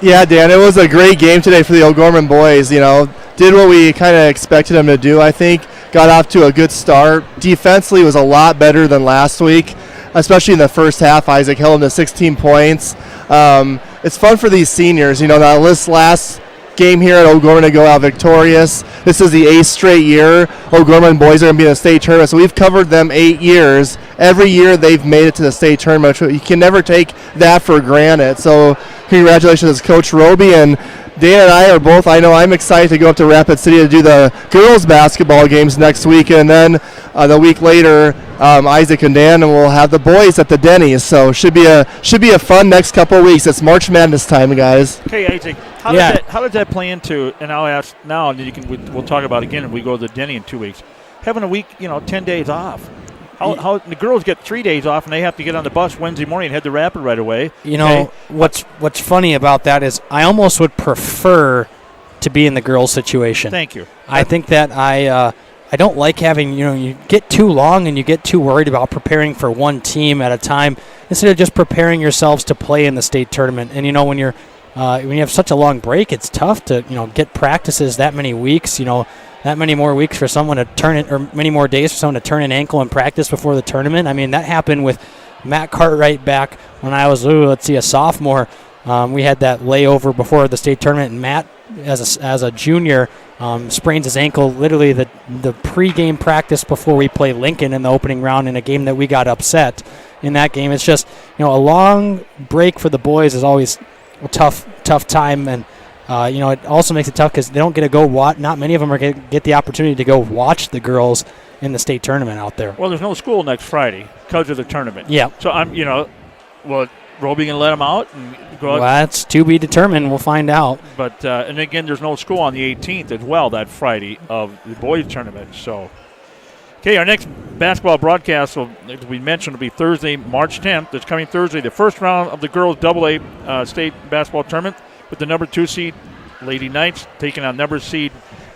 Yeah, Dan, it was a great game today for the O'Gorman boys. You know, did what we kind of expected them to do, I think. Got off to a good start. Defensively was a lot better than last week, especially in the first half. Isaac held them to 16 points. It's fun for these seniors. You know, that last game here at O'Gorman to go out victorious. This is the 8th straight year O'Gorman boys are going to be in the state tournament. So we've covered them 8 years. Every year they've made it to the state tournament. You can never take that for granted. So congratulations to Coach Roby, and Dan and I are both, I know I'm excited to go up to Rapid City to do the girls basketball games next week, and then the week later Isaac and Dan will have the boys at the Denny's. So should be a fun next couple of weeks. It's March Madness time, guys. Okay, Isaac, how does that play into, and I'll ask now, and we'll talk about it again if we go to the Denny in 2 weeks, having a week, 10 days off. How the girls get 3 days off and they have to get on the bus Wednesday morning and head to Rapid right away. You know, what's funny about that is I almost would prefer to be in the girls' situation. Thank you. I think that I don't like having, you get too long and you get too worried about preparing for one team at a time instead of just preparing yourselves to play in the state tournament. And, when you have such a long break, it's tough to, get practices that many weeks, that many more weeks for someone to turn it, or many more days for someone to turn an ankle and practice before the tournament. I mean, that happened with Matt Cartwright back when I was, a sophomore. We had that layover before the state tournament, and Matt, as a junior, sprains his ankle literally the pregame practice before we play Lincoln in the opening round in a game that we got upset in that game. It's just, a long break for the boys is always a tough time, and it also makes it tough because they don't get to go watch. Not many of them are going to get the opportunity to go watch the girls in the state tournament out there. Well, there's no school next Friday because of the tournament. Yeah. So Roby going to let them out and go out? Well, that's to be determined. We'll find out. But and again, there's no school on the 18th as well that Friday of the boys tournament. So, okay, our next basketball broadcast, as we mentioned, will be Thursday, March 10th. It's coming Thursday, the first round of the girls AA state basketball tournament with the number 2 seed Lady Knights taking on number seed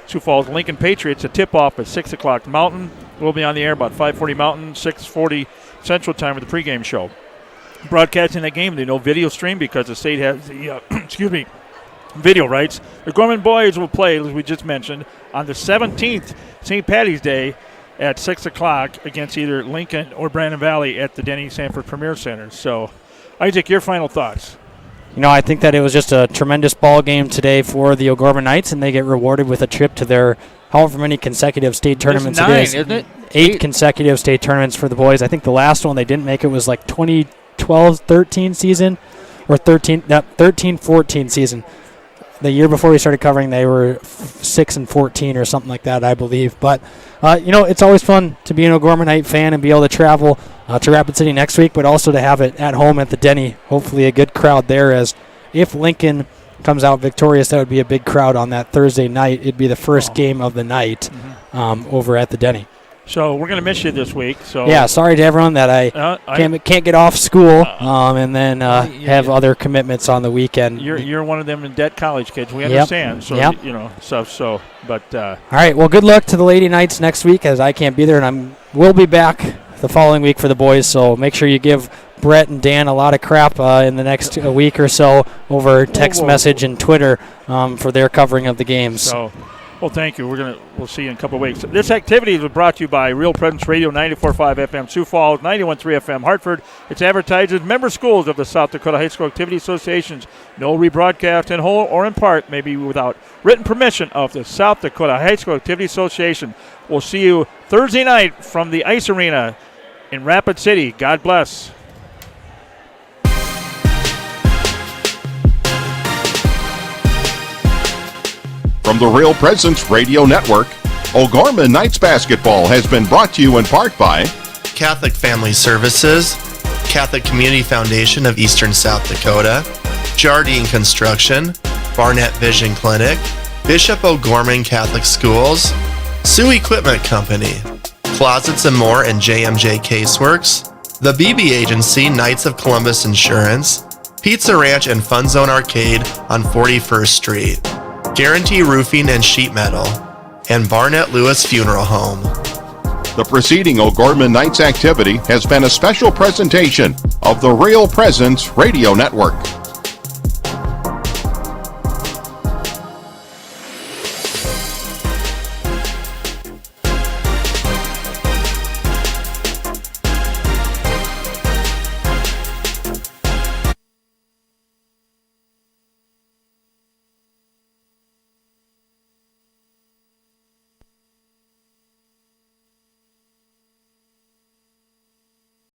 Sioux Falls Lincoln Patriots. A tip-off at 6 o'clock Mountain. We'll be on the air about 5:40 Mountain, 6:40 Central Time with the pregame show. Broadcasting that game, they no video stream because the state has the video rights. The Gorman boys will play, as we just mentioned, on the 17th, St. Patty's Day, at 6 o'clock against either Lincoln or Brandon Valley at the Denny Sanford Premier Center. So, Isaac, your final thoughts? I think that it was just a tremendous ball game today for the O'Gorman Knights, and they get rewarded with a trip to their however many consecutive state tournaments. It's 9, it is. Isn't it? 8 consecutive state tournaments for the boys. I think the last one they didn't make it was like 2012-13 season or 13-14 season. The year before we started covering, they were 6-14 or something like that, I believe. But, it's always fun to be an O'Gormanite fan and be able to travel to Rapid City next week, but also to have it at home at the Denny. Hopefully a good crowd there, as if Lincoln comes out victorious, that would be a big crowd on that Thursday night. It'd be the first game of the night over at the Denny. So we're going to miss you this week. So yeah, sorry to everyone that I can't get off school and then have other commitments on the weekend. You're one of them in debt college kids. We understand. So but all right. Well, good luck to the Lady Knights next week, as I can't be there, and we'll be back the following week for the boys. So make sure you give Brett and Dan a lot of crap in the next week or so over text message and Twitter for their covering of the games. So. Well, thank you. We'll see you in a couple of weeks. This activity was brought to you by Real Presence Radio, 94.5 FM Sioux Falls, 91.3 FM Hartford. It's advertised as member schools of the South Dakota High School Activity Associations. No rebroadcast in whole or in part may be without written permission of the South Dakota High School Activity Association. We'll see you Thursday night from the Ice Arena in Rapid City. God bless. From the Real Presence Radio Network, O'Gorman Knights Basketball has been brought to you in part by Catholic Family Services, Catholic Community Foundation of Eastern South Dakota, Jardine Construction, Barnett Vision Clinic, Bishop O'Gorman Catholic Schools, Sioux Equipment Company, Closets and More and JMJ Caseworks, the BB Agency, Knights of Columbus Insurance, Pizza Ranch and Fun Zone Arcade on 41st Street, Guarantee Roofing and Sheet Metal, and Barnett Lewis Funeral Home. The preceding O'Gorman Knights activity has been a special presentation of the Real Presence Radio Network.